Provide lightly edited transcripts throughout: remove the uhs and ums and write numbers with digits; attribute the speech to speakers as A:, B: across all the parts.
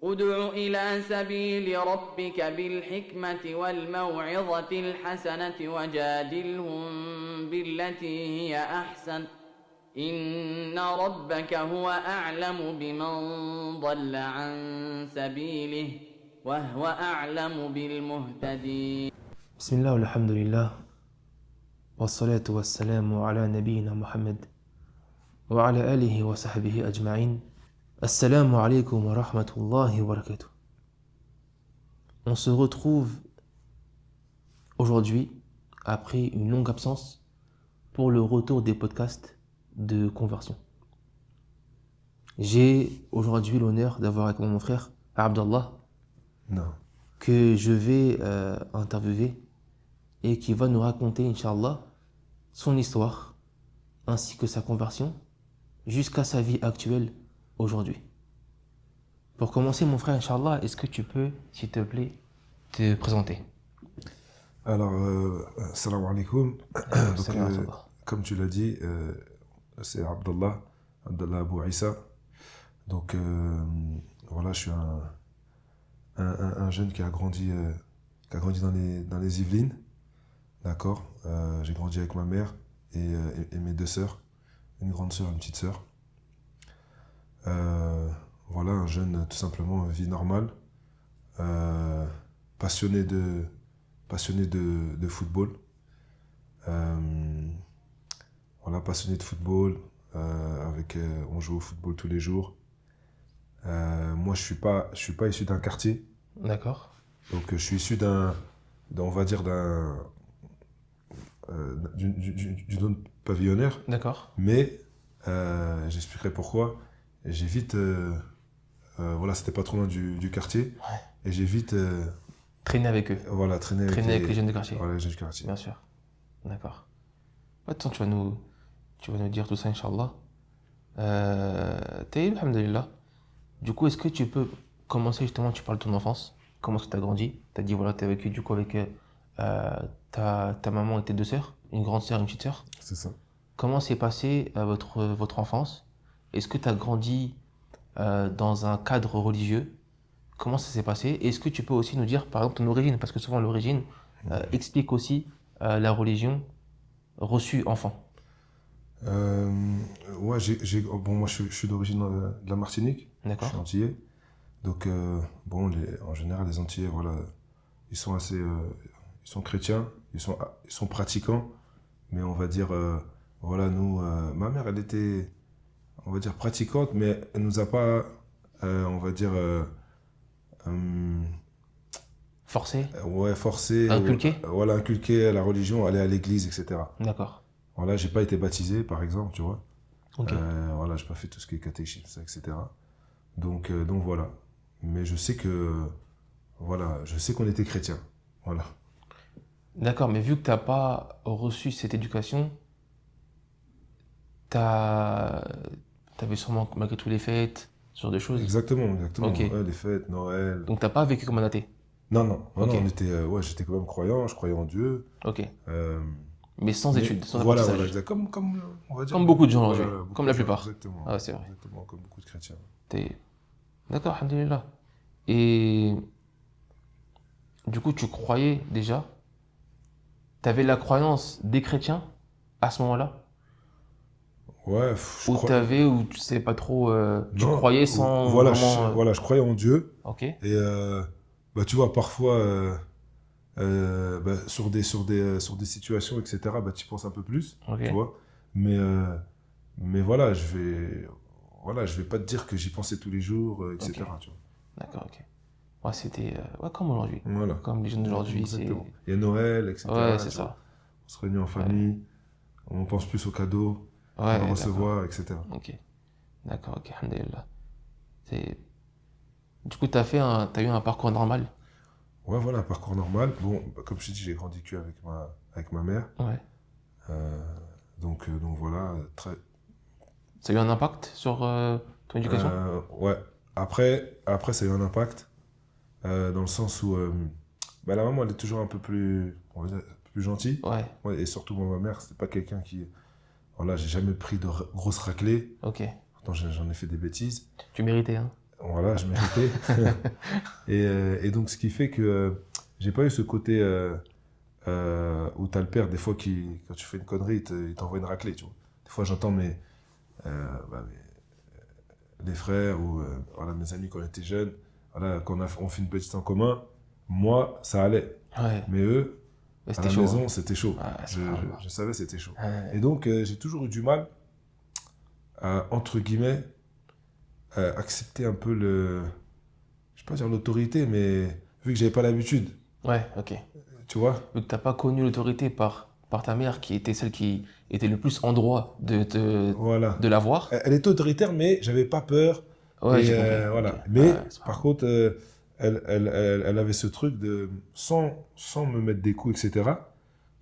A: ادع إلى سبيل ربك بالحكمة والموعظة الحسنة وجادلهم بالتي هي أحسن إن ربك هو أعلم بمن ضل عن سبيله وهو أعلم بالمهتدين.
B: بسم الله والحمد لله والصلاة والسلام على نبينا محمد وعلى آله وصحبه أجمعين. Assalamu alaikum wa rahmatullahi wa barakatuh. On se retrouve aujourd'hui, après une longue absence, pour le retour des podcasts de conversion. J'ai aujourd'hui l'honneur d'avoir avec moi mon frère Abdallah, que je vais interviewer et qui va nous raconter, Inch'Allah, son histoire ainsi que sa conversion jusqu'à sa vie actuelle aujourd'hui. Pour commencer, mon frère, Inch'Allah, est-ce que tu peux, s'il te plaît, te présenter?
C: Alors, salam alaikum. Donc, comme tu l'as dit, c'est Abdallah Abou Issa. Donc, voilà, je suis un jeune qui a grandi dans les Yvelines. D'accord. J'ai grandi avec ma mère et mes deux sœurs, une grande sœur et une petite sœur. Voilà, un jeune, tout simplement, vie normale, passionné de football. Voilà, passionné de football, on joue au football tous les jours. Moi, je suis pas issu d'un quartier.
B: D'accord.
C: Donc, je suis issu d'une zone pavillonnaire.
B: D'accord.
C: Mais, j'expliquerai pourquoi. J'ai vite... voilà, c'était pas trop loin du quartier.
B: Ouais.
C: Et j'ai vite...
B: traîné avec eux.
C: Voilà, traîner
B: avec les jeunes du quartier.
C: Voilà, les jeunes du quartier.
B: Bien sûr. D'accord. Attends, tu vas nous dire tout ça, Inch'Allah. Taïb, alhamdulillah. Du coup, est-ce que tu peux commencer justement, tu parles de ton enfance, comment est-ce que tu as grandi? Tu as dit, voilà, tu as vécu du coup avec ta maman et tes deux sœurs, une grande sœur et une petite sœur.
C: C'est ça.
B: Comment s'est passée votre enfance? Est-ce que tu as grandi dans un cadre religieux? Comment ça s'est passé? Est-ce que tu peux aussi nous dire, par exemple, ton origine? Parce que souvent, l'origine explique aussi la religion reçue enfant.
C: Ouais, bon, moi, je suis d'origine de la Martinique.
B: D'accord.
C: Je suis antillais. Donc, bon, en général, les Antillais, voilà, ils sont assez... ils sont chrétiens, ils sont pratiquants. Mais on va dire, voilà, nous... ma mère, elle était, on va dire, pratiquante, mais elle nous a pas, on va dire...
B: Forcé?
C: Ouais, forcé.
B: Inculqué?
C: Voilà, inculqué la religion, aller à l'église, etc.
B: D'accord.
C: Voilà, j'ai pas été baptisé, par exemple, tu vois.
B: Ok.
C: Voilà, j'ai pas fait tout ce qui est catéchisme, etc. Donc voilà. Mais je sais qu'on était chrétiens. Voilà.
B: D'accord, mais vu que tu n'as pas reçu cette éducation, t'avais sûrement malgré tout les fêtes, ce genre de choses.
C: Exactement.
B: Ok.
C: Ouais, les fêtes, Noël.
B: Donc t'as pas vécu comme un athée?
C: Non,
B: Ok.
C: on était, j'étais quand même croyant, je croyais en Dieu.
B: Ok. Mais sans études, sans
C: Voilà,
B: apprentissage.
C: exact. Comme, on va dire,
B: Comme beaucoup de gens aujourd'hui,
C: beaucoup
B: comme
C: de
B: la
C: gens,
B: plupart.
C: Exactement.
B: Ah, c'est vrai.
C: Exactement, comme beaucoup de chrétiens.
B: D'accord, alhamdoulilah. Et du coup, tu croyais déjà, t'avais la croyance des chrétiens à ce moment-là?
C: Ouais,
B: Ou tu sais pas trop, tu
C: Non,
B: croyais sans
C: voilà,
B: vraiment...
C: voilà, je croyais en Dieu.
B: Ok.
C: Et bah, tu vois, parfois, bah, sur des situations, etc., bah, tu penses un peu plus,
B: Ok.
C: tu vois. Mais voilà, je vais pas te dire que j'y pensais tous les jours, etc.
B: Ok.
C: Tu vois.
B: D'accord, ok. Ouais, c'était comme aujourd'hui.
C: Voilà.
B: Comme les jeunes d'aujourd'hui, c'est...
C: Exactement. Il y a Noël, etc.
B: Ouais, c'est
C: tu vois.
B: ça.
C: On se réunit en famille, on pense plus aux cadeaux qu'on va
B: Ouais,
C: recevoir, etc.
B: ok. D'accord, ok, alhamdoulilah. Du coup, t'as eu un parcours normal?
C: Ouais, voilà, un parcours normal. Bon, bah, comme je t'ai dit, j'ai grandi que avec ma mère.
B: Ouais.
C: Donc voilà, très...
B: Ça a eu un impact sur ton éducation?
C: Ouais. Après, ça a eu un impact, dans le sens où bah, la maman, elle est toujours un peu plus, on va dire, un peu plus gentille.
B: Ouais.
C: Ouais, et surtout, moi, ma mère, c'était pas quelqu'un qui... Voilà, j'ai jamais pris de grosses raclées.
B: Ok.
C: Pourtant, j'en ai fait des bêtises.
B: Tu méritais, hein?
C: Voilà, je méritais. Et donc, ce qui fait que j'ai pas eu ce côté où t'as le père, des fois, quand tu fais une connerie, il t'envoie une raclée, tu vois. Des fois, j'entends les frères ou voilà, mes amis quand on était jeunes, voilà, on fait une bêtise en commun, moi, ça allait.
B: Ouais.
C: Mais eux,
B: Ouais,
C: à
B: c'était
C: la
B: chaud.
C: maison,
B: Hein.
C: c'était chaud.
B: Ouais,
C: Je savais c'était chaud.
B: Ouais.
C: Et donc, j'ai toujours eu du mal à, entre guillemets, accepter un peu je vais pas dire l'autorité, mais vu que j'avais pas l'habitude,
B: Ouais, ok.
C: tu vois.
B: Vu que t'as pas connu l'autorité par ta mère, qui était celle qui était le plus en droit
C: Voilà.
B: de l'avoir.
C: Elle était autoritaire, mais j'avais pas peur.
B: Ouais,
C: Et
B: j'ai compris. Ok.
C: voilà.
B: Ouais,
C: Mais par contre, elle avait ce truc de, sans me mettre des coups, etc.,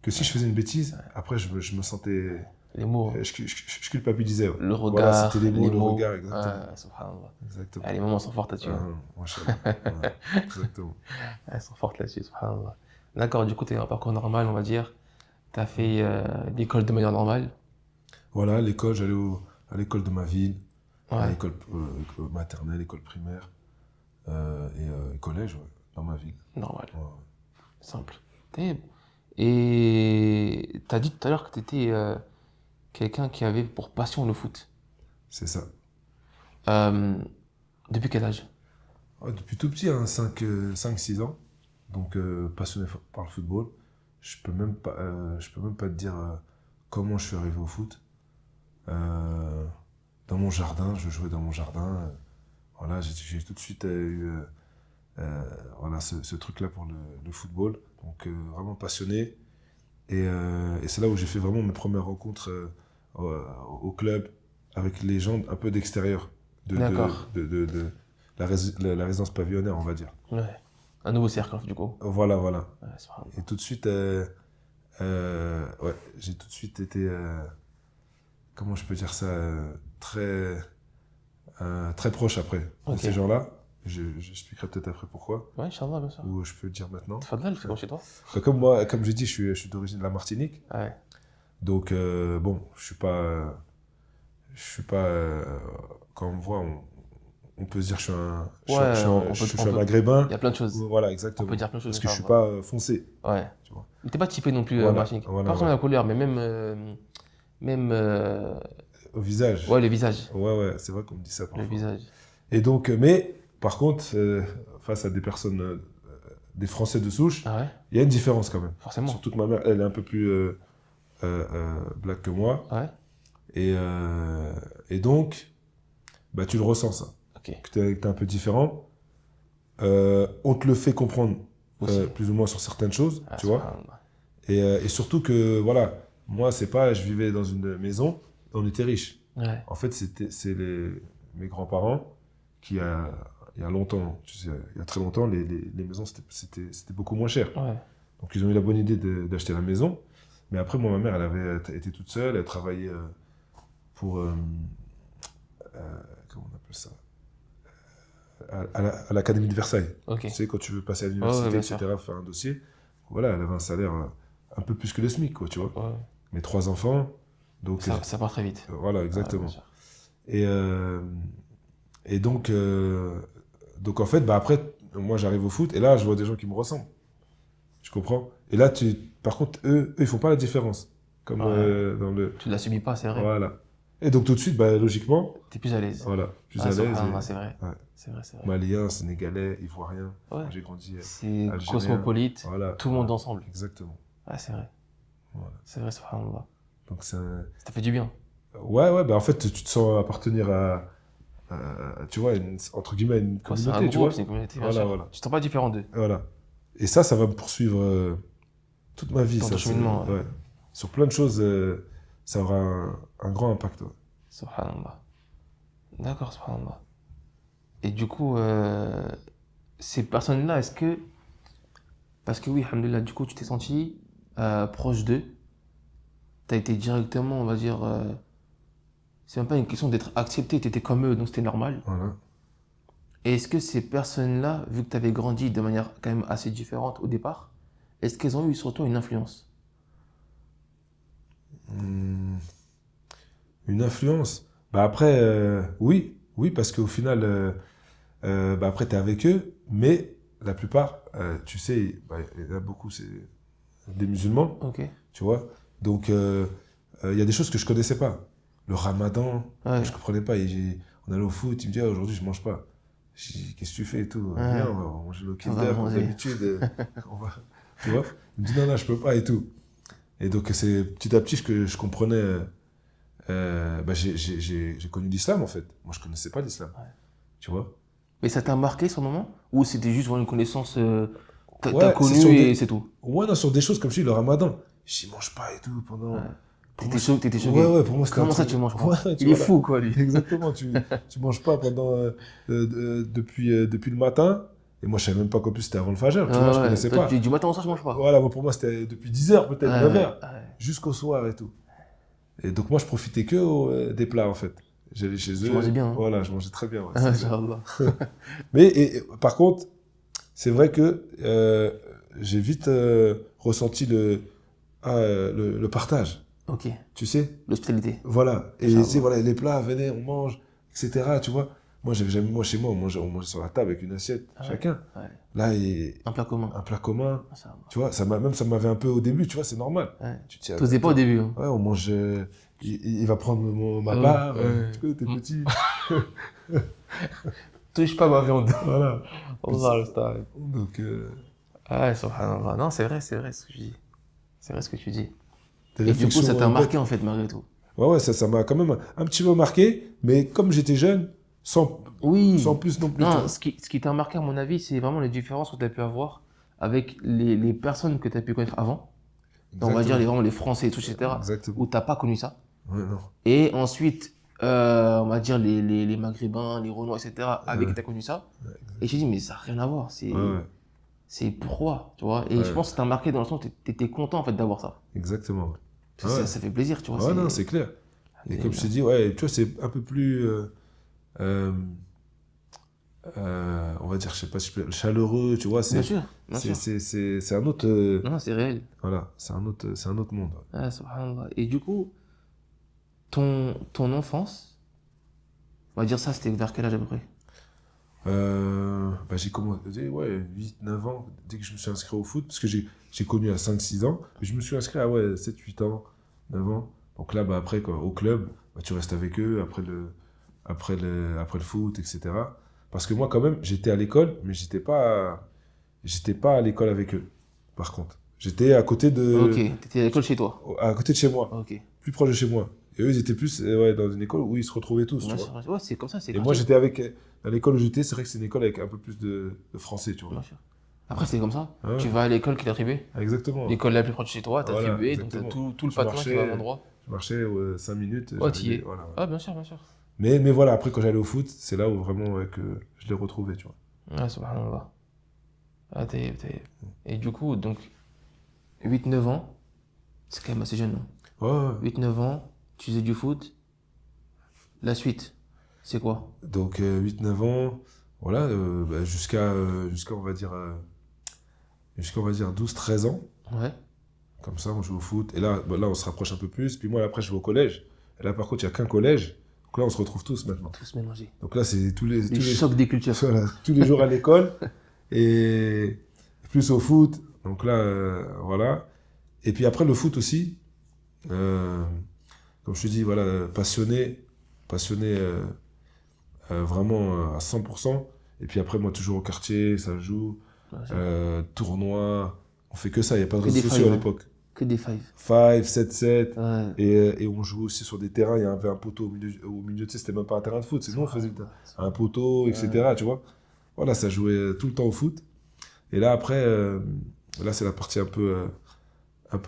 C: que si je faisais une bêtise, après, je me sentais.
B: les mots,
C: Je culpabilisais. Ouais.
B: le
C: Voilà, c'était
B: regard,
C: les mots,
B: les
C: le
B: mots.
C: regard, exactement.
B: Subhanallah.
C: Exactement.
B: Ah, les moments sont forts là-dessus. Hein.
C: Machallah. Ouais, exactement.
B: Elles sont fortes là-dessus, subhanallah. D'accord, du coup, tu es un parcours normal, on va dire. Tu as fait l'école de manière normale.
C: Voilà, l'école, j'allais à l'école de ma ville, à
B: Ouais,
C: l'école maternelle, école primaire et collège, ouais, dans ma ville.
B: normal,
C: Ouais, ouais.
B: simple. Et tu as dit tout à l'heure que tu étais quelqu'un qui avait pour passion le foot.
C: C'est ça.
B: Euh, depuis quel âge?
C: Ouais, depuis tout petit, hein, 5-6 ans, donc passionné par le football. Je peux même pas te dire comment je suis arrivé au foot. Euh, Dans mon jardin, je jouais dans mon jardin. Voilà, j'ai tout de suite eu voilà, ce truc-là pour le football. Donc vraiment passionné. Et c'est là où j'ai fait vraiment mes premières rencontres au, au club avec les gens un peu d'extérieur
B: D'accord.
C: de la résidence pavillonnaire, on va dire.
B: Ouais. Un nouveau cercle, du coup.
C: Voilà, voilà.
B: Ouais, subhanallah.
C: Et tout de suite, ouais, j'ai tout de suite été, comment je peux dire ça, très proche après de
B: Ok.
C: ces gens-là. J'expliquerai peut-être après pourquoi,
B: Ouais, Inch'Allah, bien sûr.
C: ou je peux le dire maintenant.
B: Tfadal, c'est comme chez toi.
C: Comme moi, comme j'ai dit, je suis d'origine de la Martinique.
B: Ouais.
C: Donc, bon, je suis pas, quand on me voit, on peut se dire que je suis un,
B: Ouais,
C: je suis un maghrébin.
B: Il y a plein de choses.
C: Voilà,
B: On
C: exactement.
B: peut dire plein de choses.
C: Parce que je suis
B: Inch'Allah.
C: pas foncé,
B: Ouais.
C: tu vois.
B: Mais t'es pas typé non plus,
C: Voilà,
B: Martinique.
C: voilà,
B: Pas forcément
C: voilà.
B: la couleur, mais même
C: Au visage.
B: ouais, le visage.
C: Ouais, ouais, c'est vrai qu'on me dit ça
B: Le
C: parfois.
B: visage.
C: Et donc, mais, par contre, face à des personnes, des Français de souche,
B: Ah ouais,
C: il y a une différence quand même.
B: forcément.
C: Surtout que ma mère, elle est un peu plus black que moi.
B: Ouais,
C: Et donc, bah, tu le ressens, ça.
B: ok.
C: Que t'es un peu différent. On te le fait comprendre
B: Aussi.
C: plus ou moins sur certaines choses,
B: Ah,
C: tu vois.
B: subhanallah.
C: Et surtout que, voilà, moi, c'est pas, je vivais dans une maison, on était riches.
B: Ouais,
C: En fait, c'est mes grands-parents qui, il y a longtemps, tu sais, il y a très longtemps, les maisons, c'était beaucoup moins cher.
B: ouais.
C: Donc, ils ont eu la bonne idée d'acheter la maison. Mais après, moi, ma mère, elle avait été toute seule, elle travaillait pour, comment on appelle ça, à l'Académie de Versailles.
B: Ok.
C: Tu sais, quand tu veux passer à
B: Ouais,
C: l'université,
B: bien
C: etc., faire un dossier, voilà, elle avait un salaire un peu plus que le SMIC, quoi, tu vois.
B: Ouais.
C: Mais 3 enfants, donc...
B: Ça part très vite.
C: voilà,
B: Ouais,
C: exactement.
B: bien sûr.
C: Et donc en fait, bah après, moi j'arrive au foot et là je vois des gens qui me ressemblent. Tu comprends? Et là, par contre, eux, ils font pas la différence. Comme
B: Ouais.
C: dans le.
B: Tu ne la subis pas, c'est vrai.
C: Voilà. Et donc tout de suite, bah, logiquement,
B: T'es plus à l'aise.
C: voilà, plus
B: Ah,
C: à l'aise.
B: subhanallah, c'est vrai.
C: Ouais.
B: C'est vrai, c'est vrai.
C: Malien, sénégalais, ivoirien.
B: Ouais.
C: Moi, j'ai grandi
B: C'est
C: algérien.
B: cosmopolite,
C: Voilà.
B: tout le monde ensemble.
C: Exactement.
B: Ah, c'est vrai.
C: Voilà.
B: C'est vrai, subhanallah.
C: Donc
B: Ça t'a fait du bien.
C: ouais, ouais, bah en fait, tu te sens appartenir tu vois, entre guillemets, une
B: Ouais, c'est
C: communauté,
B: un
C: tu
B: groupe,
C: vois.
B: c'est une communauté, bien
C: Voilà,
B: sûr.
C: voilà.
B: Tu te sens pas différent d'eux.
C: Voilà. Et ça va me poursuivre toute ma vie.
B: Dans
C: Ça,
B: ton cheminement, ouais.
C: ouais. Sur plein de choses, ça aura un grand impact. Ouais.
B: Subhanallah. D'accord, subhanallah. Et du coup, ces personnes-là, est-ce que... Parce que oui, alhamdoulilah, du coup, tu t'es senti proche d'eux. Tu as été directement, on va dire... c'est même pas une question d'être accepté, tu étais comme eux, donc c'était normal.
C: Voilà.
B: Et est-ce que ces personnes-là, vu que tu avais grandi de manière quand même assez différente au départ, est-ce qu'elles ont eu sur toi une influence?
C: Une influence. Bah après, oui, parce qu'au final, après, tu es avec eux, mais la plupart, tu sais, il y en a beaucoup, c'est des musulmans, tu vois. Donc, il y a des choses que je connaissais pas. Le ramadan, je comprenais pas. On allait au foot, il me dit, aujourd'hui, je mange pas. Je dis, qu'est-ce que tu fais et tout? Viens, on va manger le Kinder, comme d'habitude. Tu vois? Il me dit, non, je peux pas et tout. Et donc, c'est petit à petit que je comprenais. J'ai connu l'islam, en fait. Moi, je connaissais pas l'islam. Tu vois?
B: Mais ça t'a marqué sur le moment? Ou c'était juste une connaissance t'as connu et c'est tout?
C: Ouais, non, sur des choses comme je dis, le ramadan. Je mange pas et tout pendant.
B: T'étais choqué?
C: Ouais, pour moi, c'était
B: comment ça, tu manges pas?
C: Il
B: est fou, quoi, lui.
C: Exactement, tu manges pas pendant. Depuis le matin. Et moi, je savais même pas qu'en plus c'était avant le Fajr. Tu vois, je connaissais pas.
B: Du matin au soir, je mange pas.
C: Voilà, pour moi, c'était depuis 10h, peut-être 9h. Jusqu'au soir et tout. Et donc, moi, je profitais que des plats, en fait. J'allais chez eux.
B: Tu mangeais bien.
C: Voilà, je mangeais très bien. Ouais,
B: mais
C: par contre, c'est vrai que j'ai vite ressenti le partage.
B: Ok.
C: Tu sais?
B: L'hospitalité.
C: Voilà. Et tu sais, voilà, les plats, venez, on mange, etc. Tu vois? Moi, chez moi, on mangeait sur la table avec une assiette, chacun. Ouais. Là,
B: un plat commun.
C: Un plat commun. Tu vois, ça m'avait un peu au début, tu vois, c'est normal.
B: Ouais. Tu t'osais pas au début. Hein.
C: Ouais, on mange. Il va prendre ma part. Tu vois, t'es petit.
B: Touche pas ma viande.
C: Voilà.
B: Donc. Ouais, subhanallah. Non, c'est vrai ce que tu dis. C'est vrai ce que tu dis. Et du coup, ça t'a marqué, en fait, malgré tout.
C: Ouais, ça m'a quand même un petit peu marqué, mais comme j'étais jeune, sans plus non plus.
B: Non, ce qui t'a marqué, à mon avis, c'est vraiment les différences que tu as pu avoir avec les personnes que tu as pu connaître avant. Donc, on va dire vraiment les Français et tout, etc.
C: Exactement.
B: Où tu n'as pas connu ça.
C: Ouais, non.
B: Et ensuite, on va dire les Maghrébins, les Renois, etc. avec qui tu as connu ça. Et j'ai dit, mais ça n'a rien à voir. C'est pourquoi, tu vois. Et je pense que ça t'a marqué dans le sens où tu étais content, en fait, d'avoir ça.
C: Exactement.
B: Ça fait plaisir, tu vois.
C: Ouais, non, c'est clair. Et comme je t'ai dit, ouais, tu vois, c'est un peu plus, on va dire, je sais pas si chaleureux, tu vois.
B: Bien sûr.
C: C'est un autre.
B: Non, c'est réel.
C: Voilà, c'est un autre monde.
B: Ah, subhanallah. Et du coup, ton enfance, on va dire ça, c'était vers quel âge à peu près?
C: J'ai commencé, 8-9 ans, dès que je me suis inscrit au foot, parce que j'ai connu à 5-6 ans, mais je me suis inscrit à 7-8 ans, 9 ans. Donc là, après, au club, tu restes avec eux après le foot, etc. Parce que moi, quand même, j'étais à l'école, mais j'étais pas à l'école avec eux, par contre. J'étais à côté de...
B: Ok, t'étais à l'école chez toi?
C: À côté de chez moi, plus proche de chez moi. Et eux, ils étaient plus dans une école où ils se retrouvaient tous, tu vois.
B: Ouais, c'est comme ça, c'est
C: Et moi, j'étais à l'école où j'étais, c'est vrai que c'est une école avec un peu plus de français, tu vois.
B: Après, c'est comme ça. Ouais. Tu vas à l'école qui t'a attribué.
C: Exactement.
B: L'école la plus proche de chez toi, t'as attribué, donc t'as tout le patin qui va à l'endroit.
C: Je marchais 5 minutes.
B: Tu y es. Voilà. Ah, bien sûr.
C: Mais voilà, après, quand j'allais au foot, c'est là où vraiment que je l'ai retrouvé, tu vois.
B: Ah, subhanallah. Et du coup, donc, 8-9 ans, c'est quand même assez jeune, non? Ouais. 8-9 ans, tu faisais du foot. La suite, c'est quoi?
C: Donc, 8-9 ans, voilà, jusqu'à, on va dire, 12-13 ans.
B: Ouais.
C: Comme ça, on joue au foot. Et là, on se rapproche un peu plus. Puis moi, après, je vais au collège. Et là, par contre, il n'y a qu'un collège. Donc là, on se retrouve tous maintenant.
B: Tous mélangés.
C: Donc là, c'est tous les
B: chocs des cultures.
C: Voilà, tous les jours à l'école. Et plus au foot. Donc là, voilà. Et puis après, le foot aussi. Comme je te dis, voilà, passionné vraiment à 100%. Et puis après, moi, toujours au quartier, ça joue. Tournoi. On fait que ça, il n'y a pas de réseaux sociaux à l'époque.
B: Que des 5.
C: 5, 7-7. Ouais. Et on joue aussi sur des terrains. Il y avait un poteau au milieu, tu sais, c'était même pas un terrain de foot. C'est nous, on faisait un poteau, etc. Tu vois. Voilà, ça jouait tout le temps au foot. Et là, après, là, c'est la partie un peu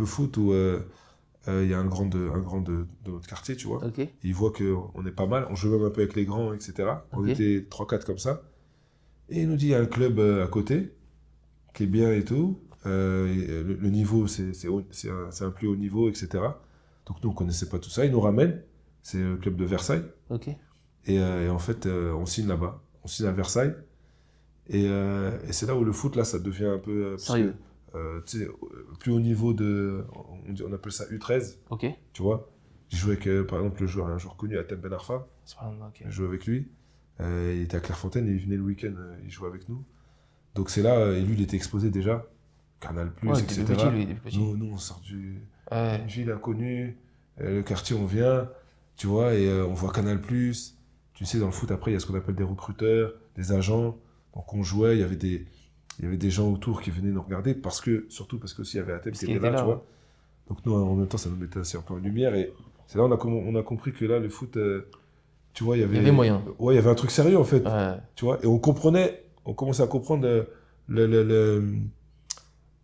C: foot où il y a un grand de notre quartier, tu vois.
B: Okay.
C: Il voit qu'on est pas mal. On joue même un peu avec les grands, etc. On était 3-4 comme ça. Et il nous dit, il y a un club à côté qui est bien et tout. Le niveau, c'est un plus haut niveau, etc. Donc nous, on ne connaissait pas tout ça. Il nous ramène. C'est le club de Versailles.
B: Okay.
C: Et en fait, on signe là-bas. On signe à Versailles. Et c'est là où le foot, là, ça devient un peu...
B: sérieux.
C: Tu sais, plus haut niveau de... On appelle ça U13.
B: Ok.
C: Tu vois. J'ai joué avec, par exemple, un joueur connu, Atem Ben Arfa.
B: Okay.
C: J'ai joué avec lui. Il était à Clairefontaine et il venait le week-end, il jouait avec nous. Donc c'est là, et lui il était exposé déjà, Canal+, etc. Nous on sort d'une ville inconnue, le quartier on vient, tu vois, et on voit Canal+. Tu sais, dans le foot après il y a ce qu'on appelle des recruteurs, des agents. Donc on jouait, il y avait des gens autour qui venaient nous regarder, surtout parce qu'il y avait Hatem qui était là, tu vois. Donc nous en même temps ça nous mettait assez un peu en lumière, et c'est là on a compris que là le foot, tu vois, il y avait
B: moyen.
C: Ouais, il y avait un truc sérieux en fait, tu vois, et on commençait à comprendre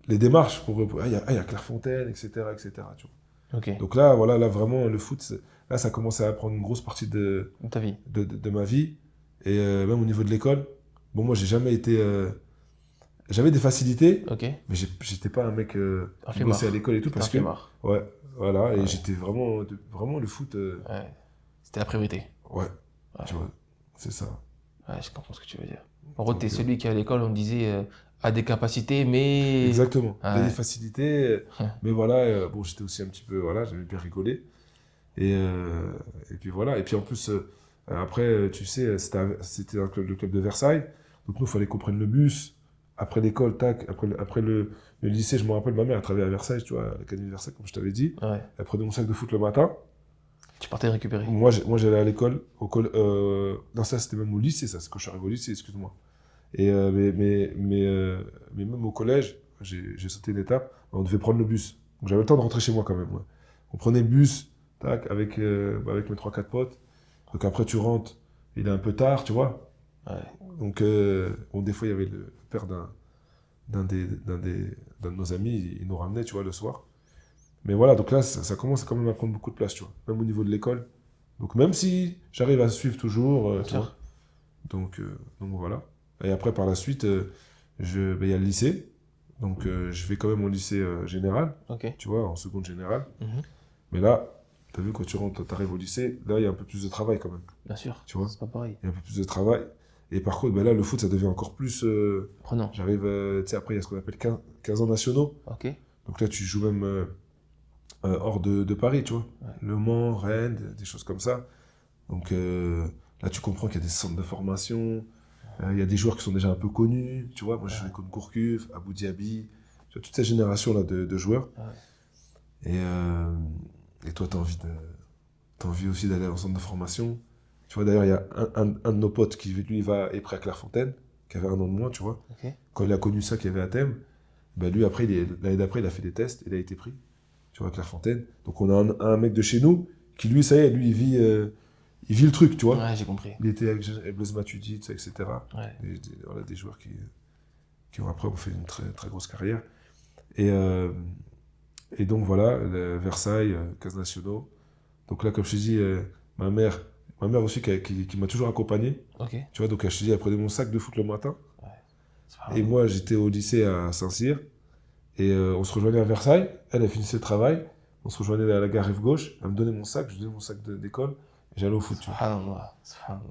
C: les démarches il y a Clairefontaine, etc., tu vois.
B: Okay.
C: Donc là, voilà, là vraiment le foot, là ça commençait à prendre une grosse partie de
B: ta vie,
C: de ma vie, et même au niveau de l'école. Bon, moi j'ai jamais été, j'avais des facilités, mais j'étais pas un mec qui bossait à l'école et tout, parce que ouais, voilà, et j'étais vraiment le foot.
B: C'était la priorité.
C: Ouais, tu vois, c'est ça.
B: Ouais, je comprends ce que tu veux dire. En gros, t'es celui qui à l'école, on disait, a des capacités, mais...
C: Exactement, il y a des facilités, mais voilà, bon, j'étais aussi un petit peu, voilà, j'aimais bien rigoler. Et puis voilà, et puis en plus, après, tu sais, c'était le club de Versailles, donc nous, il fallait qu'on prenne le bus, après l'école, tac, après le lycée, je me rappelle, ma mère, elle travaillait à Versailles, tu vois, à l'Académie de Versailles, comme je t'avais dit. Elle prenait mon sac de foot le matin.
B: Tu partais récupérer.
C: Moi, j'allais à l'école, non, ça, c'était même au lycée, ça, c'est quand je suis arrivé au lycée, excuse-moi. Et mais même au collège, j'ai sauté une étape, on devait prendre le bus. Donc j'avais le temps de rentrer chez moi quand même. Ouais. On prenait le bus, tac, avec mes 3-4 potes. Donc après tu rentres, il est un peu tard, tu vois. Donc des fois il y avait le père d'un de nos amis, il nous ramenait, tu vois, le soir. Mais voilà, donc là ça commence quand même à prendre beaucoup de place, tu vois, même au niveau de l'école. Donc même si j'arrive à suivre toujours, tu vois. Donc voilà. Et après, par la suite, il y a le lycée. Donc, je vais quand même au lycée général, tu vois, en seconde générale. Mais là, tu as vu, quand tu arrives au lycée, là, il y a un peu plus de travail quand même.
B: Bien sûr,
C: tu vois,
B: c'est pas pareil.
C: Il y a un peu plus de travail. Et par contre, là, le foot, ça devient encore plus...
B: prenant.
C: J'arrive, tu sais, après, il y a ce qu'on appelle 15 ans nationaux. Donc là, tu joues même hors de Paris, tu vois. Le Mans, Rennes, des choses comme ça. Donc là, tu comprends qu'il y a des centres de formation. Il y a des joueurs qui sont déjà un peu connus, tu vois. Moi, je jouais contre Gourcuff, Abou Diaby, tu vois, toute cette génération-là de joueurs. Et toi, tu as envie aussi d'aller en centre de formation. Tu vois, d'ailleurs, il y a un de nos potes qui, lui, est prêt à Clairefontaine, qui avait 1 an de moins, tu vois. Quand il a connu ça, qu'il y avait à Thème, ben lui, après, l'année d'après, il a fait des tests, il a été pris, tu vois, à Clairefontaine. Donc, on a un mec de chez nous qui, lui, ça y est, lui, il vit le truc, tu vois.
B: Ouais, j'ai compris.
C: Il était avec Blaise Matuidi, etc. Voilà, des joueurs qui ont après ont fait une très, très grosse carrière. Et donc voilà, Versailles, 15 nationaux. Donc là, comme je te dis, ma mère aussi qui m'a toujours accompagné. Tu vois, donc je te dis, elle prenait mon sac de foot le matin. Et moi, j'étais au lycée à Saint-Cyr. Et on se rejoignait à Versailles. Elle finissait le travail. On se rejoignait à la gare Rive-Gauche. Elle me donnait mon sac, je donnais mon sac d'école. J'allais au foot, tu vois.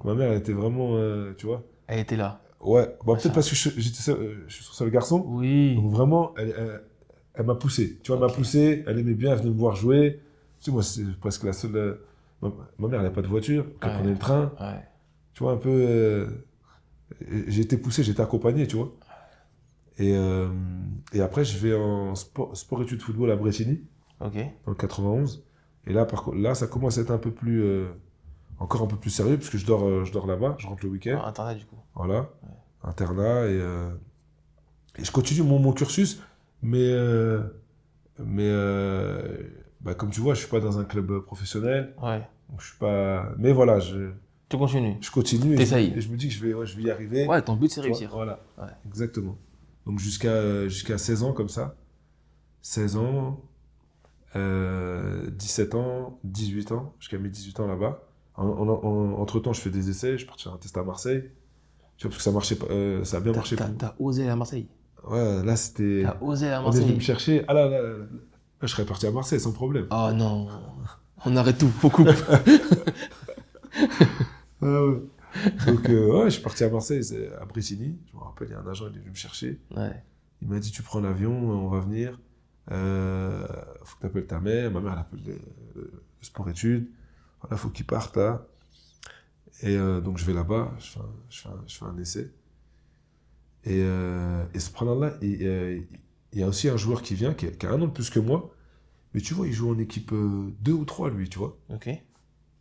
C: Ma mère, elle était vraiment, tu vois.
B: Elle était là.
C: Ouais, bon, peut-être parce que je suis son seul garçon.
B: Oui.
C: Donc vraiment, elle m'a poussé. Tu vois, elle m'a poussé, elle aimait bien, elle venait me voir jouer. Tu sais, moi, c'est presque la seule... ma mère, elle n'a pas de voiture, elle prenait le train. Tu vois, un peu... j'ai été poussé, j'ai été accompagné, tu vois. Et après, je vais en sport-études football à Bressigny, dans le 91. Et là, là, ça commence à être un peu plus... encore un peu plus sérieux, parce que je dors là-bas, je rentre le week-end.
B: Internat, du coup.
C: Voilà, internat, et je continue mon cursus, mais comme tu vois, je suis pas dans un club professionnel. Donc je suis pas... Mais voilà,
B: tu continues.
C: Je continue, et je me dis que je vais y arriver.
B: Ouais, ton but, c'est réussir.
C: Voilà, exactement. Donc jusqu'à 16 ans, comme ça. 16 ans, 17 ans, 18 ans, jusqu'à mes 18 ans là-bas. Entre-temps, je fais des essais, je pars faire un test à Marseille. Tu vois, parce que ça marchait, ça a bien marché.
B: T'as osé aller à Marseille.
C: Ouais, là, c'était...
B: T'as osé aller à Marseille.
C: On est venu me chercher. Ah là, je serais parti à Marseille sans problème.
B: Oh non, on arrête tout, faut couper.
C: Ouais. Donc, je suis parti à Marseille, à Bressigny. Je me rappelle, il y a un agent, il est venu me chercher. Il m'a dit, tu prends l'avion, on va venir. Faut que tu appelles ta mère. Ma mère, elle appelle le sport-études. Voilà, faut qu'il parte là. Et donc je vais là-bas, je fais un essai. Et subhanallah, il y a aussi un joueur qui vient, qui a un an de plus que moi, mais tu vois, il joue en équipe 2 ou 3, lui, tu vois.
B: Ok.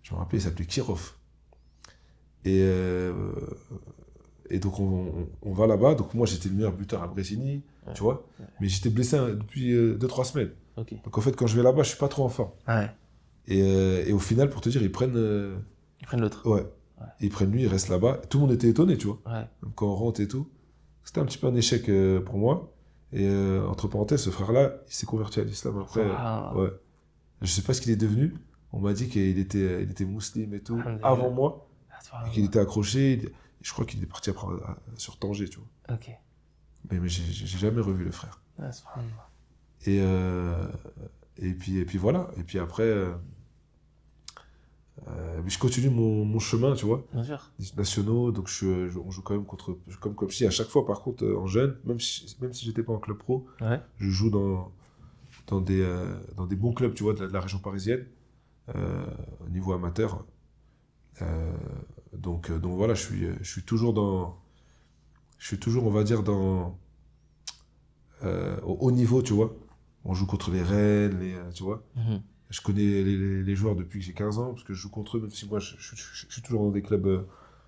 C: Je me rappelle, il s'appelait Kirov. Et, et donc on va là-bas, donc moi j'étais le meilleur buteur à Bressigny, tu vois, mais j'étais blessé depuis 2-3 semaines.
B: Ok.
C: Donc en fait, quand je vais là-bas, je suis pas trop en forme.
B: Ouais.
C: Et au final, pour te dire, ils prennent
B: l'autre.
C: ouais. Ils prennent lui, il reste là-bas. Tout le monde était étonné, tu vois.
B: Ouais.
C: Même quand on rentre et tout. C'était un petit peu un échec pour moi. Et entre parenthèses, ce frère-là, il s'est converti à l'islam après. Ouais. Je sais pas ce qu'il est devenu. On m'a dit qu'il était musulman et tout, avant moi. Et qu'il était accroché. Je crois qu'il est parti après sur Tanger, tu vois.
B: Ok.
C: Mais j'ai jamais revu le frère. Et puis voilà. Et puis après, je continue mon chemin, tu vois.
B: Bien sûr.
C: Des nationaux, donc on joue quand même comme si à chaque fois, par contre, en jeune, même si j'étais pas en club pro, je joue dans des bons clubs, tu vois, de la région parisienne, au niveau amateur. Donc voilà, je suis toujours, on va dire, au haut niveau, tu vois. On joue contre les Rennes, tu vois. Je connais les joueurs depuis que j'ai 15 ans, parce que je joue contre eux, même si moi, je suis toujours dans des clubs,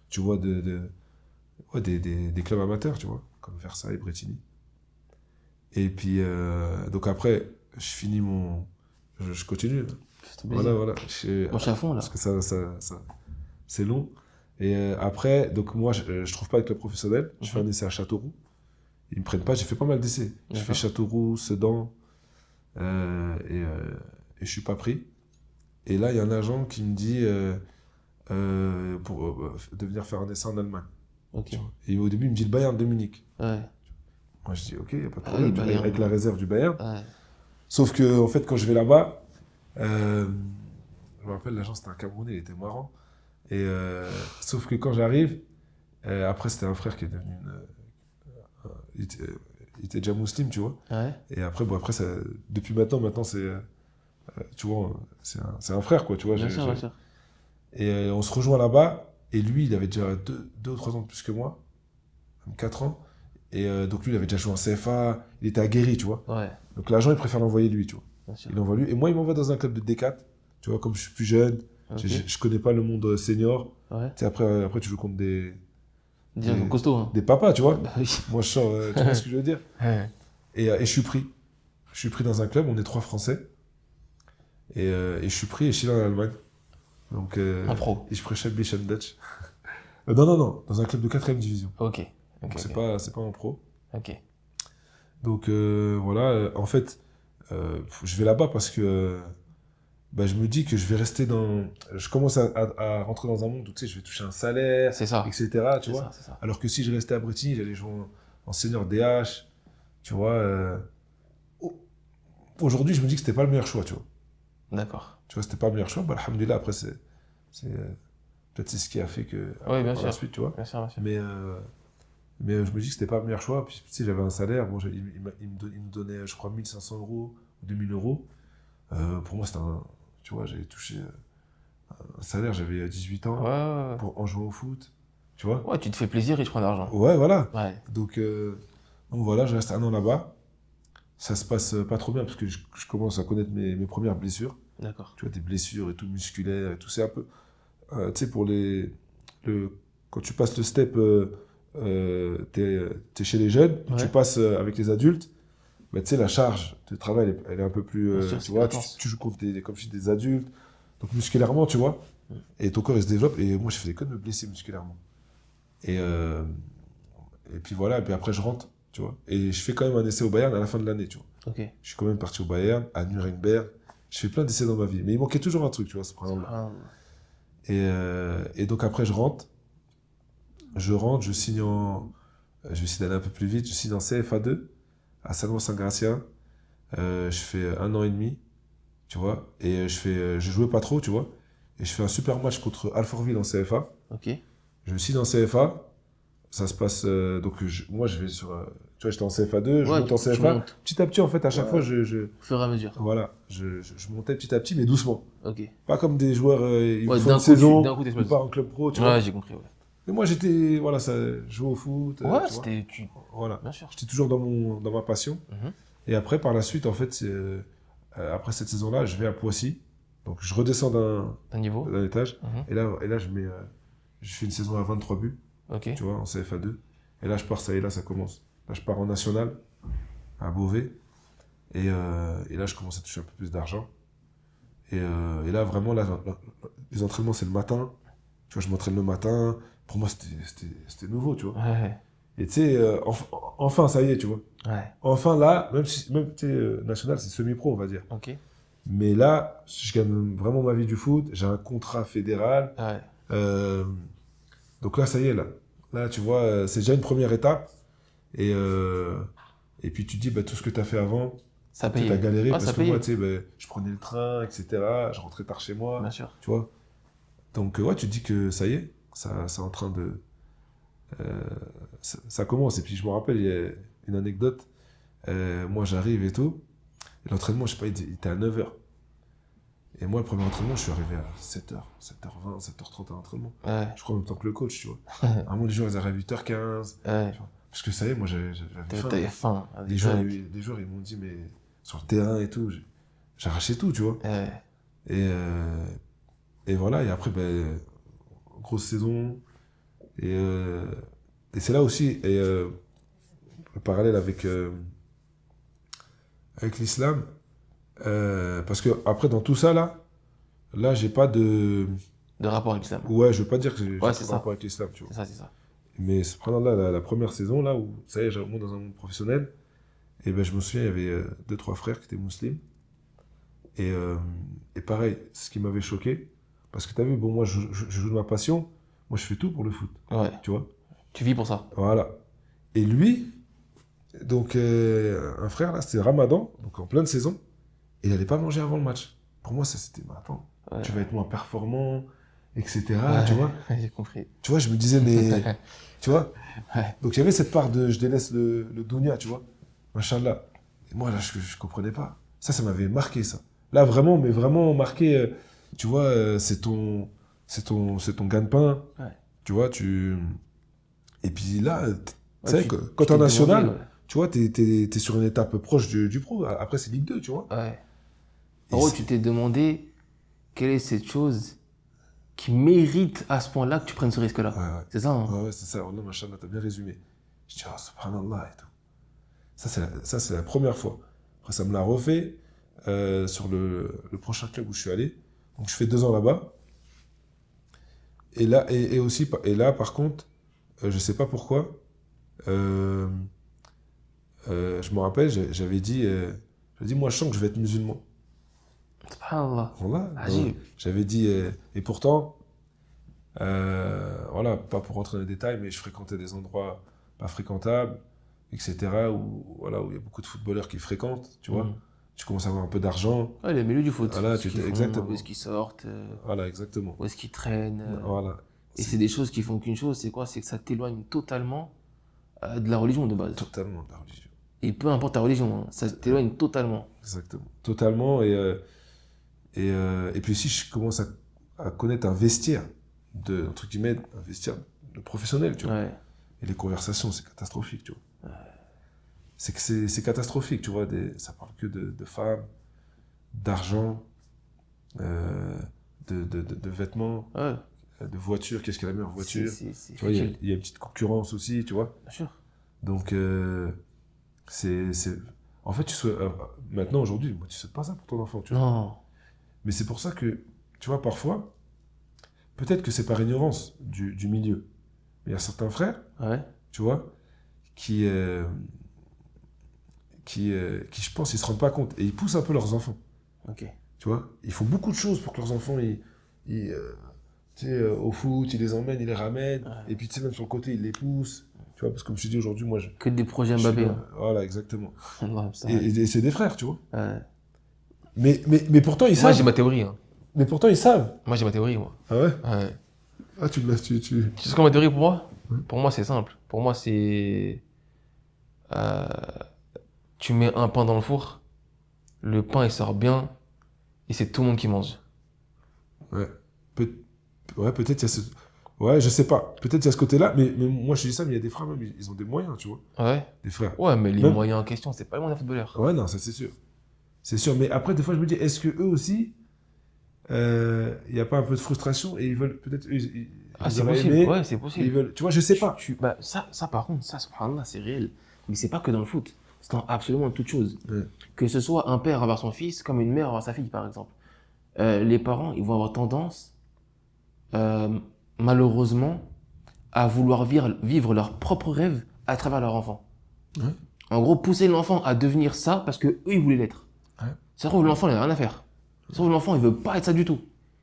C: tu vois, des clubs amateurs, tu vois, comme Versailles, Bretigny. Et puis, donc après, je finis je continue. Voilà.
B: Moi, je suis à fond, là.
C: Parce que ça c'est long. Et après, donc moi, je trouve pas de club professionnel. Je fais un essai à Châteauroux. Ils me prennent pas, j'ai fait pas mal d'essais. Je fais Châteauroux, Sedan, et je suis pas pris. Et là, il y a un agent qui me dit de venir faire un essai en Allemagne.
B: Ok.
C: Et au début, il me dit le Bayern de Munich.
B: Ouais.
C: Moi, je dis ok, il n'y a pas de problème, avec la réserve du Bayern.
B: Ouais.
C: Sauf que, en fait, quand je vais là-bas, je me rappelle, l'agent, c'était un Camerounais, il était marrant. Et sauf que quand j'arrive, après, c'était un frère qui est devenu il était déjà musulman, tu vois.
B: Ouais.
C: Et après, depuis maintenant, c'est. Tu vois, c'est un frère, quoi, tu vois.
B: Bien sûr.
C: Et on se rejoint là-bas, et lui, il avait déjà 2 ou 3 ans de plus que moi, même 4 ans. Et donc lui, il avait déjà joué en CFA, il était aguerri, tu vois.
B: Ouais.
C: Donc l'agent, il préfère l'envoyer lui, tu vois.
B: Bien sûr.
C: Il l'envoie lui. Et moi, il m'envoie dans un club de D4, tu vois, comme je suis plus jeune, je connais pas le monde senior.
B: Ouais.
C: Tu sais, après, tu joues contre des
B: costauds, hein.
C: Des papas, tu vois.
B: Bah oui.
C: Moi, je sors, tu vois ce que je veux dire.
B: Ouais.
C: Et je suis pris. Je suis pris dans un club, on est 3 Français. Et je suis pris et je suis là en Allemagne. Donc,
B: un pro.
C: Et je prêche Dutch. Non, dans un club de 4ème division.
B: Ok.
C: Donc c'est pas un pro.
B: Ok.
C: Donc voilà, en fait, je vais là-bas parce que je me dis que je vais rester dans. Je commence à rentrer dans un monde où tu sais, je vais toucher un salaire,
B: C'est ça.
C: etc. Tu vois.
B: C'est ça.
C: Alors que si je restais à Bretigny, j'allais jouer en senior DH. Tu vois. Aujourd'hui, je me dis que c'était pas le meilleur choix, tu vois.
B: D'accord.
C: Tu vois, c'était pas le meilleur choix. Alhamdoulilah, après, peut-être c'est ce qui a fait que.
B: Oui, bien
C: par
B: sûr.
C: la suite, tu vois.
B: Bien sûr.
C: Mais je me dis que c'était pas le meilleur choix. Puis, tu sais, j'avais un salaire. Bon, il me donnait, je crois, 1500 euros ou 2000 euros. Pour moi, c'était tu vois, j'avais touché un salaire, j'avais 18 ans en jouant au foot. Tu vois.
B: Ouais, tu te fais plaisir et tu prends de l'argent.
C: Ouais, voilà.
B: Ouais.
C: Donc voilà, je reste un an là-bas. Ça se passe pas trop bien parce que je commence à connaître mes premières blessures.
B: D'accord.
C: Tu vois, des blessures et tout, musculaires et tout. C'est un peu. Tu sais, quand tu passes le step, t'es chez les jeunes, et tu passes avec les adultes, tu sais, la charge de travail, elle est un peu plus. Tu vois, tu joues contre comme je dis, des adultes. Donc musculairement, tu vois, et ton corps il se développe. Et moi, je faisais que de me blesser musculairement. Et puis voilà, et puis après, je rentre, tu vois. Et je fais quand même un essai au Bayern à la fin de l'année, tu vois.
B: Ok.
C: Je suis quand même parti au Bayern, à Nuremberg. Je fais plein d'essais dans ma vie. Mais il manquait toujours un truc, tu vois, ce problème-là. Et donc après, je rentre, je signe je vais essayer d'aller un peu plus vite, je signe en CFA2 à Salon-Saint-Gratien. Je fais 1 an et demi, tu vois, et je jouais pas trop, tu vois, et je fais un super match contre Alfortville en CFA.
B: Ok.
C: Je signe en CFA, ça se passe. Donc, moi, je vais sur. Tu vois, j'étais en CFA2, je
B: Ouais,
C: monte en
B: tu
C: CFA.
B: montes.
C: Petit à petit, en fait, à chaque fois,
B: Au fur et à mesure.
C: voilà, je montais petit à petit, mais doucement.
B: Ok.
C: Pas comme des joueurs, ils
B: Ouais,
C: font
B: d'un
C: une
B: coup,
C: saison,
B: d'un coup,
C: ils
B: t'exploses.
C: partent en club pro, tu vois.
B: Ouais, j'ai compris, ouais.
C: Mais moi, j'étais. Voilà, ça, jouer au foot.
B: Ouais,
C: tu vois.
B: c'était.
C: Voilà.
B: Bien sûr.
C: J'étais toujours dans ma passion.
B: Mhm.
C: Et après, par la suite, en fait, après cette saison-là, je vais à Poissy. Donc, je redescends
B: D'un niveau.
C: d'un étage.
B: Mhm.
C: Et là je fais une saison à 23 buts,
B: Ok.
C: tu vois, en CFA2. Et là, je pars, ça y est, là, ça commence. Là, je pars en national, à Beauvais. Et là, je commence à toucher un peu plus d'argent. Et là, vraiment, les entraînements, c'est le matin. Tu vois, je m'entraîne le matin. Pour moi, c'était nouveau, tu vois.
B: Ouais.
C: Et tu sais, enfin, ça y est, tu vois.
B: Ouais.
C: Enfin, là, même tu sais, national, c'est semi-pro, on va dire.
B: Ok.
C: Mais là, je gagne vraiment ma vie du foot. J'ai un contrat fédéral.
B: Ouais.
C: Donc là, ça y est, là. Là, tu vois, c'est déjà une première étape. Et puis, tu te dis, bah, tout ce que tu as fait avant,
B: Ça
C: tu
B: paye.
C: as galéré.
B: Ouais,
C: Parce
B: ça
C: que moi,
B: paye.
C: tu sais, bah, je prenais le train, etc. Je rentrais tard chez moi.
B: Bien sûr.
C: Tu vois. Donc, ouais, tu te dis que ça y est, ça est en train de. Ça commence. Et puis, je me rappelle, il y a une anecdote. Moi, j'arrive et tout. Et l'entraînement, je sais pas, il était à 9h. Et moi, le premier entraînement, je suis arrivé à 7h, 7h20, 7h30 à l'entraînement.
B: Ouais.
C: Je crois en même temps que le coach, tu vois. À moi, les joueurs, ils arrivent à 8h15.
B: Ouais.
C: Parce que ça y est, moi, j'avais faim.
B: T'avais faim.
C: Les joueurs, ils m'ont dit, mais sur le terrain et tout, j'arrachais tout, tu vois.
B: Ouais.
C: Et voilà, et après, ben, grosse saison. Et c'est là aussi, le parallèle avec l'islam. Parce que après, dans tout ça, là, j'ai pas de.
B: De rapport avec l'islam.
C: Ouais, je veux pas dire que j'ai
B: Ouais,
C: pas
B: c'est
C: de
B: ça.
C: rapport avec l'islam, tu vois.
B: C'est ça, c'est ça.
C: Mais subhanallah, la première saison, là, où ça y est, j'avais dans un monde professionnel, et ben, je me souviens, il y avait 2-3 frères qui étaient musulmans. Et pareil, ce qui m'avait choqué, parce que tu as vu, bon, moi, je joue de ma passion, moi, je fais tout pour le foot,
B: Ouais.
C: tu vois.
B: Tu vis pour ça.
C: Voilà. Et lui, donc, un frère, là, c'était Ramadan, donc en pleine saison, et il n'allait pas manger avant le match. Pour moi, ça, c'était, mais attends,
B: Ouais.
C: tu vas être moins performant, etc.,
B: Ouais.
C: tu vois.
B: J'ai compris.
C: Tu vois, je me disais, mais, tu vois.
B: Ouais.
C: Donc, il y avait cette part de je délaisse le dunya, tu vois. Machallah. Et moi, là, je comprenais pas. Ça m'avait marqué, ça. Là, vraiment, mais vraiment marqué, tu vois, c'est ton gagne-pain.
B: Ouais.
C: Tu vois, et puis là, tu
B: Ouais,
C: sais, quand t'es en
B: t'es
C: national,
B: demandé, ouais.
C: tu vois, t'es sur une étape proche du pro. Après, c'est Ligue 2, tu vois.
B: Ouais.
C: Et
B: En gros, tu t'es demandé quelle est cette chose qui mérite à ce point-là que tu prennes ce risque-là.
C: Ouais.
B: C'est ça, hein?
C: Ouais, c'est ça. Allah, machallah, t'as bien résumé. Je dis, oh, subhanallah et tout. Ça, c'est la première fois. Après, ça me l'a refait sur le prochain club où je suis allé. Donc, je fais 2 ans là-bas. Et là, et là, par contre, je sais pas pourquoi, je me rappelle, j'avais dit, moi, je sens que je vais être musulman.
B: Subhanallah.
C: Voilà.
B: Ajib.
C: J'avais dit, et pourtant, voilà, pas pour rentrer dans les détails, mais je fréquentais des endroits pas fréquentables, etc., où il y a beaucoup de footballeurs qui fréquentent, tu vois.
B: Mhm.
C: Tu commences à avoir un peu d'argent.
B: Ouais, les milieux du foot.
C: Voilà,
B: Ce qu'ils font,
C: exactement.
B: où est-ce qu'ils sortent,
C: Voilà, exactement.
B: où est-ce qu'ils traînent.
C: Voilà.
B: Et c'est des choses qui font qu'une chose, c'est quoi? C'est que ça t'éloigne totalement de la religion de base.
C: Totalement de la religion.
B: Et peu importe ta religion, hein, ça t'éloigne totalement.
C: Exactement. Totalement. Et puis aussi, je commence à connaître un vestiaire, entre guillemets, un vestiaire de professionnel, tu vois.
B: Ouais.
C: Et les conversations, c'est catastrophique, tu vois. C'est catastrophique, tu vois. Ça parle que de femmes, d'argent, de vêtements,
B: Ouais.
C: de voitures. Qu'est-ce qui est la meilleure voiture?
B: C'est
C: Tu vois, il
B: futile.
C: y a une petite concurrence aussi, tu vois.
B: Bien sûr.
C: Donc, en fait, maintenant, aujourd'hui, moi, tu souhaites pas ça pour ton enfant, tu vois.
B: Non.
C: Mais c'est pour ça que, tu vois, parfois, peut-être que c'est par ignorance du milieu. Mais il y a certains frères,
B: Ouais.
C: tu vois, qui, je pense, ils se rendent pas compte. Et ils poussent un peu leurs enfants.
B: Ok.
C: Tu vois, ils font beaucoup de choses pour que leurs enfants, tu sais, au foot, ils les emmènent, ils les ramènent.
B: Ouais.
C: Et puis, tu sais, même sur le côté, ils les poussent. Tu vois, parce que comme je te dis aujourd'hui, moi,
B: Que des projets
C: je suis
B: Mbappé.
C: dans- Voilà, exactement.
B: Allah, ça.
C: Et c'est des frères, tu vois.
B: Ouais.
C: Mais pourtant, ils
B: Moi, j'ai
C: savent.
B: ma théorie. Hein.
C: Mais pourtant, ils savent.
B: Moi, j'ai ma théorie, moi.
C: Ah ouais?
B: Ouais.
C: Ah, tu me l'as.
B: Tu sais quoi ma théorie pour moi? Pour moi, c'est simple. Pour moi, c'est... tu mets un pain dans le four, le pain, il sort bien, et c'est tout le monde qui mange.
C: Ouais. Ouais, peut-être il y a ce... Ouais, je sais pas. Peut-être il y a ce côté-là, mais moi je dis ça, mais il y a des frères même, ils ont des moyens, tu vois.
B: Ouais.
C: Des frères.
B: Ouais, mais les
C: Même...
B: moyens en question, c'est pas les moyens footballeurs.
C: Ouais, non, ça c'est sûr. C'est sûr, mais après, des fois, je me dis, est-ce que eux aussi, il n'y a pas un peu de frustration et ils veulent peut-être.
B: C'est possible,
C: aimé,
B: ouais, c'est possible.
C: ils veulent... Tu vois, je sais pas.
B: Bah, ça, par contre, ça, subhanallah, c'est réel. Mais c'est pas que dans le foot. C'est dans absolument toute chose.
C: Ouais.
B: Que ce soit un père envers son fils, comme une mère envers sa fille, par exemple. Les parents, ils vont avoir tendance, malheureusement, à vouloir vivre leurs propres rêves à travers leur enfant.
C: Ouais.
B: En gros, pousser l'enfant à devenir ça parce qu'eux, ils voulaient l'être.
C: Ouais.
B: Ça se trouve, l'enfant, il n'a rien à faire. Ça se trouve, l'enfant, il veut pas être ça du tout.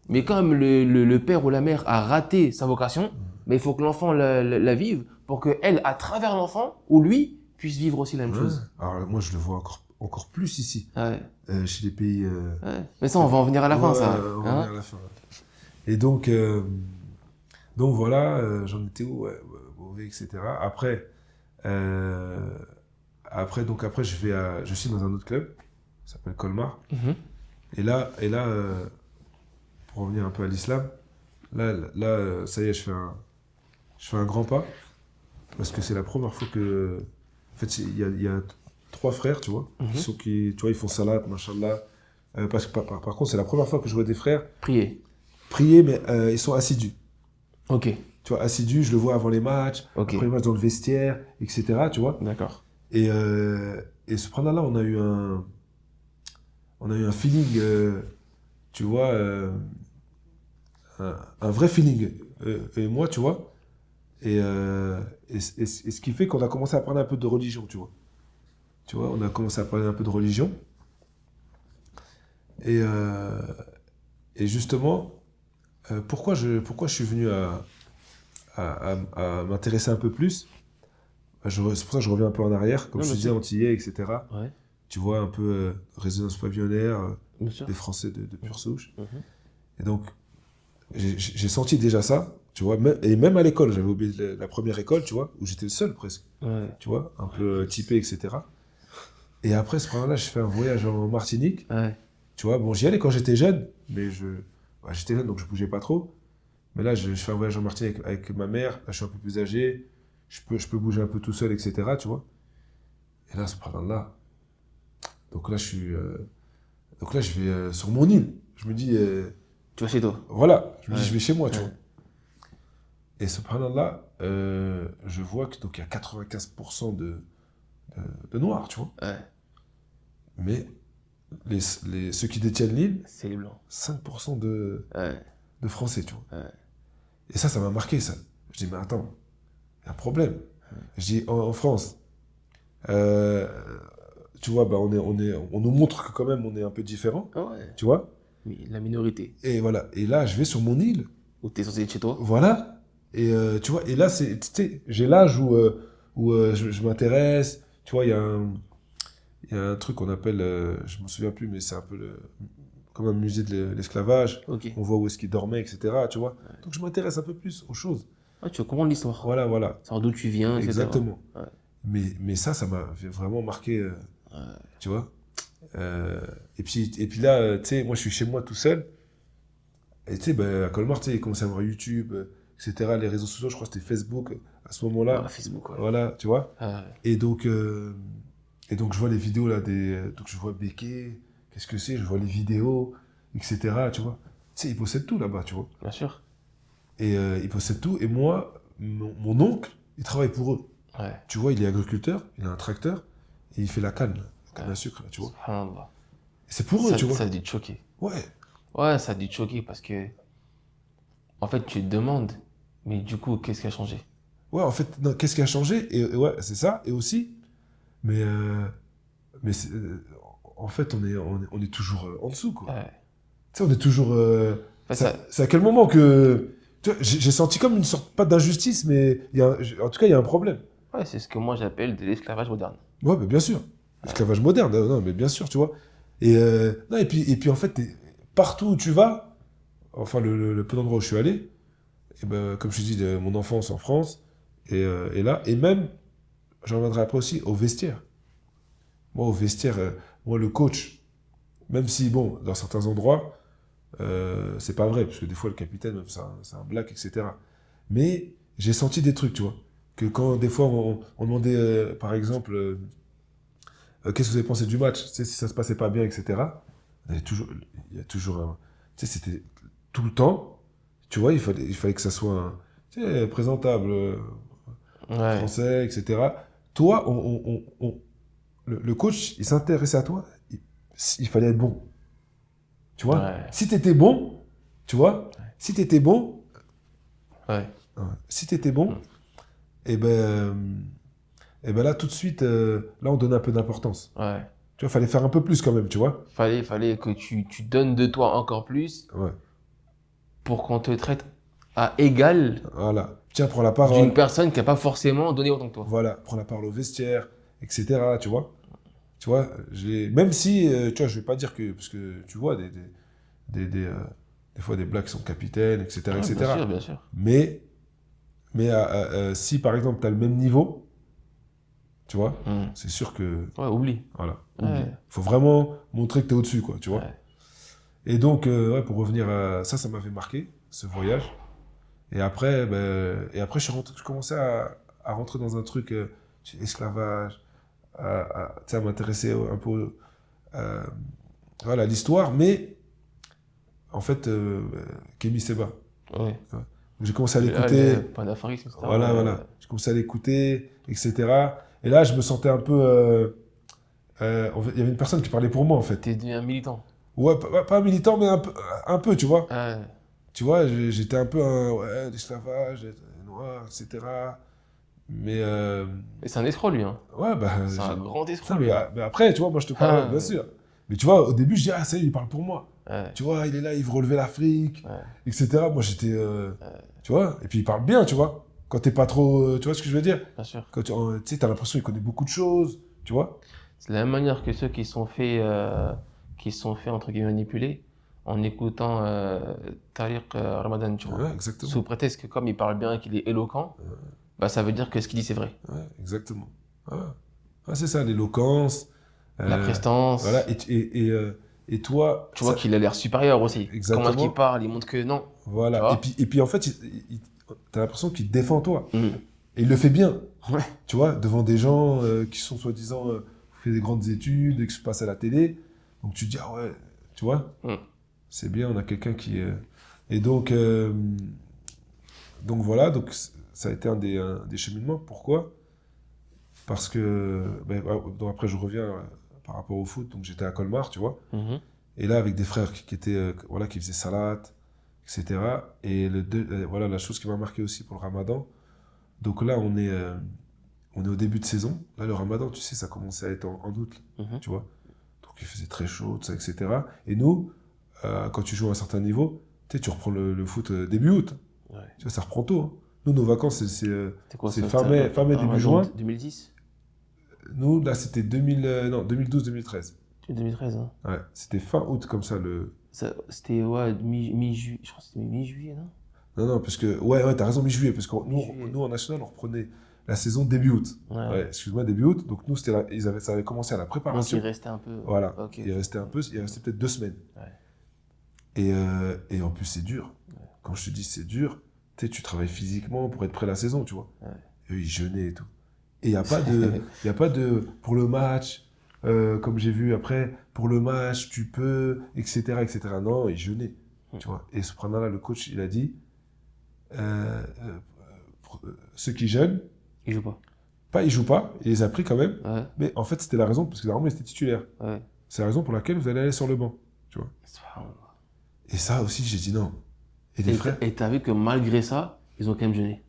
B: Mais comme le père ou la mère a raté sa vocation, mais il faut que l'enfant la vive pour qu'elle, à travers l'enfant, ou lui, puisse vivre aussi la même chose.
C: Alors moi, je le vois encore plus ici, chez les pays...
B: Ouais. Mais ça, on va en venir à la fin, ça.
C: On va en venir à la fin. Et donc voilà, j'en étais où, mauvais, etc. Après, je suis dans un autre club, ça s'appelle Colmar. Et là, pour revenir un peu à l'islam, là, ça y est, je fais un grand pas, parce que c'est la première fois que... En fait, il y a 3 frères, tu vois, tu vois, ils font salat, machallah. Parce que par contre, c'est la première fois que je vois des frères prier, mais ils sont assidus.
B: Ok.
C: Tu vois, assidus, je le vois avant les matchs,
B: Okay.
C: après les matchs dans le vestiaire, etc. Tu vois.
B: D'accord.
C: Et subhanallah, on a eu un feeling, tu vois, un vrai feeling. Et moi, tu vois, et ce qui fait qu'on a commencé à parler un peu de religion, tu vois. Tu vois, on a commencé à parler un peu de religion. Et justement, pourquoi je suis venu à m'intéresser un peu plus, c'est pour ça que je reviens un peu en arrière, comme je te disais, antillais, etc.
B: Ouais.
C: Tu vois, un peu résonance pavillonnaire, des Français de pure souche. Et donc, j'ai senti déjà ça, tu vois, et même à l'école, j'avais oublié la première école, tu vois, où j'étais le seul presque, tu vois, un peu typé, etc. Et après, ce moment-là, je fais un voyage en Martinique. Tu vois, bon, j'y allais quand j'étais jeune, mais j'étais jeune, donc je bougeais pas trop. Mais là, je fais un voyage en Martinique avec ma mère. Là, je suis un peu plus âgé. Je peux bouger un peu tout seul, etc. Tu vois. Et là, subhanallah. Donc là, je vais sur mon île. Je me dis...
B: tu vas chez toi.
C: Voilà. Je me dis, je vais chez moi, tu vois. Et subhanallah, je vois qu'il y a 95% de noirs, tu vois. Mais... ceux qui détiennent l'île,
B: c'est les blancs.
C: 5% de Français, tu vois. Et ça m'a marqué, ça. Je dis, mais attends, il y a un problème. Je dis, en France, tu vois, bah, on nous montre que quand même on est un peu différent, tu vois.
B: Mais la minorité.
C: Et voilà. Et là, je vais sur mon île.
B: Où t'es censé être chez toi.
C: Voilà. Et tu vois, et là, j'ai l'âge où je m'intéresse. Tu vois, il y a un truc qu'on appelle, je me souviens plus, mais c'est un peu comme un musée de l'esclavage. On voit où est-ce qu'il dormait, etc. Tu vois. Donc je m'intéresse un peu plus aux choses.
B: Tu vas comprendre l'histoire.
C: Voilà.
B: Savoir d'où tu viens, etc.
C: Exactement. Mais ça m'a vraiment marqué, tu vois. Et puis là, tu sais, moi je suis chez moi tout seul. Et tu sais, bah, à Colmar, tu sais, il commençait à avoir YouTube, etc. Les réseaux sociaux, je crois que c'était Facebook à ce moment-là.
B: Facebook,
C: Voilà, tu vois. Et donc je vois les vidéos là, donc je vois Béké, qu'est-ce que c'est, je vois les vidéos, etc. Tu vois. Tu sais, ils possèdent tout là-bas, tu vois.
B: Bien sûr.
C: Et ils possèdent tout. Et moi, mon oncle, il travaille pour eux. Tu vois, il est agriculteur, il a un tracteur, et il fait la canne à sucre, là, tu vois. C'est pour eux, tu vois.
B: Ça a dû te choquer.
C: Ouais,
B: ça a dû te choquer parce que, en fait, tu te demandes, mais du coup, qu'est-ce qui a changé?
C: Ouais, en fait, non, qu'est-ce qui a changé? Et ouais, c'est ça. Et aussi, mais en fait, on est toujours en dessous, quoi. Tu sais, on est toujours... c'est à quel moment que... Tu vois, j'ai senti comme une sorte, pas d'injustice, mais en tout cas, il y a un problème.
B: Ouais, c'est ce que moi j'appelle de l'esclavage moderne.
C: Ouais, mais bien sûr. L'esclavage moderne, non, mais bien sûr, tu vois. Et puis en fait, partout où tu vas, enfin, le peu d'endroits où je suis allé, et ben, comme je te dis, mon enfance en France, Et là, et même, j'en reviendrai après aussi, au vestiaire. Moi, au vestiaire, moi, le coach, même si, bon, dans certains endroits, c'est pas vrai, parce que des fois, le capitaine, même, c'est un black, etc. Mais j'ai senti des trucs, tu vois. Que quand, des fois, on demandait, par exemple, qu'est-ce que vous avez pensé du match? Tu sais, si ça se passait pas bien, etc. Il y a toujours un... Tu sais, c'était tout le temps, tu vois, il fallait que ça soit tu sais, présentable, français, etc. Toi, le coach, il s'intéressait à toi, il fallait être bon. Tu vois, si tu étais bon, tu vois, si tu étais bon, si tu étais bon, et ben là, tout de suite, là, on donnait un peu d'importance. Tu vois, fallait faire un peu plus quand même, tu vois.
B: Fallait que tu donnes de toi encore plus pour qu'on te traite à égal
C: voilà. Tiens, prends la parole.
B: d'une personne qui n'a pas forcément donné autant que toi.
C: Voilà, prends la parole au vestiaire, etc. Tu vois. Tu vois, même si, tu vois, je vais pas dire que, parce que tu vois, des fois des blacks sont capitaines, etc. etc.
B: Bien sûr, bien sûr.
C: Mais si par exemple tu as le même niveau, tu vois, c'est sûr que.
B: Oublie.
C: Voilà, oublie. Faut vraiment montrer que tu es au-dessus, quoi, tu vois. Et donc, pour revenir à ça, ça m'avait marqué, ce voyage. Et après, je commençais à rentrer dans un truc, esclavage, à m'intéresser un peu voilà, l'histoire, mais en fait, Kémy Seba. J'ai commencé à l'écouter.
B: Panafricanisme, etc.
C: Voilà. J'ai commencé à l'écouter, etc. Et là, je me sentais un peu. En fait, il y avait une personne qui parlait pour moi, en fait.
B: T'es devenu un militant.
C: Ouais, pas un militant, mais un peu, tu vois. Tu vois, j'étais un peu l'esclavage, noir, etc. Mais
B: c'est un escroc, lui. Hein.
C: Ouais, bah.
B: C'est un grand escroc,
C: lui. Mais après, tu vois, moi, je te parle, bien sûr. Mais tu vois, au début, je dis, ah, ça y est, il parle pour moi. Tu vois, il est là, il veut relever l'Afrique, etc. Moi, j'étais. Tu vois, et puis il parle bien, tu vois. Quand t'es pas trop. Tu vois ce que je veux dire?
B: Bien sûr.
C: Quand tu sais, t'as l'impression qu'il connaît beaucoup de choses, tu vois.
B: C'est de la même manière que ceux qui sont faits, entre guillemets, manipuler en écoutant Tariq Ramadan, tu vois.
C: Exactement.
B: Sous prétexte que comme il parle bien et qu'il est éloquent, bah, ça veut dire que ce qu'il dit, c'est vrai.
C: Ouais, exactement. C'est ça, l'éloquence.
B: La prestance.
C: Voilà, et toi...
B: Tu vois qu'il a l'air supérieur aussi.
C: Exactement.
B: Comment est-ce qu'il parle, il montre que non.
C: Voilà, et puis en fait, t'as l'impression qu'il défend toi. Et il le fait bien. Tu vois, devant des gens qui sont soi-disant fait des grandes études et qui se passent à la télé. Donc tu te dis, ah ouais, tu vois, c'est bien, on a quelqu'un qui... Et donc voilà, donc ça a été un des cheminements. Pourquoi? Parce que... donc après, je reviens par rapport au foot. Donc j'étais à Colmar, tu vois. Et là, avec des frères qui étaient... voilà, qui faisaient salat, etc. Et voilà, la chose qui m'a marqué aussi pour le ramadan. Donc là, on est au début de saison. Là, le ramadan, tu sais, ça commençait à être en août, tu vois. Donc il faisait très chaud, tout ça, etc. Et nous, quand tu joues à un certain niveau, tu reprends le foot début août. Tu vois, ça reprend tôt. Hein. Nous, nos vacances, c'est fin mai, début juin.
B: 2010
C: Nous, là, c'était 2012-2013.
B: 2013, hein.
C: Ouais, c'était fin août, comme ça,
B: C'était, mi-juillet, je crois que c'était mi-juillet, non?
C: Non, parce que... Ouais, t'as raison, mi-juillet, parce que nous, en national, on reprenait la saison début août. Excuse-moi, début août. Donc nous, ça avait commencé à la préparation.
B: Donc il restait un peu...
C: Voilà, il restait un peu, il restait peut-être 2 semaines. Et en plus, c'est dur. Quand je te dis c'est dur, tu travailles physiquement pour être prêt à la saison, tu vois. Et eux, ils jeûnaient et tout. Et il n'y a pas de... Pour le match, comme j'ai vu après, pour le match, tu peux, etc., etc. Non, ils jeûnaient, tu vois. Et ce là le coach, il a dit... ceux qui jeûnent,
B: ils jouent pas.
C: Ils jouent pas, il les a pris quand même, mais en fait c'était la raison, parce que normalement ils étaient titulaires. C'est la raison pour laquelle vous allez aller sur le banc, tu vois. Et ça aussi j'ai dit non. Et les frères...
B: Et t'as vu que malgré ça, ils ont quand même jeûné.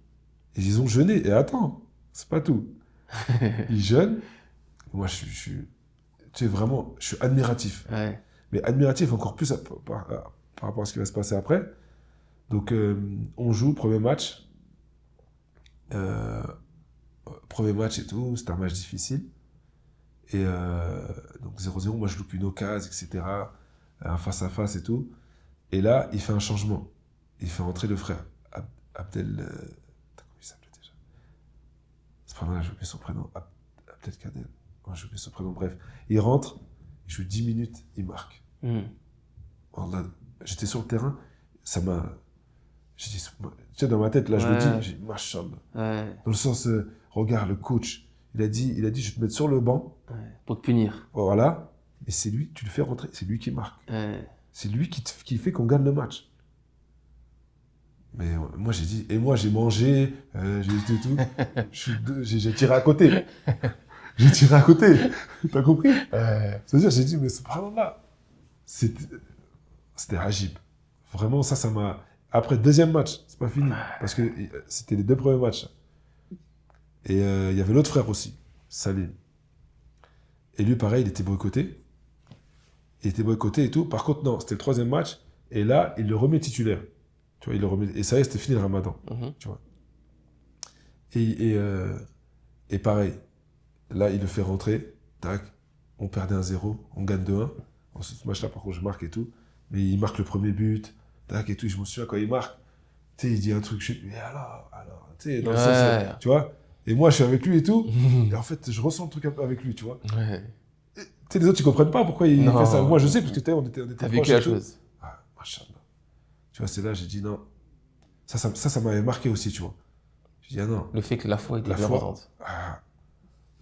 C: Et ils ont jeûné, et attends, c'est pas tout. Ils jeûnent, moi je suis vraiment, je suis admiratif. Mais admiratif encore plus par rapport à ce qui va se passer après. Donc on joue, premier match. Premier match et tout, c'était un match difficile. Et donc 0-0, moi je loupe une occasion, etc. Un face-à-face et tout. Et là, il fait un changement. Il fait entrer le frère Abdel... comment il s'appelait déjà? Subhanallah, j'ai oublié son prénom. Abdelkader. Ouais, j'ai oublié son prénom. Bref, il rentre, il joue 10 minutes, il marque. Wallah, j'étais sur le terrain, ça m'a. J'ai dit, tu sais, dans ma tête, là, je le dis, j'ai dit, Mashallah. Dans le sens, regarde, le coach, il a dit, je vais te mettre sur le banc.
B: Pour te punir.
C: Voilà. Et c'est lui, tu le fais rentrer, c'est lui qui marque. C'est lui qui fait qu'on gagne le match. Mais moi, j'ai dit, et moi, j'ai mangé, j'ai tout. J'ai tiré à côté. J'ai tiré à côté. T'as compris? C'est-à-dire, j'ai dit, mais subhanallah, c'était Ajib. Vraiment, ça m'a. Après, deuxième match, c'est pas fini. Parce que c'était les 2 premiers matchs. Et il y avait l'autre frère aussi, Salim. Et lui, pareil, il était boycotté. Il était boycotté et tout. Par contre, non, c'était le 3e match. Et là, il le remet titulaire. Tu vois, il le remet. Et ça y est, c'était fini le ramadan. Tu vois. Et pareil, là, il le fait rentrer. Tac. On perdait 1-0. On gagne 2-1. En ce match-là, par contre, je marque et tout. Mais il marque le premier but. Tac et tout. Je me souviens quand il marque. Tu sais, il dit un truc. Et alors. Tu sais, dans le sens, tu vois. Et moi, je suis avec lui et tout. Et en fait, je ressens le truc un peu avec lui, tu vois. Tu sais, les autres, ils comprennent pas pourquoi il fait ça. Moi, je sais, parce que on était
B: T'as vécu la chose.
C: Ah, machallah. Tu vois, c'est là, j'ai dit non. Ça m'avait marqué aussi, tu vois. J'ai dit ah non.
B: Le fait que la foi était importante.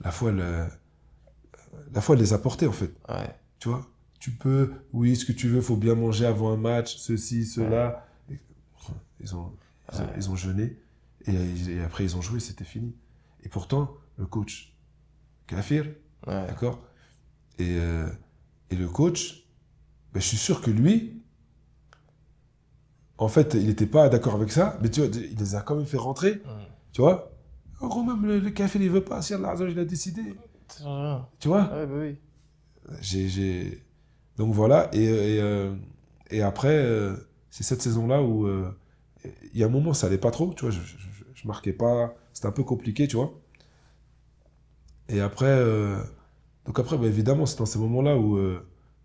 C: La foi, elle les a portés, en fait. Tu vois, tu peux, oui, ce que tu veux, faut bien manger avant un match, ceci, cela. Ils ont jeûné. Et après, ils ont joué, c'était fini. Et pourtant, le coach, Kafir, d'accord, et le coach, ben, je suis sûr que lui, en fait, il n'était pas d'accord avec ça, mais tu vois, il les a quand même fait rentrer, tu vois. En gros, même le Kafir, il ne veut pas, si Allah Azza wa Jalla, il a décidé. Tu vois.
B: Oui.
C: Donc voilà, et après, c'est cette saison-là où il y a un moment, ça allait pas trop, tu vois, je marquais pas, c'était un peu compliqué, tu vois. Et après, bah, évidemment, c'est dans ces moments-là où je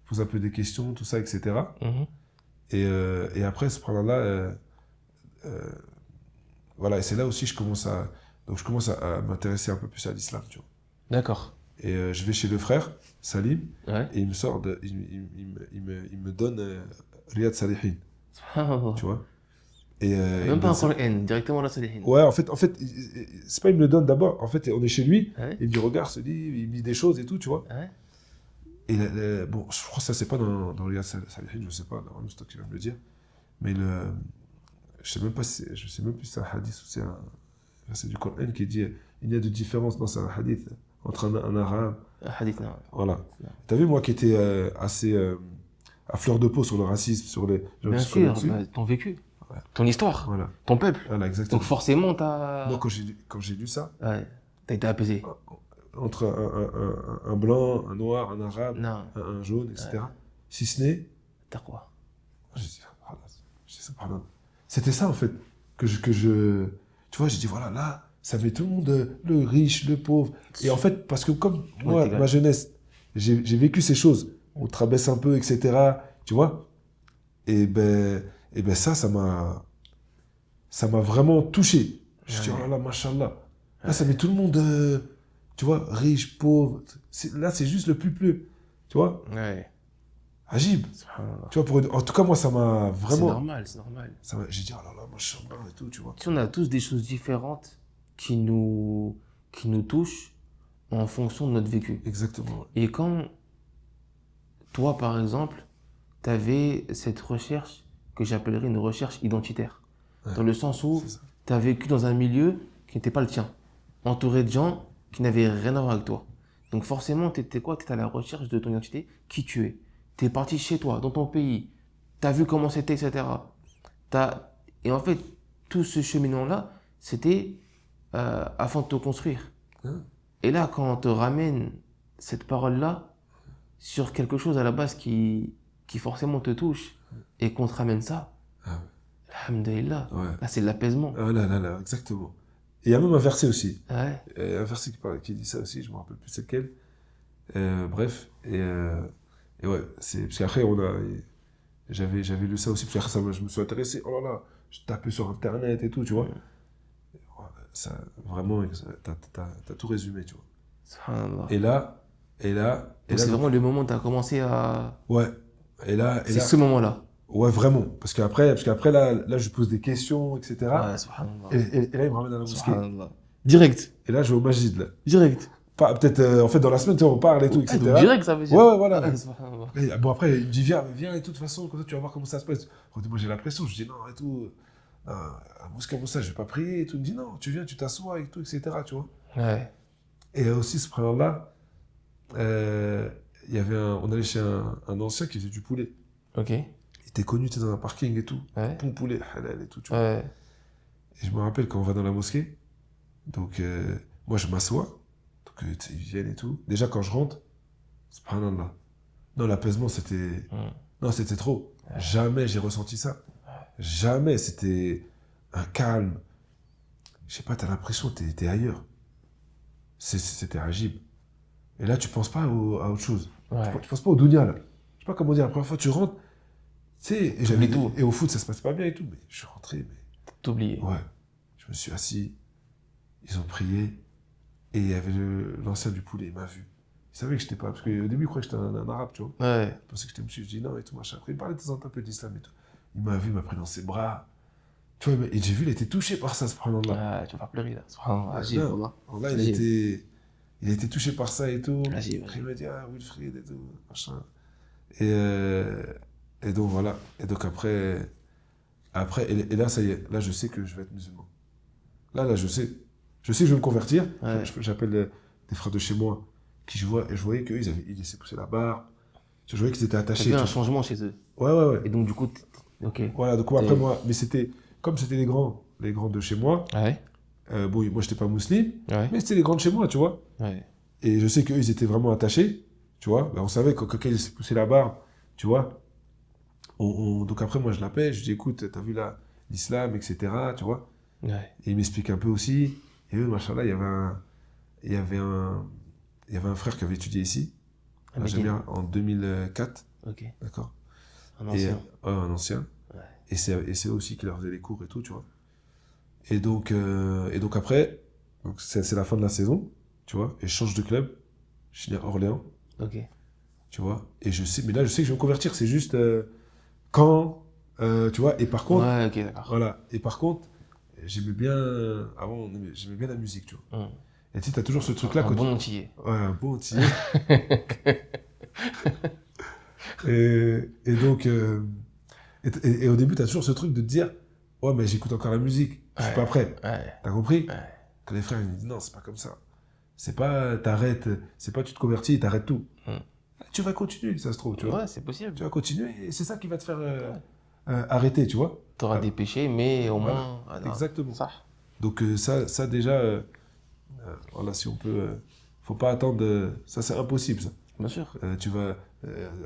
C: pose un peu des questions, tout ça, etc. Et après, ce problème-là, voilà, et c'est là aussi que je commence à m'intéresser un peu plus à l'islam, tu vois.
B: D'accord.
C: Et je vais chez le frère, Salim, et il me sort, il me donne Riyad Salihin, tu vois. Et
B: même pas un Coran, directement la Salihin.
C: Ouais, en fait, c'est pas il me le donne d'abord. En fait, on est chez lui, il me dit regarde ce livre, il me dit des choses et tout, tu vois. Et bon, je crois que ça c'est pas dans Riyad Salihin, je sais pas, normalement c'est toi qui vas me le dire. Mais je sais même plus si c'est un hadith ou c'est un verset du Coran qui dit il y a de différences dans un hadith entre un arabe.
B: Un hadith, non.
C: Voilà. T'as vu moi qui étais assez à fleur de peau sur le racisme, sur les.
B: Bien sûr, ton vécu. Ton histoire, ton peuple.
C: Voilà, exactement.
B: Donc forcément, t'as...
C: Donc quand j'ai lu ça,
B: t'as été apaisé.
C: Entre un blanc, un noir, un arabe, un jaune, etc. Si ce n'est...
B: T'as quoi?
C: C'était ça, en fait, que je... Tu vois, j'ai dit, voilà, là, ça met tout le monde, le riche, le pauvre. Et en fait, parce que comme moi, ma jeunesse, j'ai vécu ces choses. On te rabaisse un peu, etc. Tu vois? Et ben ça m'a vraiment touché. Je dis, oh là là, machallah. Là, ça met tout le monde, tu vois, riche, pauvre. Là, c'est juste le plus. Tu vois? Ajib. Tu vois, en tout cas, moi, ça m'a vraiment...
B: C'est normal.
C: J'ai dit, oh là là, machallah et tout, tu vois.
B: On a tous des choses différentes qui nous touchent en fonction de notre vécu.
C: Exactement.
B: Et quand toi, par exemple, tu avais cette recherche que j'appellerais une recherche identitaire. Dans le sens où tu as vécu dans un milieu qui n'était pas le tien, entouré de gens qui n'avaient rien à voir avec toi. Donc forcément, tu étais quoi? Tu étais à la recherche de ton identité, qui tu es. Tu es parti chez toi, dans ton pays, tu as vu comment c'était, etc. Et en fait, tout ce cheminement-là, c'était afin de te construire. Et là, quand on te ramène cette parole-là sur quelque chose à la base qui forcément te touche, et qu'on te ramène ça, alhamdoulilah, là c'est de l'apaisement.
C: Là, exactement. Et il y a même un verset aussi. Un verset qui dit ça aussi, je ne me rappelle plus c'est lequel. Bref, et ouais, parce qu'après, j'avais lu ça aussi, parce qu'après, je me suis intéressé, oh là là, je tapais sur Internet et tout, tu vois. vraiment, t'as tout résumé, tu vois.
B: Subhanallah.
C: Et là...
B: Donc c'est vraiment le moment où tu as commencé à...
C: Ouais.
B: C'est ce moment-là.
C: Ouais, vraiment. Parce qu'après là, je pose des questions, etc.
B: Ouais, subhanallah.
C: Et là, il me ramène à la mosquée.
B: Subhanallah. Direct.
C: Et là, je vais au masjid, là.
B: Direct.
C: Peut-être, en fait, dans la semaine, tu vois, on parle et tout, etc.
B: Donc direct, ça veut dire.
C: Ouais, voilà.
B: Subhanallah.
C: Et, bon, après, il me dit, viens, et de toute façon, comme ça, tu vas voir comment ça se passe. Moi, j'ai la pression, je dis, non, et tout. À la mosquée, comme ça, je vais pas prier et tout. Il me dit, non, tu viens, tu t'assois et tout, etc., tu vois.
B: Ouais.
C: Et aussi, ce prénom-là, on allait chez un ancien qui faisait du poulet.
B: Ok.
C: Il était connu, tu sais, dans un parking et tout.
B: Ouais.
C: Bon poulet, halal et tout, tu vois.
B: Ouais.
C: Et je me rappelle quand on va dans la mosquée, donc moi je m'assois, donc tu sais, ils viennent et tout. Déjà quand je rentre, subhanallah. Non, l'apaisement c'était. Non, c'était trop. Ouais. Jamais j'ai ressenti ça. Ouais. Jamais, c'était un calme. Je sais pas, t'as l'impression que t'es ailleurs. C'était agile. Et là, tu penses pas à autre chose. Ouais. Tu penses pas au dunya, là. Je sais pas comment dire, la première fois tu rentres, tu sais, et au foot ça se passe pas bien et tout, mais je suis rentré, mais.
B: T'oublies.
C: Ouais. Je me suis assis, ils ont prié, et il y avait l'ancien du poulet, il m'a vu. Il savait que j'étais pas, parce qu'au début, il croyait que j'étais un arabe, tu vois.
B: Ouais.
C: Il pensait que j'étais monsieur, je dis non et tout, machin. Après, il parlait de temps en temps un peu d'islam et tout. Il m'a vu, il m'a pris dans ses bras. Tu vois, et j'ai vu, il était touché par ça, ce problème-là.
B: Ouais, tu vas pas pleurer, là. Subhanallah.
C: Là, il a été touché par ça et tout.
B: Agib.
C: Il m'a dit, ah, Wilfried et tout, machin. Et donc, voilà. Et donc, après, et là, ça y est, là, je sais que je vais être musulman. Là, je sais que je vais me convertir. Ouais. J'appelle des frères de chez moi, et je voyais qu'eux, ils laissaient pousser la barbe. Je voyais qu'ils étaient attachés.
B: Il y avait un changement chez eux.
C: Ouais.
B: Et donc, du coup, ok.
C: Voilà, donc après moi, mais comme c'était les grands de chez moi. Ouais. Bon, moi, j'étais pas musulman, ouais. Mais c'était les grands de chez moi, tu vois. Ouais. Et je sais qu'eux, ils étaient vraiment attachés, tu vois. Ben, on savait que quand ils laissaient pousser la barbe, tu vois. Donc après, moi, je l'appelle, je dis, écoute, t'as vu là, l'islam, etc., tu vois. Ouais. Et il m'explique un peu aussi. Et eux, machallah, il y avait un frère qui avait étudié ici, en 2004. Ok. D'accord. Un ancien. Un ancien. Ouais. Et c'est eux aussi qui leur faisaient les cours et tout, tu vois. Et donc après, c'est la fin de la saison, tu vois. Et je change de club. Je suis à Orléans. Ok. Tu vois. Mais là, je sais que je vais me convertir. C'est juste quand, tu vois. Et par contre.
B: Ouais, ok, d'accord.
C: Voilà. Et par contre, j'aimais bien la musique, tu vois. Et tu sais, t'as toujours ce truc-là.
B: Un bon antillais.
C: Ouais, un bon antillais. et donc, et au début, t'as toujours ce truc de te dire, ouais, mais j'écoute encore la musique, je suis pas prêt. Ouais. T'as compris? Ouais. Quand les frères ils me disent, non, c'est pas comme ça. C'est pas, t'arrêtes, c'est pas tu te convertis et t'arrêtes tout. Tu vas continuer, ça se trouve, tu vois.
B: Ouais, c'est possible.
C: Tu vas continuer et c'est ça qui va te faire arrêter, tu vois.
B: T'auras des péchés, mais au moins.
C: Exactement. Ça. Donc, ça déjà, voilà, si on peut. Faut pas attendre. Ça, c'est impossible, ça.
B: Bien sûr.
C: Tu vas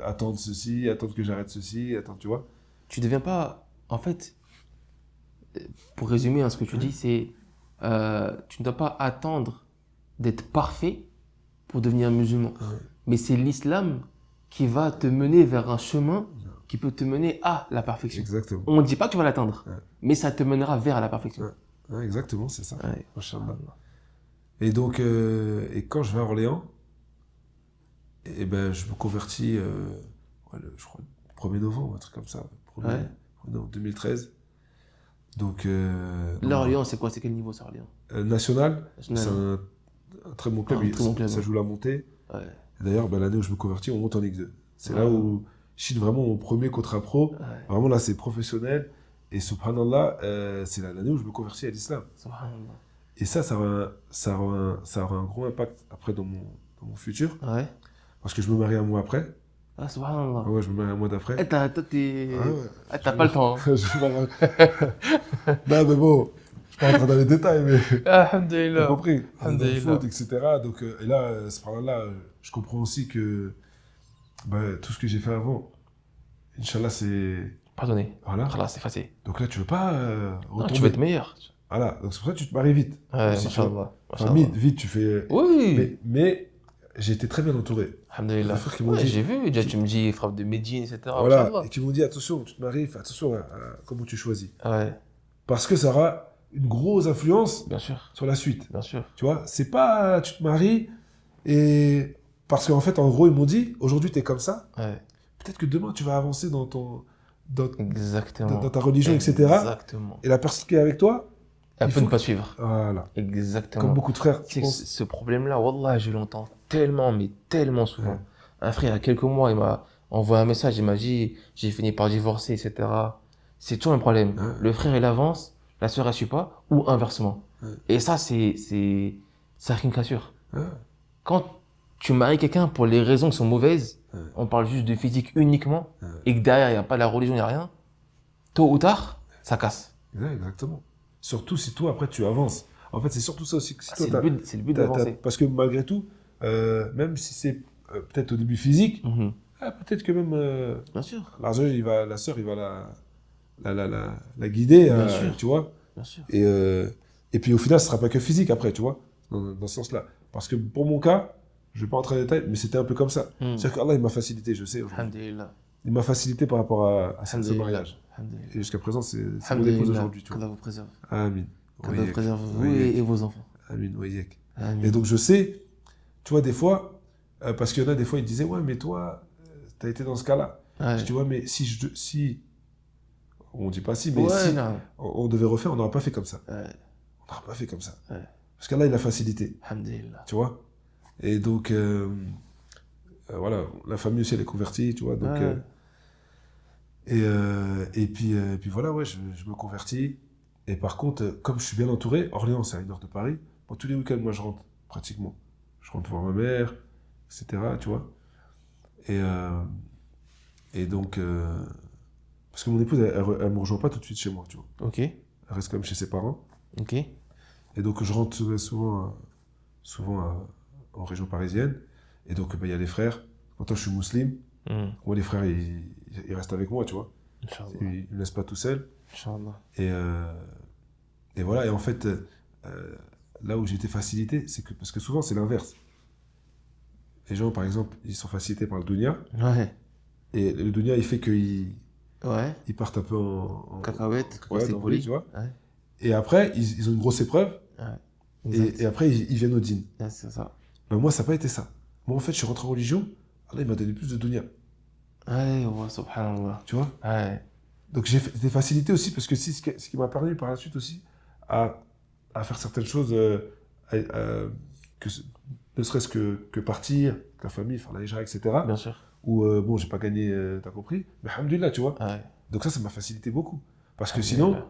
C: attendre ceci, attendre que j'arrête ceci, attendre, tu vois.
B: Tu deviens pas. En fait, pour résumer ce que tu dis, c'est. Tu ne dois pas attendre d'être parfait pour devenir musulman. Mais c'est l'islam qui va te mener vers un chemin qui peut te mener à la perfection.
C: Exactement.
B: On ne dit pas que tu vas l'atteindre, mais ça te mènera vers la perfection.
C: Ouais, exactement, c'est ça. Ouais. Et donc, et quand je vais à Orléans, et ben, je me convertis, je crois, le 1er novembre, un truc comme ça. Non, 2013. Donc.
B: L'Orléans, c'est quoi? C'est quel niveau, ça, Orléans?
C: National. C'est un très bon club. Ça joue la montée. Ouais. D'ailleurs, l'année où je me convertis, on monte en Ligue 2. C'est là où je suis vraiment mon premier contrat pro. Ouais. Vraiment, là, c'est professionnel. Et subhanallah, c'est l'année où je me convertis à l'islam. Subhanallah. Et ça aura un gros impact après dans mon futur. Ouais. Parce que je me marie un mois après.
B: Ah, subhanallah.
C: Ouais, je me marie un mois d'après.
B: T'as pas le temps. Hein.
C: Non, mais bon, je suis pas en train dans les détails, mais.
B: Alhamdulillah.
C: T'as compris. Alhamdulillah. Foot, etc. Donc, et là, subhanallah, je comprends aussi que tout ce que j'ai fait avant, Inch'Allah, c'est.
B: Pardonné.
C: Voilà.
B: Là, c'est facile.
C: Donc là, tu veux pas
B: retomber. Non, tu veux être meilleur.
C: Voilà. Donc c'est pour ça que tu te maries vite.
B: Ouais,
C: si
B: machallah.
C: Vite, tu fais.
B: Oui.
C: Mais j'ai été très bien entouré.
B: Alhamdulillah. Ouais, j'ai vu. Déjà, tu me dis, frappe de Médine, etc.
C: Voilà. Et qui m'ont dit, attention, tu te maries, fais attention à comment tu choisis. Ouais. Parce que ça aura une grosse influence
B: Bien sûr.
C: sur la suite.
B: Bien sûr.
C: Tu vois, c'est pas tu te maries et parce qu'en fait, en gros, ils m'ont dit aujourd'hui, tu es comme ça.
B: Ouais.
C: Peut-être que demain, tu vas avancer dans
B: Exactement.
C: dans ta religion, etc.
B: Exactement.
C: Et la personne qui est avec toi,
B: Elle
C: il
B: peut
C: faut
B: ne pas suivre.
C: voilà.
B: Exactement.
C: Comme beaucoup de frères,
B: Tu
C: je
B: sais que
C: pense.
B: ce problème-là, wallah, je l'entends tellement, mais tellement souvent.
C: Ouais.
B: Un frère, il y a quelques mois, il m'a envoyé un message, il m'a dit, j'ai fini par divorcer, etc. C'est toujours un problème.
C: Ouais.
B: Le frère, il avance, la sœur, elle suit pas, ou inversement.
C: Ouais.
B: Et ça, c'est une cassure.
C: Ouais.
B: Quand tu maries quelqu'un pour les raisons qui sont mauvaises,
C: Ouais.
B: on parle juste de physique uniquement,
C: Ouais.
B: et que derrière, il n'y a pas la religion, il n'y a rien, tôt ou tard, ça casse.
C: Ouais, exactement. Surtout si toi, après, tu avances. En fait, c'est surtout ça aussi. Que si toi,
B: C'est le but d'avancer.
C: parce que malgré tout, même si c'est peut-être au début physique,
B: Mhm.
C: peut-être que même
B: Bien sûr,
C: la sœur, il va la guider,
B: Bien sûr.
C: tu vois.
B: bien sûr.
C: Et puis au final, ce sera pas que physique après, tu vois, dans ce sens-là. Parce que pour mon cas, je vais pas rentrer dans les détails, mais c'était un peu comme ça. C'est-à-dire qu'Allah, il m'a facilité, je sais. aujourd'hui.
B: Alhamdulillah.
C: Il m'a facilité par rapport à ce
B: Alhamdulillah.
C: mariage.
B: Alhamdulillah.
C: Et jusqu'à présent, c'est mon épouse
B: Alhamdulillah.
C: aujourd'hui, tu vois.
B: Qu'Allah vous préserve.
C: Amin.
B: Qu'Allah vous préserve, vous
C: Wayek.
B: et vos enfants.
C: Amin, wayek.
B: Amin.
C: Et donc je sais, tu vois, des fois, parce qu'il y en a des fois, ils disaient, ouais, mais toi, t'as été dans ce cas-là.
B: Ouais.
C: Je dis, ouais, mais si, on dit pas si, mais
B: Ouais,
C: si
B: non.
C: on devait refaire, on n'aurait pas fait comme ça.
B: Ouais.
C: On n'aurait pas fait comme ça.
B: Ouais.
C: Parce qu'Allah, il a facilité,
B: Alhamdulillah.
C: tu vois. Et donc, voilà, la famille aussi, elle est convertie, tu vois. Donc,
B: Ouais.
C: et puis voilà, ouais, je me convertis. Et par contre, comme je suis bien entouré, Orléans, c'est à 1 heure de Paris. Bon, tous les week-ends, moi, je rentre, pratiquement. Je rentre voir ma mère, etc., tu vois. Et donc, parce que mon épouse, elle me rejoint pas tout de suite chez moi, tu vois.
B: Ok.
C: Elle reste quand même chez ses parents.
B: Ok.
C: Et donc, je rentre souvent en région parisienne. Et donc, il y a les frères. Quand je suis musulman, moi, les frères, ils restent avec moi, tu vois.
B: Inch'Allah.
C: Ils ne me laissent pas tout seul.
B: Inch'Allah.
C: Et voilà. Et en fait, là où j'ai été facilité, c'est que, parce que souvent, c'est l'inverse. Les gens, par exemple, ils sont facilités par le dunya.
B: Ouais.
C: Et le dunya, il fait qu'ils
B: Ouais.
C: ils partent un peu en
B: Cacahuète.
C: en
B: Restez
C: en
B: poli.
C: vrille, tu vois.
B: Ouais.
C: Et après, ils ont une grosse épreuve.
B: Ouais.
C: Et après, ils viennent au dîn.
B: Ouais, c'est ça.
C: Ben, moi, ça n'a pas été ça. Moi, en fait, je suis rentré en religion. Allah, il m'a donné plus de dunya.
B: Ouais, ouais, subhanallah.
C: Tu vois.
B: Ouais.
C: Donc, j'ai été facilité aussi parce que ce qui m'a permis par la suite aussi à faire certaines choses, ne serait-ce que partir, que la famille, faire la hijra, etc.
B: Bien sûr.
C: Ou, bon, j'ai pas gagné, t'as compris. Mais alhamdoulilah, tu vois.
B: Ouais.
C: Donc, ça m'a facilité beaucoup. Parce que sinon,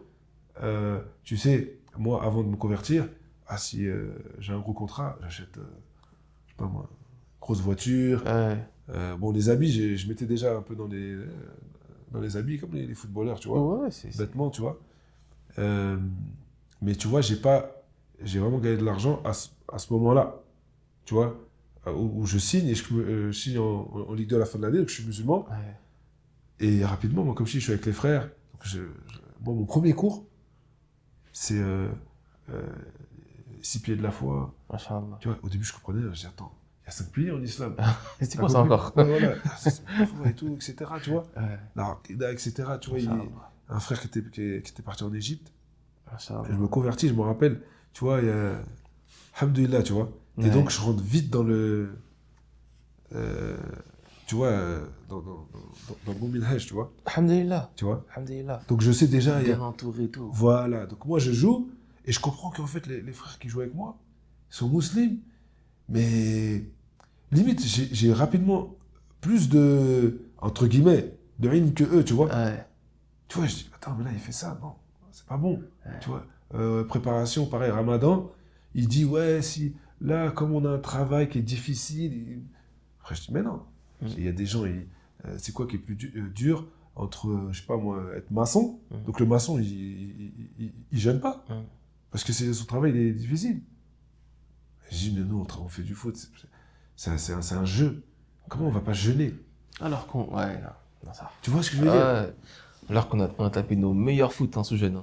C: tu sais, moi, avant de me convertir, si j'ai un gros contrat, j'achète, je sais pas moi, grosse voiture.
B: Ouais.
C: Bon, les habits, je mettais déjà un peu dans les habits, comme les footballeurs, tu vois.
B: Ouais, c'est.
C: Bêtement, tu vois. Mais tu vois, j'ai vraiment gagné de l'argent à ce moment-là, tu vois, où je signe et je signe en Ligue 2 à la fin de l'année, donc je suis musulman.
B: Ouais.
C: Et rapidement, moi, comme je suis avec les frères, donc moi, mon premier cours, c'est 6 piliers de la foi.
B: Masha'Allah.
C: Tu vois, au début, je comprenais, je dis, attends, il y a 5 piliers en islam.
B: C'est
C: T'as
B: quoi ça
C: compris?
B: encore?
C: Ouais, voilà. C'est la foi et tout, etc. Tu vois,
B: Ouais.
C: la Aqida, etc. Tu vois,
B: Masha'Allah.
C: un frère qui était parti en Égypte.
B: Masha'Allah.
C: Je me convertis, je me rappelle, tu vois, il y a Alhamdoulilah, tu vois. Et
B: Ouais.
C: donc, je rentre vite dans le. Tu vois, dans le bon minhaj, tu vois.
B: Alhamdulillah.
C: Tu vois.
B: Alhamdulillah.
C: Donc, je sais déjà.
B: Bien entouré et tout.
C: Voilà. Donc, moi, je joue et je comprends qu'en fait, les frères qui jouent avec moi sont musulmans. Mais limite, j'ai rapidement plus de. Entre guillemets, de ilm que eux, tu vois.
B: Ouais.
C: Tu vois, je dis, attends, mais là, il fait ça. Non, c'est pas bon.
B: Ouais.
C: Tu vois, préparation, pareil, Ramadan, il dit, ouais, si, là, comme on a un travail qui est difficile. Après, je dis, mais non. Il y a des gens, c'est quoi qui est plus dur entre, je sais pas moi, être maçon. Donc le maçon, il gêne pas. Parce que son travail, il est difficile. Je dis, mais nous, on fait du foot. C'est un jeu. Comment on va pas jeûner?
B: Alors qu'on. Ouais, non, ça.
C: Tu vois ce que je veux dire?
B: Ouais. Alors qu'on a tapé nos meilleurs foot sous jeune.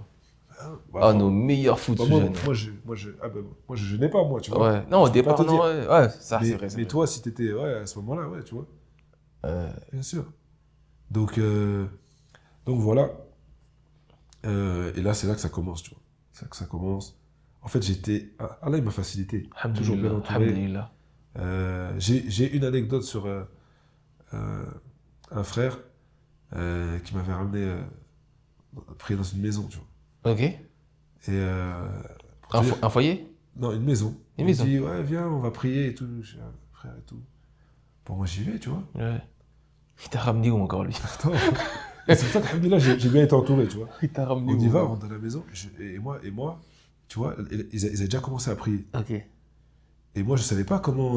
C: Bah,
B: Nos meilleurs foot
C: bah,
B: sous jeune.
C: moi, je jeûnais pas, moi, tu vois.
B: Ouais. Non, au
C: Je peux pas
B: départ,
C: te
B: non,
C: dire.
B: ouais, ça, c'est vrai.
C: Mais toi, si t'étais à ce moment-là, ouais, tu vois. Bien sûr. Donc voilà. Et là, c'est là que ça commence, tu vois. que ça commence. En fait, Allah, il m'a facilité. Toujours bien entouré. J'ai une anecdote sur un frère qui m'avait ramené pris dans une maison, tu vois.
B: Ok.
C: Et
B: Un foyer?
C: Non, une maison.
B: Une
C: Il
B: maison.
C: dit, ouais, viens, on va prier et tout, frère et tout. Bon, moi, j'y vais, tu vois.
B: Ouais. Il t'a ramené où encore, lui?
C: Attends. Et c'est pour ça que, alhamdoulilah, j'ai bien été entouré, tu vois.
B: Il t'a ramené
C: On
B: où?
C: y va, on rentre dans la maison, et moi, tu vois, ils avaient déjà commencé à prier.
B: Ok.
C: Et moi, je savais pas comment.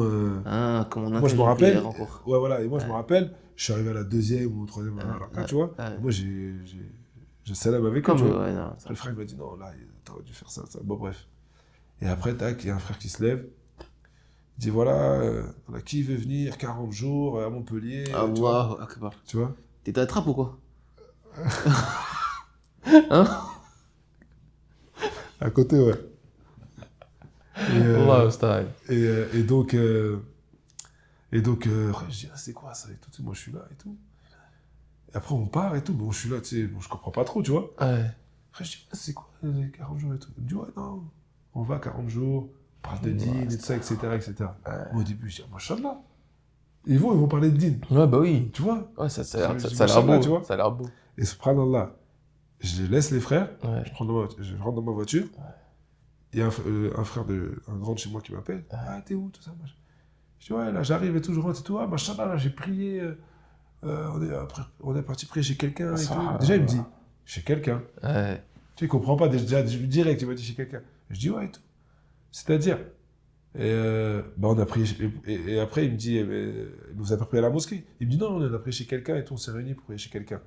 B: Comment on
C: Moi, je me rappelle.
B: encore.
C: Ouais, voilà. Et moi, je me rappelle, je suis arrivé à la deuxième ou troisième raka, tu vois. Moi, je salam avec eux, tu vois.
B: Ouais, non,
C: Le frère, il m'a dit, non, là, t'aurais dû faire ça. Bon, bref. Et après, tac, il y a un frère qui se lève. Il dit, voilà, qui veut venir 40 jours à Montpellier,
B: Allahu Akbar.
C: Tu vois.
B: T'es à la trappe ou quoi? Hein?
C: À côté, ouais. Et donc, je dis, ah, c'est quoi ça et tout, moi je suis là et tout. Et après on part et tout, bon je suis là, tu sais, bon, je comprends pas trop, tu vois.
B: Ouais.
C: Après je dis, ah, c'est quoi les 40 jours et tout. Il me dit, ouais, non, on va 40 jours, on parle de dîne et tout ça, etc. etc. Moi au début, je dis, ah, machallah. Ils vont parler de dîne.
B: Ouais, bah oui.
C: Tu vois.
B: Ouais, ça a l'air beau, tu vois. Ça a l'air beau.
C: Et subhanallah, je laisse les frères,
B: ouais.
C: je rentre dans ma voiture. Ouais. Il y a un frère, un grand de chez moi qui m'appelle. Ah, t'es où, tout ça, machin. Je dis, ouais, là, j'arrive et tout, je rentre et tout. Ah, machallah, là, j'ai prié. On est parti prier chez quelqu'un et tout. Déjà, il me dit, chez quelqu'un.
B: Ouais.
C: Tu sais, il comprend pas déjà direct, il m'a dit chez quelqu'un. Je dis, ouais, et tout. C'est-à-dire. On a prié. Et après, il me dit, vous avez pas prié à la mosquée? Il me dit, non, on a prié chez quelqu'un et tout, on s'est réunis pour prier chez quelqu'un.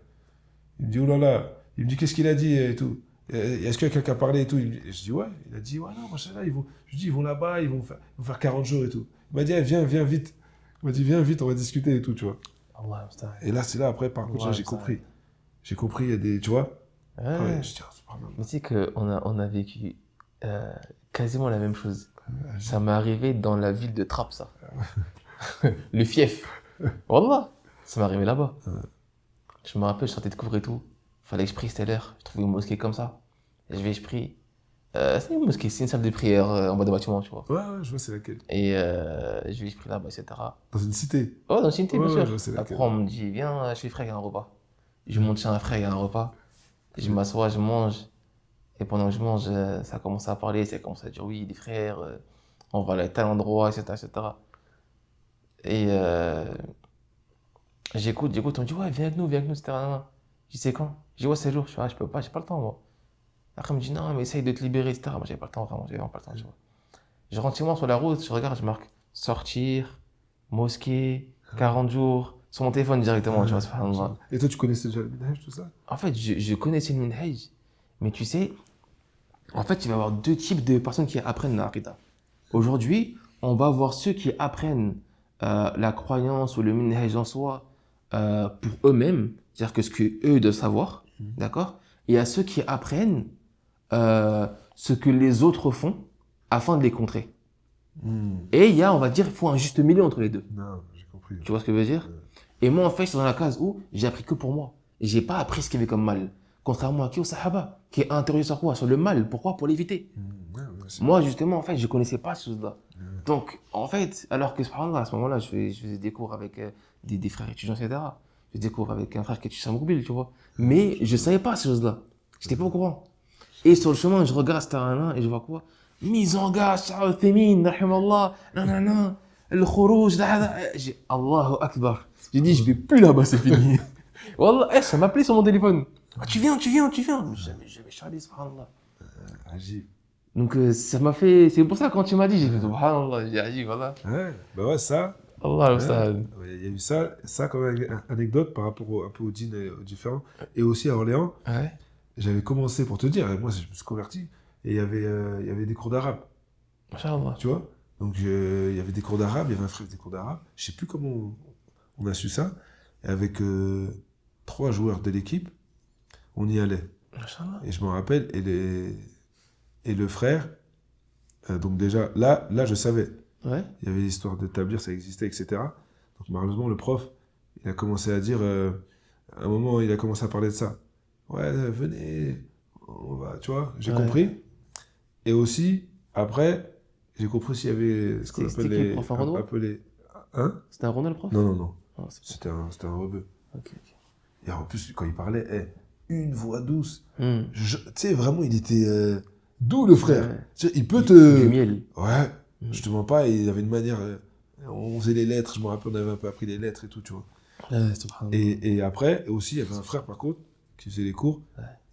C: Il me dit, oh là là. Il me dit, qu'est-ce qu'il a dit et tout. Est-ce qu'il y a quelqu'un qui a parlé et tout? Je dis, ouais. Il a dit, ouais, non, machin, là, je dis, ils vont là-bas, ils vont faire 40 jours et tout. Il m'a dit, viens vite. Il m'a dit, viens vite, on va discuter et tout, tu vois. Et là, c'est là, après, par contre, j'ai compris. J'ai compris, il y a des, tu vois.
B: Ouais. Je dis, mais tu sais qu'on a vécu quasiment la même chose. Ça m'est arrivé dans la ville de Trappes, ça. Le fief. Wallah, ça m'est arrivé là-bas. Je me rappelle, je sortais de cours et tout. Fallait que je prie, c'était l'heure. Je trouvais une mosquée comme ça. Et je prie. C'est une mosquée, c'est une salle de prière en bas de bâtiment, tu vois.
C: Ouais, je vois c'est laquelle.
B: Et je prie là-bas, etc.
C: Dans une cité?
B: Ouais, dans une cité, bien sûr.
C: Après,
B: on me dit, viens chez frère, il y a un repas. Je monte chez un frère, il y a un repas. Je m'assois, je mange. Et pendant que je mange, ça commence à parler, ça commence à dire, oui, les frères, on va aller à tel endroit, etc. etc. Et j'écoute, on me dit, ouais, viens avec nous, etc. Je dis, c'est quand? Je dis, ouais, c'est jour. Je dis, ah, je peux pas, j'ai pas le temps, moi. Après, il me dit, non, mais essaye de te libérer, etc. Moi, j'avais pas le temps, vraiment, j'avais vraiment pas le temps, tu vois. Je rentre chez moi sur la route, je regarde, je marque sortir, mosquée, 40 jours, sur mon téléphone directement, tu vois, subhanallah.
C: Et toi, tu connaissais déjà le minhaj, tout ça?
B: En fait, je connaissais le minhaj, mais tu sais, en fait, il va y avoir deux types de personnes qui apprennent la aqida. Aujourd'hui, on va voir ceux qui apprennent la croyance ou le minhaj en soi pour eux-mêmes, c'est-à-dire que ce qu'eux doivent savoir, d'accord? Et il y a ceux qui apprennent ce que les autres font afin de les contrer. Et il y a, on va dire, il faut un juste milieu entre les deux.
C: Non, j'ai compris.
B: Tu vois ce que je veux dire? Et moi, en fait, je suis dans la case où j'ai appris que pour moi. Et j'ai pas appris ce qu'il y avait comme mal. Contrairement à qui, au Sahaba, qui est interrogé sur quoi? Sur le mal. Pourquoi? Pour l'éviter. Moi, justement, en fait, je connaissais pas ces choses-là. Donc, en fait, alors que, subhanallah, à ce moment-là, je faisais des cours avec des frères étudiants, etc. Je faisais des cours avec un frère qui est étudiant mobile, tu vois. Mais je savais pas ces choses-là. J'étais pas au courant. Et sur le chemin, je regarde Starana et je vois quoi? Mise en garde, Sha'al Thémine, rahimallah, nanana, le khurouj, j'ai Allahu Akbar. J'ai dit, je vais plus là-bas, c'est fini. Wallah, ça m'appelait sur mon téléphone. Ah, tu viens. Jamais Charlie, subhanallah.
C: Ajib.
B: Donc, ça m'a fait. C'est pour ça, quand tu m'as dit, j'ai fait subhanallah, j'ai dit, ajib, voilà.
C: Ouais, bah ouais, ça.
B: Allah,
C: il y a eu ça comme anecdote par rapport un peu au dîn différent. Et aussi à Orléans.
B: Ouais.
C: J'avais commencé, pour te dire, moi, je me suis converti. Et il y avait des cours d'arabe.
B: Masha'Allah.
C: Tu vois? Donc, il y avait des cours d'arabe, il y avait un frère des cours d'arabe. Je sais plus comment on a su ça. Et avec 3 joueurs de l'équipe, on y allait.
B: Masha'Allah.
C: Et je me rappelle, et le frère, donc déjà, là, je savais.
B: Ouais.
C: Il y avait l'histoire d'établir, ça existait, etc. Donc, malheureusement, le prof, il a commencé à dire, à un moment, il a commencé à parler de ça. Ouais, venez, on va, tu vois, j'ai compris. Et aussi, après, j'ai compris s'il y avait ce qu'on appelle les... un peu les... Hein?
B: C'était un Renaud, le prof?
C: Non.
B: Ah,
C: c'était un rebeu.
B: Ok.
C: Et en plus, quand il parlait, une voix douce. Tu sais, vraiment, il était doux, le frère. Ouais. Il peut te...
B: Du miel.
C: Ouais, je te mens pas, il avait une manière... on faisait les lettres, je me rappelle, on avait un peu appris les lettres et tout, tu vois. Et après, aussi, il y avait un frère, par contre, qui faisait les cours,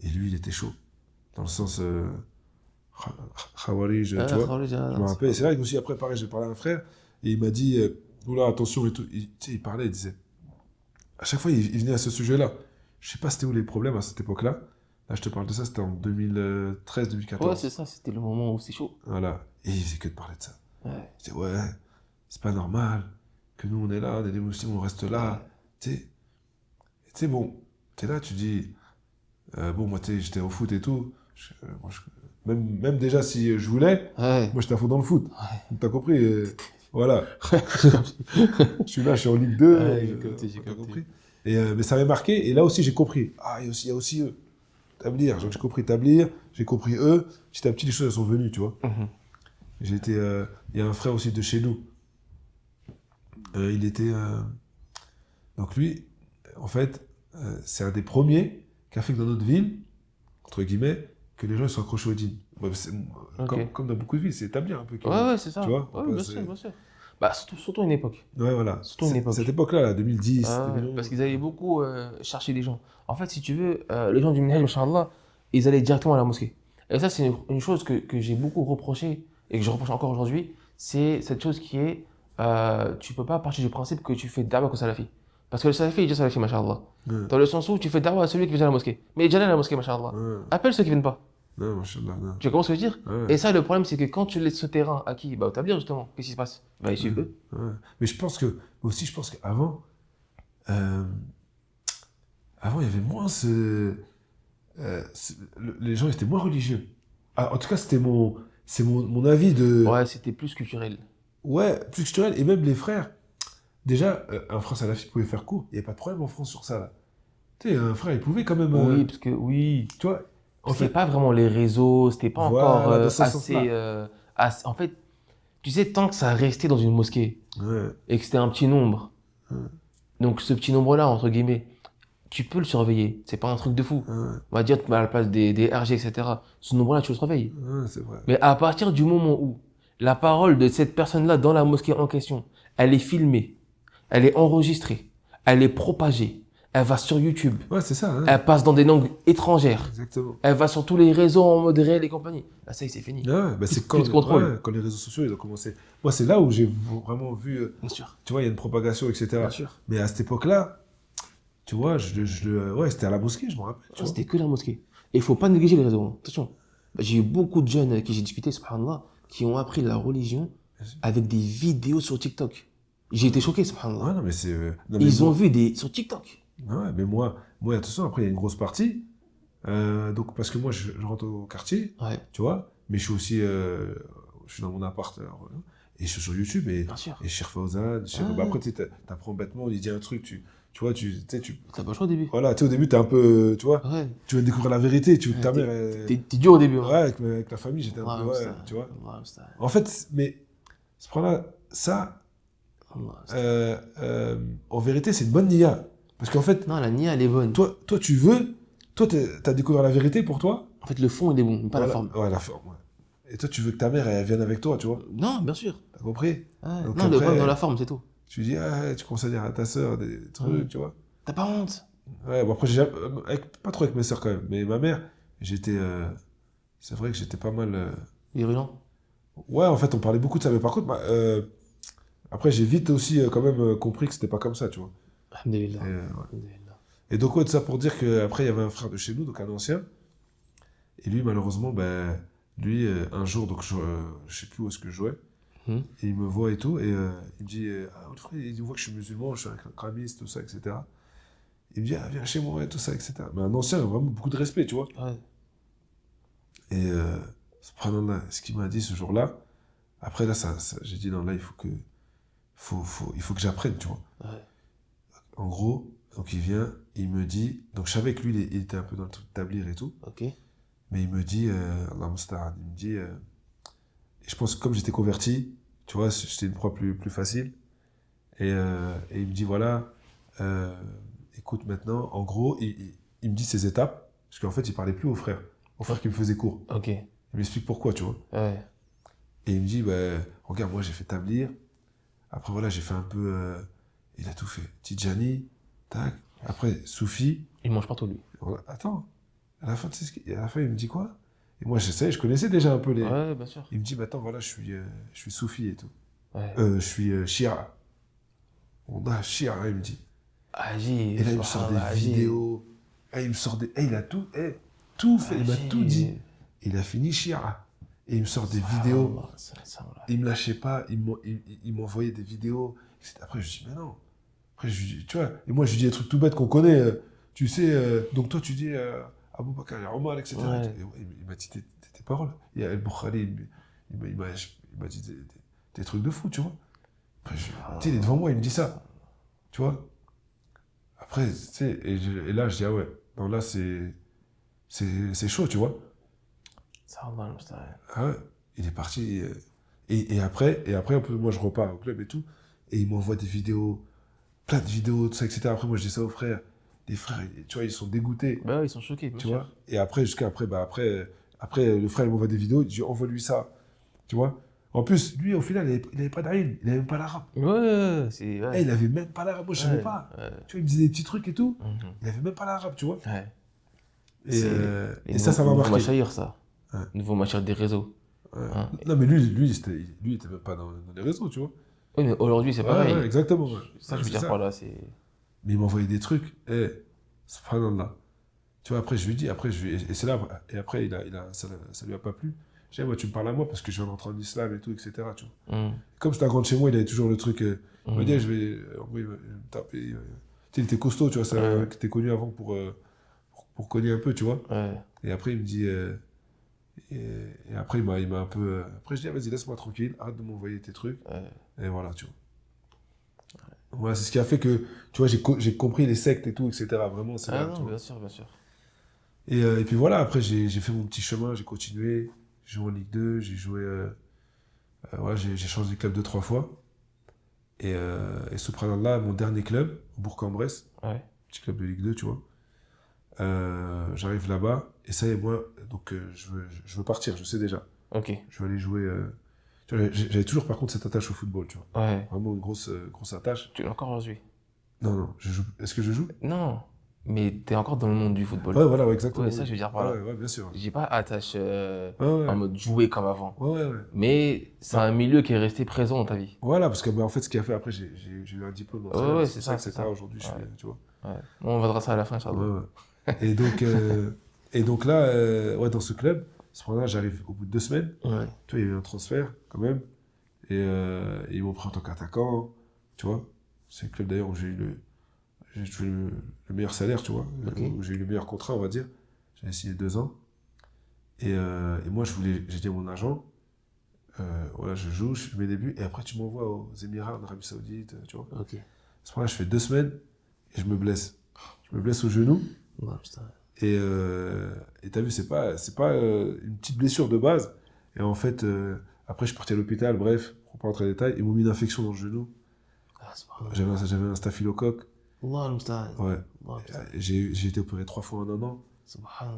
C: et lui, il était chaud. Dans le sens... Khawarij, tu vois. Je me rappelle. Et c'est vrai que aussi, après, pareil, j'ai parlé à un frère, et il m'a dit, oula, attention et tout. Il parlait, il disait... À chaque fois, il venait à ce sujet-là. Je sais pas c'était où les problèmes à cette époque-là. Là, je te parle de ça, c'était en 2013-2014.
B: Ouais, c'est ça, c'était le moment où c'est chaud.
C: Voilà. Et il faisait que de parler de ça.
B: Ouais.
C: Il disait, ouais, c'est pas normal que nous, on est là, on est des musulmans, on reste là. Tu sais, bon, t'es là, tu dis, bon, moi, j'étais au foot et tout. Même déjà, si je voulais, moi, j'étais à fond dans le foot. Ouais. T'as compris voilà. Je suis là, je suis en Ligue 2. J'ai compris. Mais ça m'avait marqué. Et là aussi, j'ai compris. Ah, il y a aussi eux. Tablir. J'ai compris Tablir. J'ai compris eux. Petit à petit, les choses elles sont venues, tu vois. J'ai été... Il y a un frère aussi de chez nous. Il était... Donc lui, en fait, c'est un des premiers qui a fait que dans notre ville, entre guillemets, que les gens ils sont accrochés au dîn. Comme dans beaucoup de villes, c'est Tablir un peu.
B: Ouais, c'est ça.
C: Tu vois
B: bien sûr. Bah, surtout une époque.
C: Ouais, voilà.
B: Surtout une époque.
C: Cette époque-là, là, 2010,
B: 2011. Parce qu'ils allaient beaucoup chercher des gens. En fait, si tu veux, les gens du Minhaj, machallah, ils allaient directement à la mosquée. Et ça, c'est une chose que j'ai beaucoup reproché et que je reproche encore aujourd'hui. C'est cette chose qui est, tu peux pas partir du principe que tu fais da'wah qu'au salafi. Parce que le salafi, il est déjà salafi, machallah. Dans le sens où tu fais da'wah à celui qui vient à la mosquée. Mais il est déjà allé à la mosquée, machallah. Appelle ceux qui viennent pas.
C: Non, machallah, non.
B: Tu comprends ce que je veux dire? Et ça, le problème, c'est que quand tu laisses ce terrain à qui? Bah, au Tablir, justement. Qu'est-ce qui se passe? Bah, ils suivent eux.
C: Mais je pense qu'avant, avant, il y avait moins les gens étaient moins religieux. En tout cas, c'est mon avis de...
B: Ouais, c'était plus culturel.
C: Ouais, plus culturel. Et même les frères. Déjà, un frère salafi pouvait faire court. Il n'y avait pas de problème en France sur ça, là. Tu sais, un frère, il pouvait quand même...
B: Oui, parce que... Oui.
C: Tu vois,
B: c'était pas vraiment les réseaux, c'était pas encore assez... en fait, tu sais, tant que ça restait dans une mosquée et que c'était un petit nombre, donc ce petit nombre-là, entre guillemets, tu peux le surveiller. C'est pas un truc de fou. On va dire, à la place des RG, etc. Ce nombre-là, tu le surveilles.
C: C'est vrai.
B: Mais à partir du moment où la parole de cette personne-là dans la mosquée en question, elle est filmée, elle est enregistrée, elle est propagée, elle va sur YouTube.
C: Ouais, c'est ça. Hein.
B: Elle passe dans des langues étrangères.
C: Exactement.
B: Elle va sur tous les réseaux en mode réel et compagnie. Là, ça y est, c'est fini.
C: Ouais, bah c'est quand les réseaux sociaux ils ont commencé. Moi, c'est là où j'ai vraiment vu.
B: Bien sûr.
C: Tu vois, il y a une propagation, etc.
B: Bien sûr.
C: Mais à cette époque-là, tu vois, ouais, c'était à la mosquée, je me rappelle.
B: C'était que la mosquée. Et il faut pas négliger les réseaux. Attention. J'ai eu beaucoup de jeunes avec qui j'ai discuté, subhanallah, qui ont appris la religion avec des vidéos sur TikTok. J'ai été choqué, subhanallah.
C: Ouais, non, mais c'est.
B: Ils ont vu sur TikTok.
C: Ouais, mais moi, attention, après, il y a une grosse partie. Donc, parce que moi, je rentre au quartier, tu vois, mais je suis aussi. Je suis dans mon appart, et je suis sur YouTube, et Cheikh Fawzan. Bah, après, tu apprends bêtement, il dit un truc, tu vois,
B: T'as pas le choix au début.
C: Voilà, tu sais, au début, t'es un peu. Tu vois, tu vas découvrir la vérité, ta mère.
B: T'es dur au début.
C: Ouais, avec la famille, j'étais un peu. Ouais, tu vois. En fait, mais. Ce problème-là, ça. En vérité, c'est une bonne nia. Parce qu'en fait...
B: Non, la nia, elle est bonne.
C: Toi, tu veux... Toi, t'as découvert la vérité pour toi.
B: En fait, le fond, il est bon, mais pas la forme.
C: Ouais, la forme, ouais. Et toi, tu veux que ta mère, elle vienne avec toi, tu vois.
B: Non, bien sûr.
C: T'as compris?
B: Donc, non, après, le problème dans la forme, c'est tout.
C: Tu dis, tu commences à dire à ta sœur des trucs, tu vois.
B: T'as pas honte?
C: Ouais, bon, après, pas trop avec mes sœurs, quand même. Mais ma mère, j'étais... c'est vrai que j'étais pas mal...
B: Virulent?
C: Ouais, en fait, on parlait beaucoup de ça. Mais par contre, après, j'ai vite aussi quand même compris que c'était pas comme ça, tu vois.
B: Alhamdulillah.
C: Et donc, ouais, tout ça pour dire qu'après, il y avait un frère de chez nous, donc un ancien. Et lui, malheureusement, lui, un jour, donc je sais plus où est-ce que je jouais. Et il me voit et tout. Et il me dit, frère, il voit que je suis musulman, je suis un kramiste, tout ça, etc. Il me dit, viens chez moi et tout ça, etc. Mais un ancien, vraiment beaucoup de respect, tu vois.
B: Ouais.
C: Et subhanallah, ce qu'il m'a dit ce jour-là, après, là, j'ai dit, non, là, il faut que j'apprenne, tu vois.
B: Ouais.
C: En gros, donc il vient, il me dit, donc je savais que lui, il était un peu dans le truc de tablir et tout.
B: Ok.
C: Mais il me dit, Allah Musta'an, il me dit, et je pense que comme j'étais converti, tu vois, c'était une proie plus facile. Et il me dit, voilà, écoute maintenant, en gros, il me dit ses étapes, parce qu'en fait, il parlait plus au frère qui me faisait cours.
B: Ok.
C: Il m'explique pourquoi, tu vois.
B: Ouais.
C: Et il me dit, bah, regarde, moi j'ai fait tablir. Après, voilà, j'ai fait un peu. Il a tout fait. Tidjani, tac. Après, Soufi.
B: Il mange partout, lui.
C: Attends. À la fin, tu sais à la fin, il me dit quoi? Et moi, je connaissais déjà un peu les.
B: Ouais, bien sûr.
C: Il me dit, bah, attends, voilà, je suis Soufi et tout.
B: Ouais.
C: Je suis Shia. On a Shia, il me dit.
B: Agi.
C: Et là, il me sort des vidéos. Et il me sort des. Et il a tout. Tout fait. Il m'a tout dit. Il a fini Shia. Et il me sort des vidéos. Il me lâchait pas. Il m'envoyait des vidéos. Après, je dis, mais non. Après, tu vois. Et moi, je lui dis des trucs tout bêtes qu'on connaît. Tu sais, donc toi, tu dis Abou Bakr et Omar, etc.
B: Ouais.
C: Et il m'a dit tes paroles. Il y a El Bukhari, il m'a dit des trucs de fou, tu vois. Après, tu sais, il est devant moi, il me dit ça. Tu vois. Après, tu sais, et là, je dis, ah ouais. Non, là, c'est chaud, tu vois. Ah ouais, il est parti. Et après, un peu, moi, je repars au club et tout. Et il m'envoie des vidéos, plein de vidéos, tout ça, etc. Après, moi, je dis ça aux frères. Les frères, tu vois, ils sont dégoûtés.
B: Bah ouais, ils sont choqués, bien
C: tu
B: sûr.
C: vois. Et après, après, le frère, il m'envoie des vidéos. Il dit, envoie-lui ça. Tu vois. En plus, lui, au final, il n'avait pas d'Aïn. Il n'avait même pas l'arabe.
B: Ouais, c'est... Ouais.
C: Il n'avait même pas l'arabe. Moi, je ne savais pas.
B: Ouais.
C: Tu vois, il me disait des petits trucs et tout. Il n'avait même pas l'arabe, tu vois.
B: Ouais.
C: Et ça m'a marqué.
B: Nouveau machayir, ça.
C: Ouais.
B: Nouveau machayir des réseaux.
C: Ouais. Hein. Non, mais lui, il était même pas dans les réseaux, tu vois.
B: Oui, mais aujourd'hui, c'est pareil.
C: Ouais, exactement. Ouais.
B: Ça, je veux dire par là, c'est...
C: Mais il m'envoyait des trucs. Subhanallah. Tu vois, après, je lui dis, et c'est là, et après, ça lui a pas plu. Je dis, moi, tu me parles à moi parce que je viens d'entrer en islam et tout, etc. Tu vois. Comme c'était un grand de chez moi, il avait toujours le truc. Il m'a dit, je vais. En gros, il me taper. Tu sais, il était costaud, tu vois, ça, qui était connu avant pour cogner un peu, tu vois.
B: Ouais.
C: Et après, il me dit. Et après, il m'a un peu. Après, je dis, vas-y, laisse-moi tranquille, arrête de m'envoyer tes trucs. Et voilà, tu vois. Voilà, c'est ce qui a fait que, tu vois, j'ai compris les sectes et tout, etc. Vraiment, c'est là,
B: non, bien sûr, bien sûr.
C: Et puis voilà, après, j'ai fait mon petit chemin, j'ai continué. J'ai joué en Ligue 2, j'ai joué. Ouais, j'ai changé de club 2-3 fois. Et subhanallah, mon dernier club, Bourg-en-Bresse, petit club de Ligue 2, tu vois. J'arrive là-bas, et ça y est, moi, donc je veux partir, je sais déjà.
B: Ok.
C: Je veux aller jouer. J'avais toujours, par contre, cette attache au football, tu vois.
B: Ouais.
C: Vraiment une grosse attache.
B: Tu l'as encore aujourd'hui?
C: Non, je joue. Est-ce que je joue?
B: Non, mais t'es encore dans le monde du football.
C: Ouais, voilà, exactement.
B: Ouais, ça, je veux dire par là.
C: Ouais, bien sûr.
B: J'ai pas attache en mode jouer comme avant.
C: Ouais.
B: Mais c'est un milieu qui est resté présent dans ta vie.
C: Voilà, parce que en fait, ce qui a fait après, j'ai eu un diplôme dans
B: ouais, c'est ça,
C: etc. Aujourd'hui, je suis, tu vois.
B: Ouais. On verra ça à la fin, Inch'Allah.
C: Ouais. Et donc là, dans ce club, ce moment-là, j'arrive au bout de 2 semaines.
B: Ouais.
C: Tu vois, il y a eu un transfert quand même. Et ils m'ont pris en tant qu'attaquant. Tu vois, c'est le club d'ailleurs où j'ai eu le meilleur salaire, tu vois.
B: Okay.
C: Où j'ai eu le meilleur contrat, on va dire. J'avais signé 2 ans. Et moi, j'ai dit à mon agent, voilà, je joue, je fais mes débuts. Et après, tu m'envoies aux Émirats, en Arabie Saoudite, tu vois.
B: Ok.
C: À ce moment-là, je fais 2 semaines et je me blesse. Je me blesse au genou.
B: Ouais, putain.
C: Et t'as vu, c'est pas une petite blessure de base. Et en fait, après, je suis parti à l'hôpital, bref, pour pas rentrer dans les détails. Ils m'ont mis une infection dans le genou. J'avais un staphylocoque. Ouais. J'ai été opéré 3 fois en 1 an.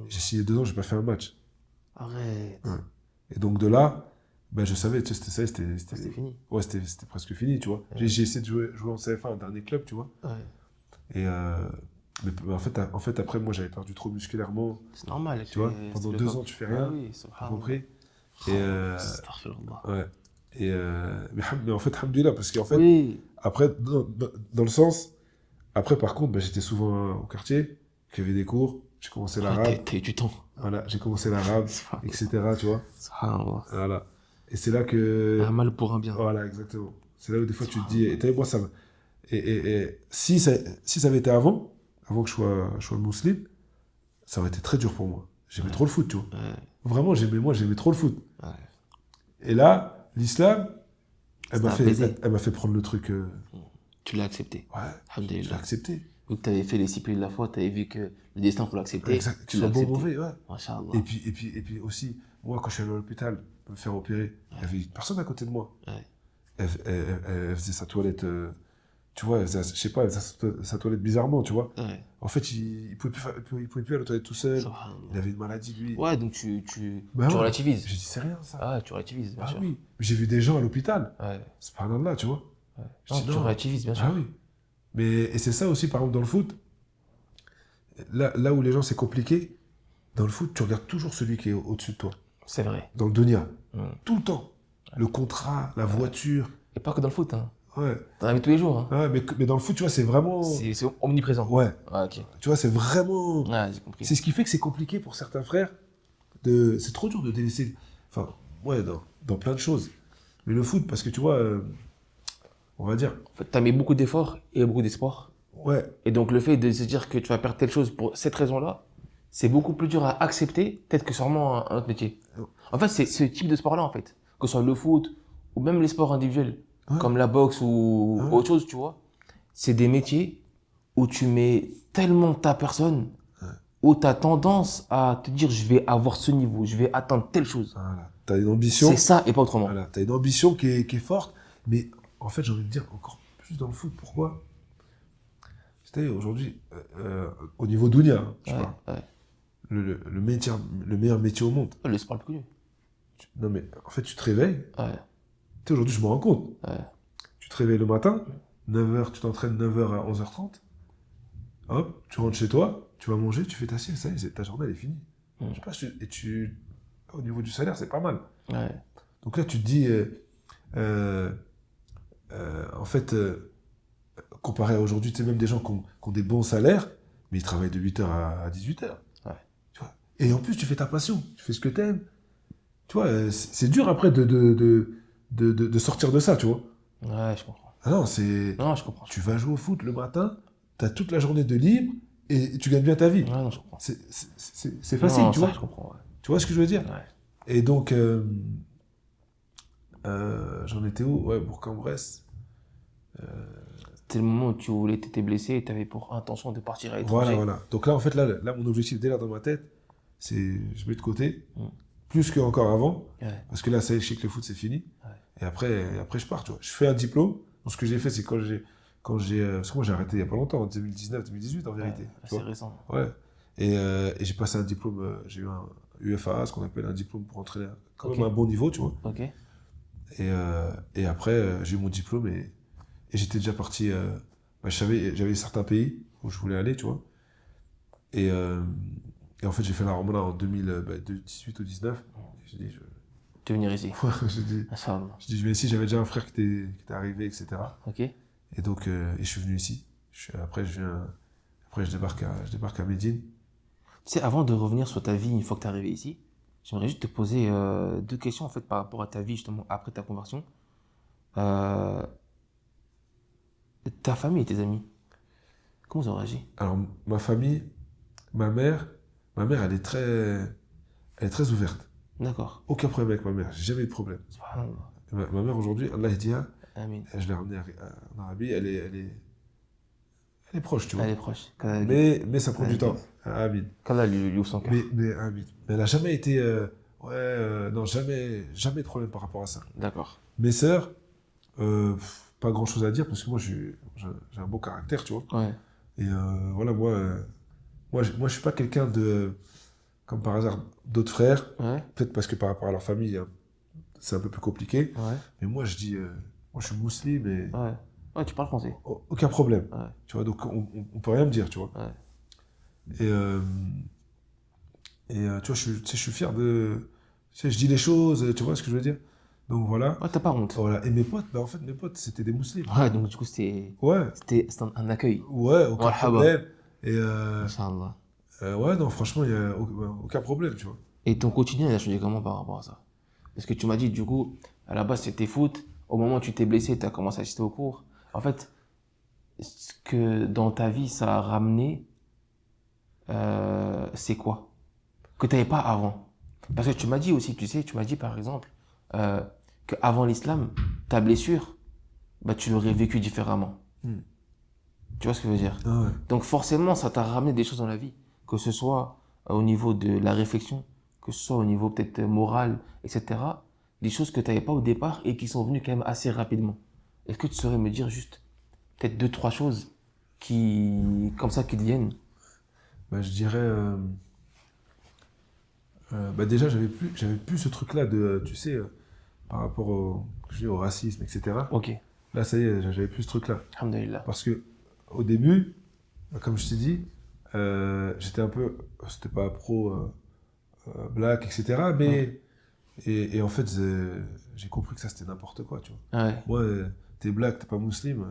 C: J'ai signé 2 ans, j'ai pas fait un match.
B: Arrête.
C: Ouais. Et donc de là, ben, je savais, tu sais, c'était
B: fini.
C: Ouais, c'était presque fini, tu vois. Ouais. J'ai essayé de jouer en CFA, un dernier club, tu vois. Ouais. Et mais en fait, après, moi, j'avais perdu trop musculairement.
B: C'est normal.
C: Tu vois, pendant 2 ans, tu fais rien.
B: Oui,
C: t'as compris. Et
B: ouais.
C: Mais en fait, alhamdoulilah, parce qu'en fait, après, dans le sens, après, par contre, j'étais souvent au quartier, qu'il y avait des cours, j'ai commencé l'arabe.
B: T'as eu du temps.
C: Voilà, j'ai commencé l'arabe, etc., tu vois. Voilà. Et c'est là que...
B: Un mal pour un bien.
C: Voilà, exactement. C'est là où des fois tu te dis... Et moi, ça... Et si ça avait été avant que je sois musulman, ça aurait été très dur pour moi. J'aimais trop le foot, tu vois. Vraiment, j'aimais trop le foot. Et là, l'islam, elle m'a fait prendre le truc...
B: Tu l'as accepté.
C: Ouais, je l'ai accepté.
B: Donc, tu avais fait les 6 piliers de la foi, tu avais vu que le destin, il faut l'accepter.
C: Exact, tu sois bon ou mauvais, ouais.
B: Masha'Allah.
C: Et puis aussi, moi, quand je suis allé à l'hôpital me faire opérer, il y avait une personne à côté de moi.
B: Ouais.
C: Elle faisait sa toilette, tu vois, elle faisait, je sais pas, elle faisait sa toilette bizarrement, tu vois.
B: Ouais.
C: En fait, il pouvait plus aller aux toilettes tout seul. Il avait une maladie, lui.
B: Ouais, donc tu
C: Bah ouais.
B: relativises.
C: J'ai dit, c'est rien, ça.
B: Ah, tu relativises, bien sûr.
C: Oui. J'ai vu des gens à l'hôpital.
B: Ouais.
C: C'est pas là, tu vois.
B: Ouais. Non, tu relativises, bien sûr.
C: Ah oui. Et c'est ça aussi, par exemple, dans le foot. Là où les gens, c'est compliqué, dans le foot, tu regardes toujours celui qui est au-dessus de toi.
B: C'est vrai.
C: Dans le dunya. Tout le temps. Le contrat, la voiture.
B: Et pas que dans le foot, hein.
C: Ouais.
B: Dans la vie de tous les jours, hein.
C: Ouais, mais dans le foot, tu vois, c'est vraiment...
B: C'est omniprésent.
C: Ouais.
B: Ah, ok.
C: Tu vois, c'est vraiment...
B: Ouais, j'ai compris.
C: C'est ce qui fait que c'est compliqué pour certains frères. C'est trop dur de délaisser... Enfin, ouais, dans plein de choses. Mais le foot, parce que tu vois, on va dire...
B: En fait, t'as mis beaucoup d'efforts et beaucoup d'espoir.
C: Ouais.
B: Et donc, le fait de se dire que tu vas perdre telle chose pour cette raison-là, c'est beaucoup plus dur à accepter, peut-être que sûrement un autre métier. En fait, c'est ce type de sport-là, en fait. Que ce soit le foot ou même les sports individuels, comme la boxe ou autre chose, tu vois. C'est des métiers où tu mets tellement ta personne, où tu as tendance à te dire, je vais avoir ce niveau, je vais atteindre telle chose.
C: Voilà. Tu as une ambition.
B: C'est ça et pas autrement.
C: Voilà. Tu as une ambition qui est forte. Mais en fait, j'ai envie de dire encore plus dans le foot. Pourquoi? C'est-à-dire aujourd'hui, au niveau Dounia, je parle.
B: Ouais.
C: Le meilleur métier au monde.
B: Le sport le plus connu.
C: Non, mais en fait, tu te réveilles.
B: Ouais.
C: Tu sais, aujourd'hui, je me rends compte.
B: Ouais.
C: Tu te réveilles le matin, 9h, tu t'entraînes 9h à 11h30. Hop, tu rentres chez toi, tu vas manger, tu fais ta sieste, ça y est, ta journée, elle est finie. Je sais pas, au niveau du salaire, c'est pas mal.
B: Ouais.
C: Donc là, tu te dis, en fait, comparé à aujourd'hui, tu sais, même des gens qui ont des bons salaires, mais ils travaillent de 8h à 18h.
B: Ouais.
C: Tu vois. Et en plus, tu fais ta passion, tu fais ce que tu aimes. Tu vois, c'est dur après de sortir de ça, tu vois.
B: Ouais, je comprends.
C: Ah non,
B: Non, je comprends.
C: tu vas jouer au foot le matin, tu as toute la journée de libre et tu gagnes bien ta vie.
B: Ouais, non, je comprends.
C: C'est facile,
B: non,
C: tu
B: ça,
C: vois.
B: je comprends, ouais.
C: Tu vois ce que je veux dire?
B: Ouais.
C: Et donc, j'en étais où? Ouais, Bourg-en-Bresse.
B: C'était le moment où tu voulais, t'étais blessé et tu avais pour intention de partir à l'étranger.
C: Voilà. Donc là, en fait, là, mon objectif, dès là, dans ma tête, c'est je mets de côté, plus qu'encore avant, parce que là, ça y est, je sais que le foot, c'est fini. Ouais. Et après, je pars, tu vois. Je fais un diplôme. Donc, ce que j'ai fait, c'est parce que moi, j'ai arrêté il n'y a pas longtemps, en 2019-2018, en vérité.
B: C'est récent.
C: Ouais. Et j'ai passé un diplôme, j'ai eu un UFA, ce qu'on appelle un diplôme pour entraîner quand même à un bon niveau, tu vois.
B: Ok.
C: Et après, j'ai eu mon diplôme et j'étais déjà parti. J'avais certains pays où je voulais aller, tu vois. Et en fait, j'ai fait la Ramona en 2018 ou 2019. J'ai dit,
B: Tu veux venir ici?
C: j'ai dit, je vais ici. J'avais déjà un frère qui était arrivé, etc.
B: Ok.
C: Et donc, je suis venu ici. Après, je débarque à Médine.
B: Tu sais, avant de revenir sur ta vie une fois que tu es arrivé ici, j'aimerais juste te poser 2 questions en fait par rapport à ta vie justement après ta conversion. Ta famille et tes amis, comment ils ont réagi?
C: Alors, ma famille, ma mère, elle est très ouverte.
B: D'accord.
C: Aucun problème avec ma mère, j'ai jamais eu de problème. Ma mère aujourd'hui, Allah Yahdiha, je l'ai ramenée en Arabie, elle est proche, tu vois.
B: Elle est proche.
C: Mais ça prend du temps. Amin.
B: Qu'Allah lui ouvre son cœur.
C: Mais Amin. Mais elle n'a jamais été. Non, jamais de problème par rapport à ça.
B: D'accord.
C: Mes sœurs, pas grand chose à dire parce que moi j'ai un beau caractère, tu vois.
B: Ouais.
C: Et voilà, moi je suis pas quelqu'un de. Comme par hasard, d'autres frères.
B: Ouais.
C: Peut-être parce que par rapport à leur famille, c'est un peu plus compliqué.
B: Ouais.
C: Mais moi je dis. Moi je suis musulman et.
B: Ouais. Ouais, tu parles français.
C: Aucun problème.
B: Ouais.
C: Tu vois, donc on peut rien me dire, tu vois.
B: Ouais.
C: Et tu vois, je suis fier de. Tu sais, je dis les choses, tu vois ce que je veux dire? Donc voilà.
B: Ouais, t'as pas honte.
C: Voilà. Et mes potes, en fait, mes potes, c'était des musulmans.
B: Ouais, donc du coup, c'était un accueil.
C: Ouais, aucun problème. Et
B: Inch'Allah.
C: ouais, non, franchement, il n'y a aucun problème, tu vois.
B: Et ton quotidien, il a changé comment par rapport à ça? Parce que tu m'as dit, du coup, à la base, c'était foot. Au moment où tu t'es blessé, tu as commencé à assister aux cours. En fait, ce que dans ta vie, ça a ramené, c'est quoi? Que tu n'avais pas avant. Parce que tu m'as dit aussi, tu sais, tu m'as dit par exemple, qu'avant l'islam, ta blessure, bah, tu l'aurais vécue différemment. Tu vois ce que je veux dire?
C: Ah ouais.
B: Donc forcément, ça t'a ramené des choses dans la vie, que ce soit au niveau de la réflexion, que ce soit au niveau peut-être moral, etc. Des choses que tu n'avais pas au départ et qui sont venues quand même assez rapidement. Est-ce que tu saurais me dire juste peut-être 2, 3 choses comme ça, qui te viennent?
C: Bah, je dirais, bah déjà, j'avais plus ce truc-là de, tu sais, par rapport au racisme, etc.
B: Ok,
C: Là, ça y est, j'avais plus ce truc-là.
B: alhamdoulilah.
C: Parce que au début, comme je t'ai dit, j'étais un peu, c'était pas pro black, etc. Mais et en fait, j'ai compris que ça c'était n'importe quoi, tu vois.
B: Ouais,
C: Moi, t'es black, t'es pas musulman.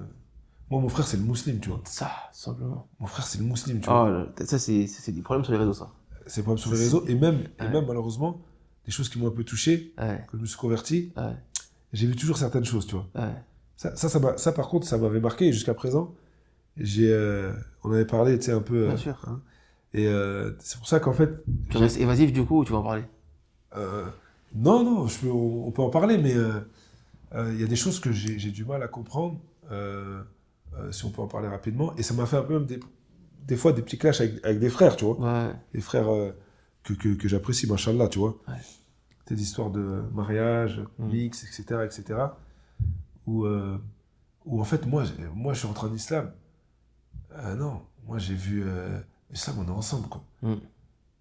C: Moi, mon frère c'est le musulman, tu vois.
B: ça, simplement.
C: Mon frère c'est le musulman, tu vois.
B: Oh, ça, c'est des problèmes sur les réseaux, ça.
C: C'est pas sur les réseaux et même
B: Ouais.
C: malheureusement des choses qui m'ont un peu touché
B: Ouais,
C: quand je me suis converti.
B: ouais,
C: J'ai vu toujours certaines choses, tu vois.
B: ouais.
C: Ça par contre, ça m'avait marqué et jusqu'à présent. On avait parlé, tu sais, un peu.
B: Bien sûr.
C: Hein, et c'est pour ça qu'en fait.
B: Tu restes évasif du coup ou tu vas en parler?
C: Non, on peut en parler, mais il y a des choses que j'ai du mal à comprendre, si on peut en parler rapidement. Et ça m'a fait un peu même des fois des petits clashs avec des frères, tu vois.
B: Ouais,
C: Des frères que j'apprécie, machallah, tu vois.
B: ouais.
C: Des histoires de mariage, mix, etc., etc. Où, où en fait, moi, je suis rentré en islam. Non, moi j'ai vu l'islam, on est ensemble, quoi.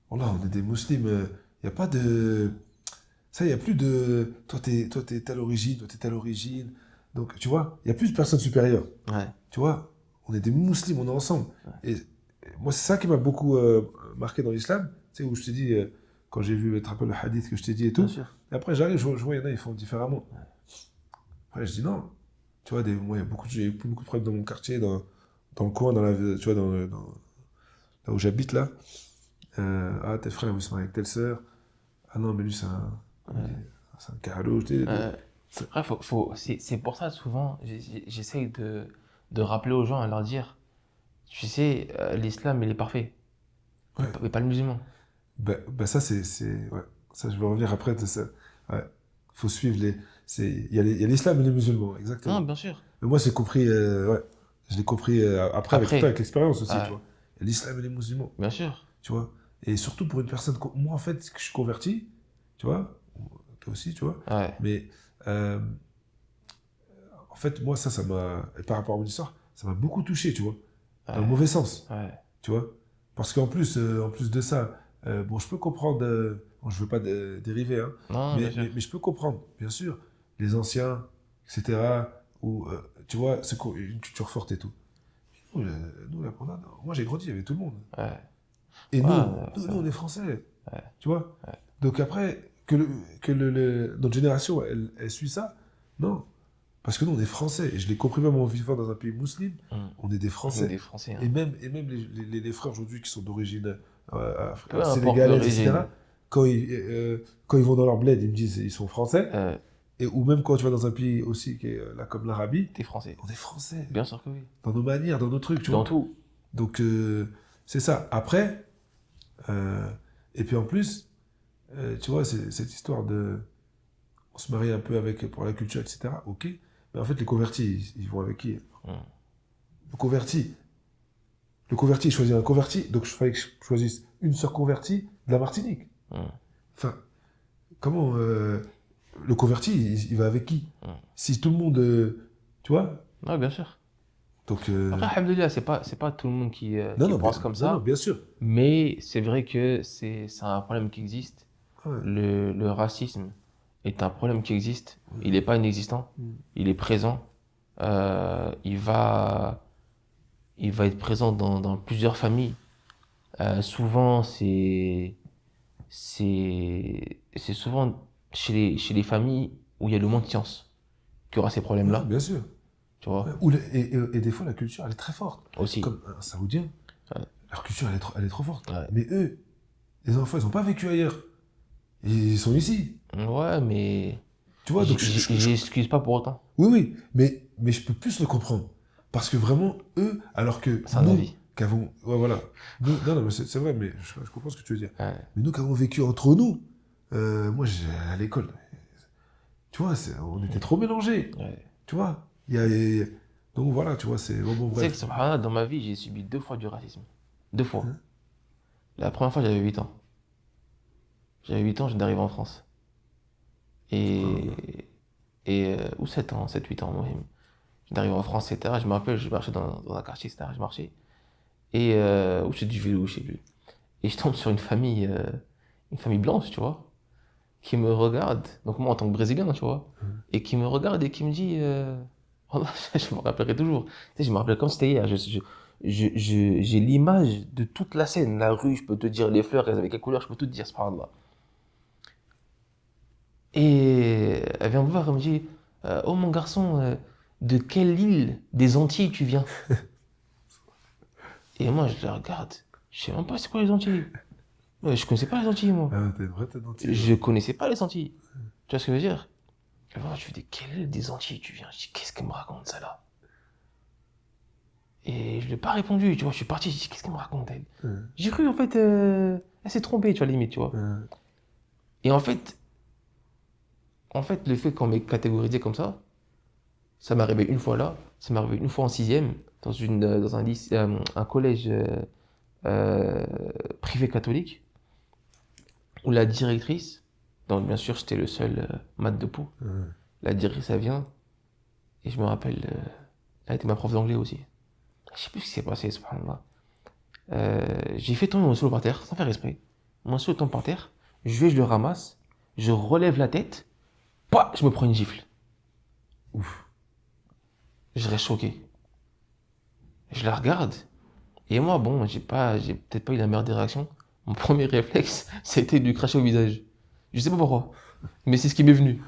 C: Voilà, on est des musulmans. Il n'y a pas de. Ça, il n'y a plus de. Toi, t'es telle origine, toi, t'es telle origine. Donc, tu vois, il n'y a plus de personne supérieure.
B: Ouais.
C: Tu vois, on est des musulmans, on est ensemble. Et moi, c'est ça qui m'a beaucoup marqué dans l'islam. Tu sais, où je t'ai dit, quand j'ai vu, tu te rappelles le hadith que je t'ai dit et tout.
B: Bien sûr.
C: Et après, j'arrive, je vois, il y en a, ils font différemment. Après, je dis non. Tu vois, moi, j'ai eu beaucoup de problèmes dans mon quartier, dans le coin, tu vois, là où j'habite, là. Ah, tel frère, il veut se marier avec telle sœur. Ah non, mais lui, c'est un caralo.
B: Après, c'est pour ça, souvent, j'essaye de rappeler aux gens, à leur dire, tu sais, l'islam, il est parfait,
C: Ouais.
B: mais pas le musulman.
C: Bah ça, ouais. Ça, je vais revenir après de ça. Ouais. Faut suivre il y a l'islam et les musulmans, exactement.
B: Non, bien sûr.
C: Mais moi, j'ai compris, ouais. Je l'ai compris après, avec l'expérience aussi, tu vois. Il y a l'islam et les musulmans.
B: Bien sûr.
C: Tu vois. Et surtout pour une personne, moi, en fait, je suis converti, tu vois. Toi aussi, tu vois.
B: Ouais.
C: Mais, en fait, moi, ça m'a, par rapport à mon histoire, ça m'a beaucoup touché, tu vois. Dans le mauvais sens.
B: Ouais.
C: Tu vois. Parce qu'en plus, en plus de ça, bon, je peux comprendre, bon, je veux pas dériver, hein,
B: Non, bien sûr.
C: mais je peux comprendre, bien sûr, les anciens, etc., ou, tu vois, c'est une culture forte et tout. Nous, là, moi, j'ai grandi avec tout le monde.
B: Ouais.
C: Et
B: Ouais,
C: nous, on est français.
B: Ouais.
C: Tu vois. Donc après, notre génération, elle suit ça, non. Parce que nous, on est français. Et je l'ai compris même en vivant dans un pays musulman, on est des Français.
B: On est des Français. Hein.
C: Et même les frères aujourd'hui qui sont d'origine
B: Peu
C: sénégalaise, etc., quand ils vont dans leur bled, ils me disent ils sont français. Ou même quand tu vas dans un pays aussi qui est là comme l'Arabie,
B: t'es français.
C: on est français.
B: Bien sûr que oui.
C: Dans nos manières, dans nos trucs, tu
B: vois.
C: Dans
B: tout.
C: Donc, c'est ça. Après, et puis en plus, tu vois, cette histoire de. On se marie un peu pour la culture, etc. Ok. Mais en fait, les convertis, ils vont avec qui Le converti, il choisit un converti. Donc, il fallait que je choisisse une sœur convertie de la Martinique. Enfin, comment le converti, il va avec qui Si tout le monde. Tu vois
B: Ouais, bien sûr.
C: Donc,
B: après, alhamdoulilah, c'est pas tout le monde qui pense comme ça.
C: Non, bien sûr.
B: Mais c'est vrai que c'est un problème qui existe.
C: Ouais.
B: Le racisme est un problème qui existe. Il n'est pas inexistant. Il est présent. Il va être présent dans plusieurs familles. Souvent, c'est souvent chez les familles où il y a le moins de science qu'il y aura ces problèmes-là.
C: Ouais, bien sûr.
B: Tu vois.
C: Et des fois, la culture, elle est très forte.
B: Aussi.
C: Comme un Saoudien, leur culture, elle est trop forte.
B: Ouais.
C: Mais eux, les enfants, ils n'ont pas vécu ailleurs. Ils sont ici.
B: Ouais, mais...
C: Tu vois, donc
B: j'excuse pas pour autant.
C: Oui, mais je peux plus le comprendre. Parce que vraiment, eux, alors que
B: c'est un avis.
C: Ouais, voilà. Nous, non, mais c'est vrai, mais je comprends ce que tu veux dire.
B: Ouais.
C: Mais nous, qui avons vécu entre nous, moi, à l'école, tu vois, on était trop mélangés.
B: Ouais.
C: Tu vois, il y a Donc voilà, tu vois, c'est... Bon,
B: Tu sais
C: bref.
B: que, subhanallah, dans ma vie, j'ai subi 2 fois du racisme. 2 fois. La première fois, j'avais 8 ans. J'avais 8 ans, je viens d'arriver en France. Ou 7 ans, 7-8 ans, moi. Je viens d'arriver en France, etc. Je me rappelle, je marchais dans un quartier, etc. Je marchais. Ou je suis du vélo, je sais plus. Et je tombe sur une famille blanche, tu vois, qui me regarde. Donc moi, en tant que Brésilien, tu vois. Et qui me regarde et qui me dit... Wallah, je me rappellerai toujours. Tu sais, je me rappelle comme c'était hier. J'ai l'image de toute la scène. La rue, je peux te dire les fleurs, elles avaient quelle couleur, je peux tout te dire, subhanallah. Et elle vient me voir, elle me dit oh mon garçon, de quelle île des Antilles tu viens? Et moi, je la regarde. Je sais même pas c'est quoi les Antilles. Ouais, je connaissais pas les Antilles, moi.
C: Ah, t'es une vraie tête d'Antille.
B: Je connaissais pas les Antilles. Tu vois ce que je veux dire? Et moi, je lui dis de quelle île des Antilles tu viens? Je dis qu'est-ce qu'elle me raconte ça là? Et je lui ai pas répondu, tu vois, je suis parti, je dis qu'est-ce qu'elle me raconte elle? J'ai cru en fait, elle s'est trompée, tu vois, limite, tu vois. Et en fait, le fait qu'on m'ait catégorisé comme ça m'est arrivé une fois là, ça m'est arrivé une fois en 6e, dans un lycée, un collège privé catholique, où la directrice, donc bien sûr j'étais le seul maths de peau, la directrice elle vient, et je me rappelle, elle était ma prof d'anglais aussi. Je sais plus ce qui s'est passé, subhanallah. J'ai fait tomber mon stylo par terre, sans faire exprès. Mon stylo tombe par terre, je le ramasse, je relève la tête, je me prends une gifle. Ouf. Je reste choqué. Je la regarde. Et moi, bon, j'ai peut-être pas eu la meilleure des réactions. Mon premier réflexe, c'était de lui cracher au visage. Je sais pas pourquoi, mais c'est ce qui m'est venu.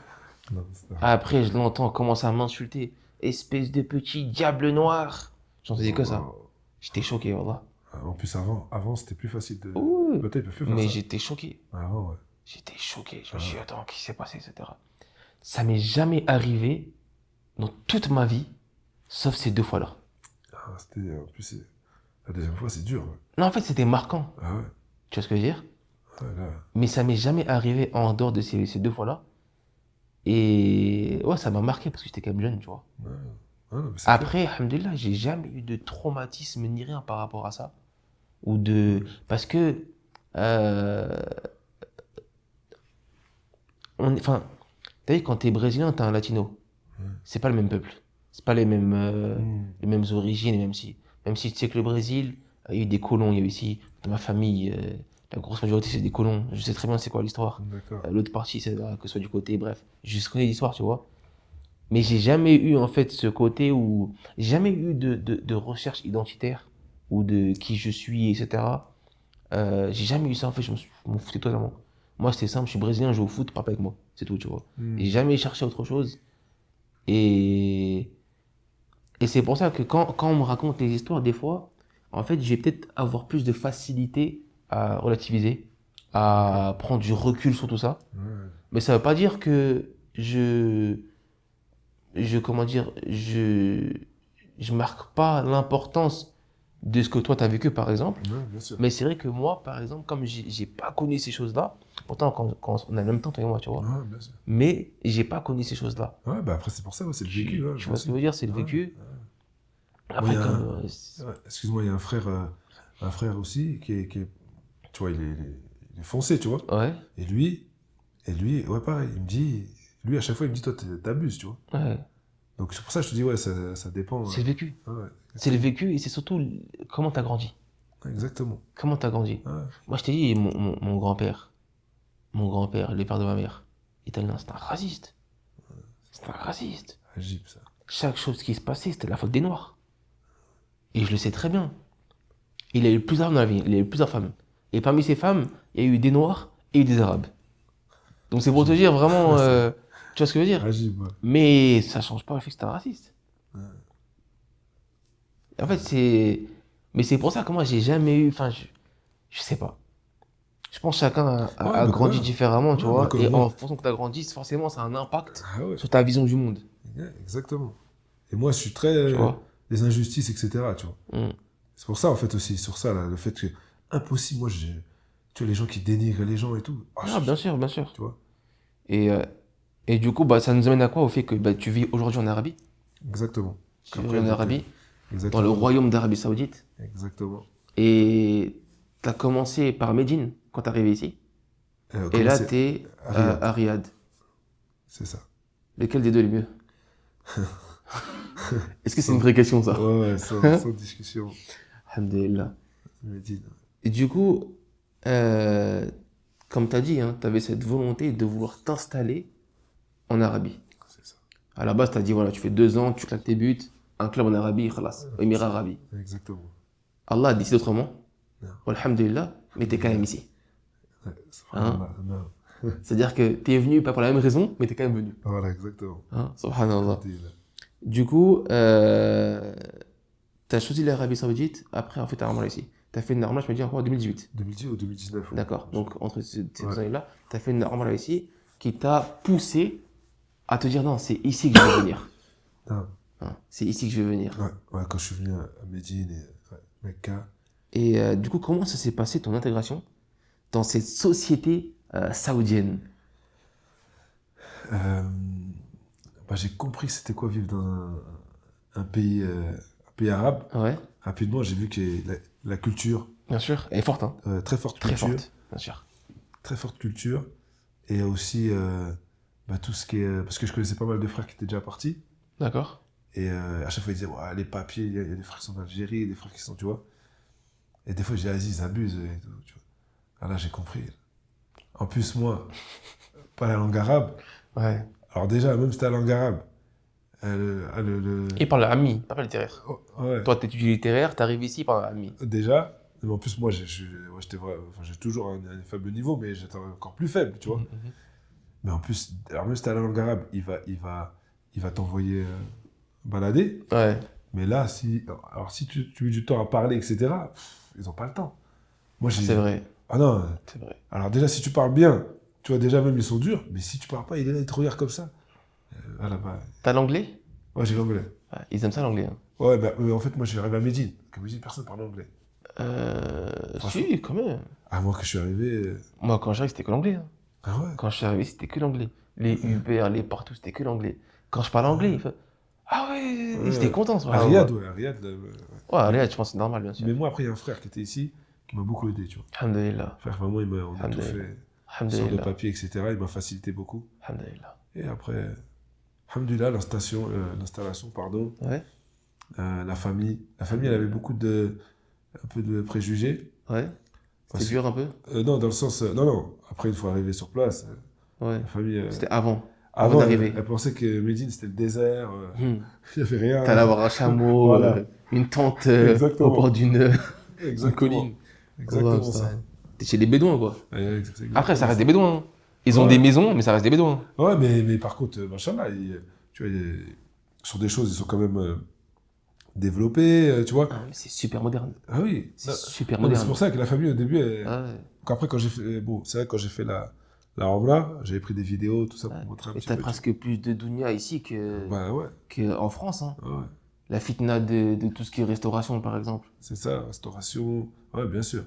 C: Non,
B: Après, je l'entends commencer à m'insulter. Espèce de petit diable noir. J'entendais que ça. J'étais choqué, voilà.
C: En plus, avant c'était plus facile de...
B: Ouh,
C: Peut-être ils peuvent plus faire
B: mais
C: ça.
B: j'étais choqué.
C: Avant, ouais.
B: J'étais choqué. Je me suis dit, attends, qu'est-ce qui s'est passé, etc. Ça m'est jamais arrivé dans toute ma vie, sauf ces 2 fois-là.
C: En plus, la deuxième fois, c'est dur. Ouais.
B: Non, en fait, c'était marquant.
C: Ah ouais.
B: Tu vois ce que je veux dire?
C: Ouais, là.
B: Mais ça m'est jamais arrivé en dehors de ces 2 fois-là. Et ouais, ça m'a marqué parce que j'étais quand même jeune, tu vois.
C: Ouais. Ah, non,
B: Après, alhamdoulilah, j'ai jamais eu de traumatisme ni rien par rapport à ça. Parce que... Enfin, t'as vu, quand t'es brésilien, t'es un latino. C'est pas le même peuple. C'est pas les mêmes origines, même si tu sais que le Brésil, il y a eu des colons, il y a eu ici, dans ma famille, la grosse majorité c'est des colons. Je sais très bien c'est quoi l'histoire. L'autre partie, c'est que ce soit du côté, bref. Je connais l'histoire, tu vois. Mais j'ai jamais eu en fait ce côté où... J'ai jamais eu de recherche identitaire ou de qui je suis, etc. J'ai jamais eu ça en fait, je m'en foutais totalement. Moi c'était simple, je suis brésilien, je joue au foot, parle pas avec moi. C'est tout, tu vois. J'ai jamais cherché autre chose. Et c'est pour ça que quand on me raconte les histoires, des fois, en fait, je vais peut-être avoir plus de facilité à relativiser, à prendre du recul sur tout ça. Mais ça veut pas dire que je marque pas l'importance de ce que toi t'as vécu, par exemple.
C: Bien sûr.
B: Mais c'est vrai que moi, par exemple, comme j'ai pas connu ces choses-là, pourtant quand on a le même temps, toi et moi, tu vois.
C: Bien sûr.
B: Mais j'ai pas connu ces choses-là.
C: Ouais, bah après c'est pour ça, c'est le vécu.
B: Tu vois ce que je veux dire, c'est le vécu. Après,
C: excuse-moi, il y a un frère aussi qui est tu vois, il est foncé, tu vois.
B: Ouais.
C: Et lui, ouais, pareil, il me dit, lui à chaque fois il me dit, toi t'abuses, tu vois.
B: Ouais.
C: Donc c'est pour ça que je te dis, ouais, ça dépend.
B: C'est le vécu.
C: Ouais.
B: C'est le vécu et c'est surtout comment t'as grandi.
C: Exactement.
B: Comment t'as grandi.
C: Ouais.
B: Moi, je t'ai dit, mon grand-père, le père de ma mère, italien, c'était un raciste. C'était un raciste.
C: Agib, ça.
B: Chaque chose qui se passait, c'était la faute des Noirs. Et je le sais très bien. Il a eu plusieurs femmes dans la vie, il a eu plusieurs femmes. Et parmi ces femmes, il y a eu des Noirs et des Arabes. Donc c'est pour te dire vraiment, tu vois ce que je veux dire.
C: Agib, ouais.
B: Mais ça change pas le fait que c'est un raciste. Ouais. En fait, mais c'est pour ça que moi, j'ai jamais eu... Enfin, je sais pas. Je pense que chacun a grandi différemment, tu vois. Et en fonction que tu as grandi, forcément, ça a un impact sur ta vision du monde.
C: Yeah, exactement. Et moi, je suis très... les injustices, etc., tu vois. C'est pour ça, en fait, aussi, sur ça, là, le fait que... Impossible, moi, tu vois, les gens qui dénigrent les gens et tout.
B: Bien sûr, bien sûr.
C: Tu vois.
B: Et du coup, ça nous amène à quoi? Au fait que tu vis aujourd'hui en Arabie.
C: Exactement.
B: Tu es en Arabie,
C: exactement.
B: dans le royaume d'Arabie Saoudite.
C: Exactement.
B: Et tu as commencé par Médine quand tu es arrivé ici. Et là, tu es à Riyad.
C: C'est ça.
B: Lequel des deux est le mieux? Est-ce que c'est une vraie question, ça?
C: Ouais, sans discussion.
B: Alhamdulillah.
C: Médine.
B: Et du coup, comme tu as dit, hein, tu avais cette volonté de vouloir t'installer en Arabie.
C: C'est ça.
B: À la base, tu as dit, voilà, tu fais 2 ans, tu claques tes buts, un club en Arabie, khalas, Émirats Arabes.
C: Exactement.
B: Allah a décidé autrement.
C: Non.
B: Alhamdulillah, mais tu es quand même ici.
C: Ouais,
B: Hein?
C: non.
B: C'est-à-dire que tu es venu pas pour la même raison, mais tu es quand même venu.
C: Voilà, exactement.
B: Hein? Subhanallah.
C: Alhamdulillah.
B: Du coup, tu as choisi l'Arabie Saoudite, après en fait, tu as Umrah ici. Tu as fait une Umrah, je me dis encore en 2018.
C: 2010 ou 2019. Ouais.
B: D'accord. Donc, entre ces années-là, tu as fait une Umrah ici qui t'a poussé à te dire non, c'est ici que je veux venir.
C: Non.
B: Hein? C'est ici que je veux venir.
C: Ouais, quand je suis venu à Médine et Mecca.
B: Et du coup, comment ça s'est passé ton intégration dans cette société saoudienne?
C: J'ai compris que c'était quoi vivre dans un pays arabe.
B: Ouais.
C: Rapidement, j'ai vu que la culture,
B: Bien sûr. Elle est forte, hein.
C: très forte
B: Très
C: culture.
B: forte, bien sûr.
C: Très forte culture. Et aussi tout ce qui est. Parce que je connaissais pas mal de frères qui étaient déjà partis.
B: D'accord.
C: Et à chaque fois, ils disaient, ouais, les papiers, il y a des frères qui sont d'Algérie, des frères qui sont, tu vois. Et des fois, je dis, vas-y, ils abusent. Et tout, tu vois. Ah là, j'ai compris. En plus, moi, pas la langue arabe.
B: Ouais.
C: Alors déjà, même si t'as la langue arabe,
B: Il parle ami, pas littéraire.
C: Oh, ouais.
B: Toi, tu étudies littéraire, tu arrives ici par ami.
C: Déjà, mais en plus, moi, j'ai toujours un faible niveau, mais j'étais encore plus faible, tu vois. Mais en plus, alors même si t'as la langue arabe, il va t'envoyer balader.
B: Ouais.
C: Mais là, si tu mets du temps à parler, etc., ils ont pas le temps. Moi,
B: C'est vrai.
C: Ah non.
B: C'est vrai.
C: Alors déjà, si tu parles bien, tu vois, déjà même, ils sont durs. Mais si tu parles pas, il est là, il te regarde comme ça. Voilà,
B: T'as l'anglais?
C: Ouais, j'ai l'anglais.
B: Ouais, ils aiment ça l'anglais. Hein.
C: Ouais, mais en fait, moi, je suis arrivé à Médine. À Médine, personne parle anglais.
B: Si, quand même.
C: Ah, moi, que je suis arrivé...
B: Moi, quand j'arrive, c'était que l'anglais. Hein.
C: Ah ouais?
B: Quand je suis arrivé, c'était que l'anglais. Les Uber, les partout, c'était que l'anglais. Quand je parle anglais, il fait... Ah ouais, ils étaient contents.
C: À Riyad, ouais, à Riyad.
B: Ouais, à Riyad, je pense que c'est normal, bien sûr.
C: Mais moi, après, il y a un frère qui était ici, qui m'a beaucoup aidé, tu vois.
B: Alhamdulillah.
C: Frère, vraiment, on a tout fait. Sur de papier, etc. Il m'a facilité beaucoup.
B: Alhamdulillah.
C: Et après, alhamdulillah, l'installation, pardon.
B: Ouais.
C: La famille. La famille, elle avait beaucoup un peu de préjugés.
B: Ouais. C'était dur un peu?
C: Non, dans le sens... non. Après, une fois arrivé sur place,
B: ouais.
C: La famille...
B: C'était avant
C: d'arriver. Elle pensait que Médine, c'était le désert. Il n'y avait rien.
B: T'allais avoir un chameau, voilà. Une tente au bord d'une colline.
C: Exactement ça.
B: T'es chez les Bédouins, quoi. Après, ça reste des Bédouins. Hein. Ils ont
C: ouais.
B: des maisons, mais ça reste des Bédouins.
C: Ouais, mais par contre, machallah, tu vois, sur des choses, ils sont quand même développés, tu vois.
B: Ah, mais c'est super moderne.
C: Ah oui.
B: C'est super moderne.
C: C'est pour ça que la famille, au début,
B: ouais.
C: Après, quand j'ai fait... Bon, c'est vrai, quand j'ai fait la Umrah, j'avais pris des vidéos, tout ça, pour montrer un petit peu.
B: Et t'as presque plus de dunya ici qu'en France. Hein.
C: Ouais.
B: La fitna de tout ce qui est restauration, par exemple.
C: C'est ça, restauration. Ouais, bien sûr.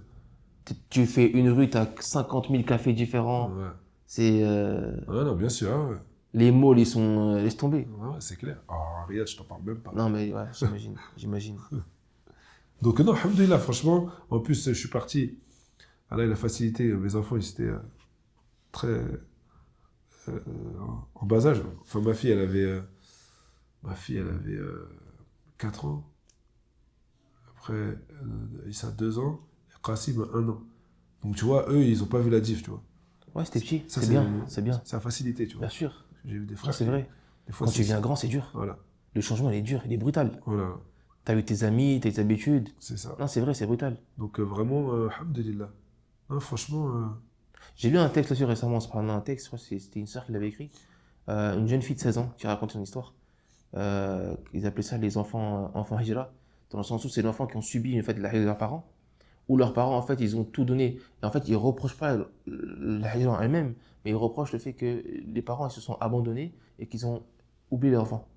B: Tu fais une rue, t'as 50 000 cafés différents.
C: Ouais.
B: C'est...
C: Ouais, non, bien sûr. Ouais.
B: Les malls, ils sont... laisse tomber.
C: Ouais, c'est clair. Ah, Riyad, je t'en parle même pas.
B: Non, mais ouais, j'imagine.
C: Donc, non, alhamdoulilah, franchement. En plus, je suis parti. Allah, il a facilité. Mes enfants, ils étaient très... en bas âge. Enfin, ma fille, elle avait 4 ans. Après, Issa, 2 ans. Et Qassim, 1 an. Donc, tu vois, eux, ils n'ont pas vu la diff, tu vois.
B: Ouais, c'était petit. C'est bien.
C: Ça a facilité, tu vois.
B: Bien sûr.
C: J'ai vu des frères.
B: C'est vrai.
C: Des fois,
B: quand tu deviens grand, c'est dur.
C: Voilà.
B: Le changement, il est dur, il est brutal.
C: Voilà.
B: T'as eu tes amis, tes habitudes.
C: C'est ça.
B: Non, c'est vrai, c'est brutal.
C: Donc, vraiment, alhamdulillah. Non, franchement...
B: J'ai lu un texte là-dessus récemment, c'est pas un texte, je crois que c'était une sœur qui l'avait écrit. Une jeune fille de 16 ans qui raconte son histoire. Ils appelaient ça les enfants hijra, dans le sens où c'est les enfants qui ont subi le fait de la hijra de leurs parents, où leurs parents, en fait, ils ont tout donné. Et en fait, ils reprochent pas la hijra en elle-même, mais ils reprochent le fait que les parents ils se sont abandonnés et qu'ils ont oublié leurs enfants.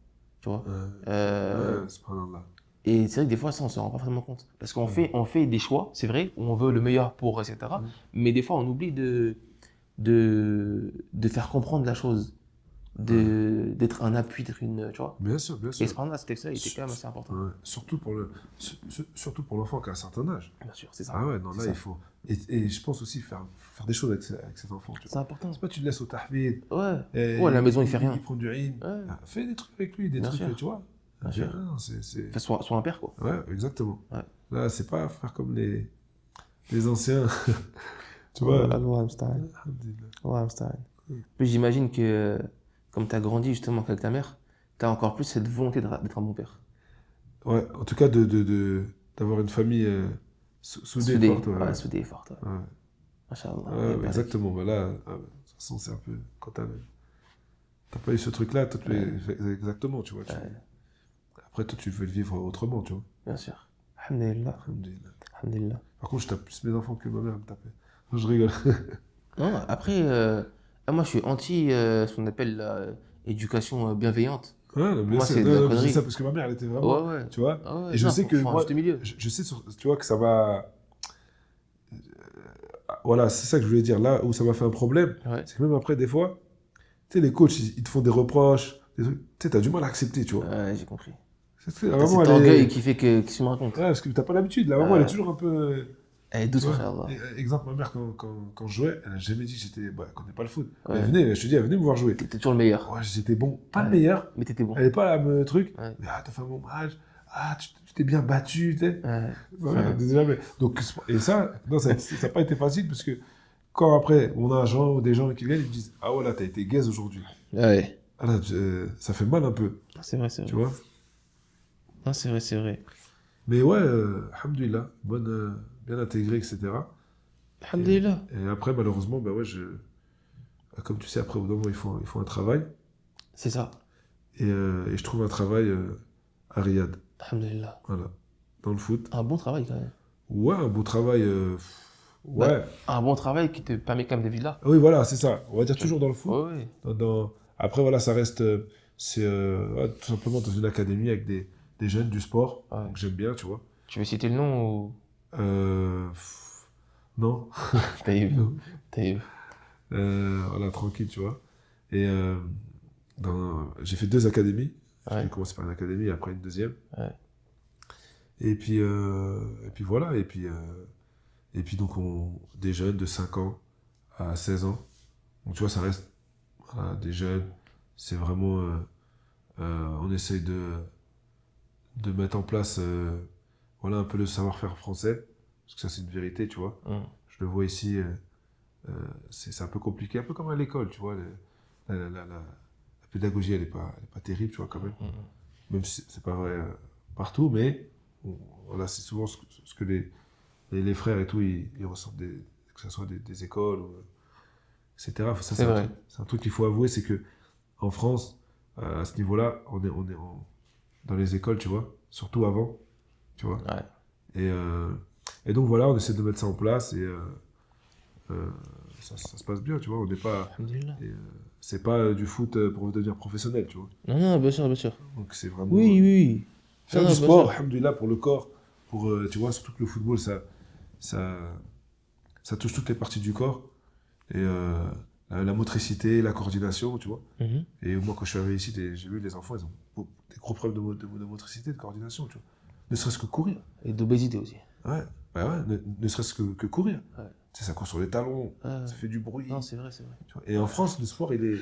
B: Tu vois
C: subhanallah.
B: Et c'est vrai que des fois, ça, on se rend pas vraiment compte. Parce qu'on fait des choix, c'est vrai, où on veut le meilleur pour, etc. Mais des fois, on oublie de faire comprendre la chose. d'être un appui, d'être une. Tu vois.
C: Bien sûr, bien sûr.
B: Et cependant, ce texte-là, il était quand même assez important.
C: Ouais. Surtout pour l'enfant qui a un certain âge.
B: Bien sûr, c'est ça.
C: Ah ouais, non, là, il faut. Et je pense aussi faire des choses avec ses enfants.
B: C'est important.
C: C'est pas tu le laisses au tahfid.
B: Ouais. Ouais, à la maison, il fait rien.
C: Il prend du riz.
B: Ouais.
C: Fais des trucs avec lui, des
B: Bien
C: trucs,
B: sûr.
C: tu vois.
B: Bien sûr.
C: Non,
B: Enfin, soit un père, quoi.
C: Ouais, exactement.
B: Ouais.
C: Là, c'est pas faire comme les anciens. Tu vois.
B: Allah Musta'an. Allah Musta'an. Puis j'imagine que, comme tu as grandi justement avec ta mère, tu as encore plus cette volonté d'être un bon père.
C: Ouais, en tout cas, d'avoir une famille soudée et forte.
B: Ouais, soudée et forte.
C: Ouais.
B: Masha'Allah.
C: Ouais, exactement. Bah là, de toute façon, c'est un peu. Quand t'as pas eu ce truc-là, toi, exactement, tu vois. Après, toi, tu veux le vivre autrement, tu vois.
B: Bien sûr. Alhamdulillah. Alhamdulillah.
C: Par contre, je tape plus mes enfants que ma mère me tapait. Non, je rigole.
B: Non, après, moi, je suis anti ce qu'on appelle l'éducation bienveillante.
C: Ouais, non,
B: Moi, c'est de
C: non,
B: la connerie.
C: je dis ça parce que ma mère, elle était vraiment.
B: Ouais.
C: Tu vois.
B: Ouais,
C: et je
B: non,
C: sais que.
B: faut un
C: Moi,
B: juste milieu.
C: je sais, tu vois, que ça va. Voilà, c'est ça que je voulais dire. Là où ça m'a fait un problème,
B: Ouais.
C: c'est que même après, des fois, tu sais, les coachs, ils te font des reproches, des trucs. Tu sais, t'as du mal à accepter, tu vois.
B: Ouais, j'ai compris.
C: C'est
B: T'as cet orgueil qui fait que tu me racontes.
C: Ouais, parce que t'as pas l'habitude. La maman, elle est toujours un peu.
B: Elle est douce,
C: tu vois.
B: frère.
C: Exemple, ma mère, quand je jouais, elle a jamais dit que j'étais. Bah, elle connaît pas le foot.
B: Ouais.
C: Elle venait, je te dis, elle venait me voir jouer.
B: T'étais toujours le meilleur.
C: Ouais, j'étais bon. Pas le meilleur.
B: Mais t'étais bon.
C: Elle est pas là à me truc.
B: Ouais.
C: Mais t'as fait un bon match. Tu t'es bien battu, tu sais.
B: Ouais.
C: Ouais, jamais. Donc, et ça, non, ça n'a pas été facile parce que quand après, on a un genre ou des gens qui viennent, ils me disent ah ouais, là, t'as été gaze aujourd'hui.
B: Ouais.
C: Ah, là, ça fait mal un peu.
B: C'est vrai.
C: Tu vois.
B: Non, c'est vrai.
C: Mais ouais, alhamdoulilah, bien intégré, etc.
B: Alhamdulillah.
C: Et après, malheureusement, bah ouais, comme tu sais, après, au bout d'un moment, il faut un travail.
B: C'est ça.
C: Et je trouve un travail à Riyad.
B: Alhamdulillah.
C: Voilà. Dans le foot.
B: Un bon travail quand même.
C: Ouais, un beau travail. Ouais.
B: Bah, un bon travail qui te permet quand même de vivre là.
C: Oui, voilà, c'est ça. On va dire toujours dans le foot.
B: Ouais.
C: Après, voilà, ça reste. C'est tout simplement dans une académie avec des jeunes du sport.
B: Ouais.
C: Donc j'aime bien, tu vois.
B: Tu veux citer le nom ou.
C: Non.
B: T'as eu.
C: Non.
B: T'as eu.
C: Voilà, tranquille, tu vois. Et j'ai fait 2 académies.
B: Ouais.
C: J'ai commencé par une académie et après une deuxième.
B: Ouais.
C: Et puis voilà. Et puis donc, des jeunes de 5 ans à 16 ans. Donc, tu vois, ça reste voilà, des jeunes. C'est vraiment. On essaye de mettre en place voilà, un peu le savoir-faire français. Parce que ça, c'est une vérité, tu vois. Je le vois ici. C'est un peu compliqué, un peu comme à l'école, tu vois. La pédagogie, elle est pas terrible, tu vois, quand même. Même si c'est pas vrai partout, mais voilà, c'est souvent ce que les frères et tout, ils ressentent, que ce soit des écoles, etc. Ça,
B: c'est vrai.
C: C'est un truc qu'il faut avouer, c'est que en France, à ce niveau-là, on est dans les écoles, tu vois, surtout avant, tu vois.
B: Ouais.
C: Et donc voilà, on essaie de mettre ça en place et ça se passe bien, tu vois. On n'est pas. C'est pas du foot pour devenir professionnel, tu vois.
B: Non, bien sûr.
C: Donc c'est vraiment.
B: Oui.
C: Faire du sport, alhamdoulilah, pour le corps, tu vois, surtout que le football, ça touche toutes les parties du corps. Et la motricité, la coordination, tu vois. Et moi, quand je suis arrivé ici, j'ai vu les enfants, ils ont des gros problèmes de motricité, de coordination, tu vois. Ne serait-ce que courir.
B: Et d'obésité aussi.
C: Ouais, bah ouais, ne serait-ce que courir.
B: Ouais.
C: Tu sais, ça court sur les talons, ça fait du bruit.
B: Non, c'est vrai.
C: Tu vois. Et en France, le sport, il est...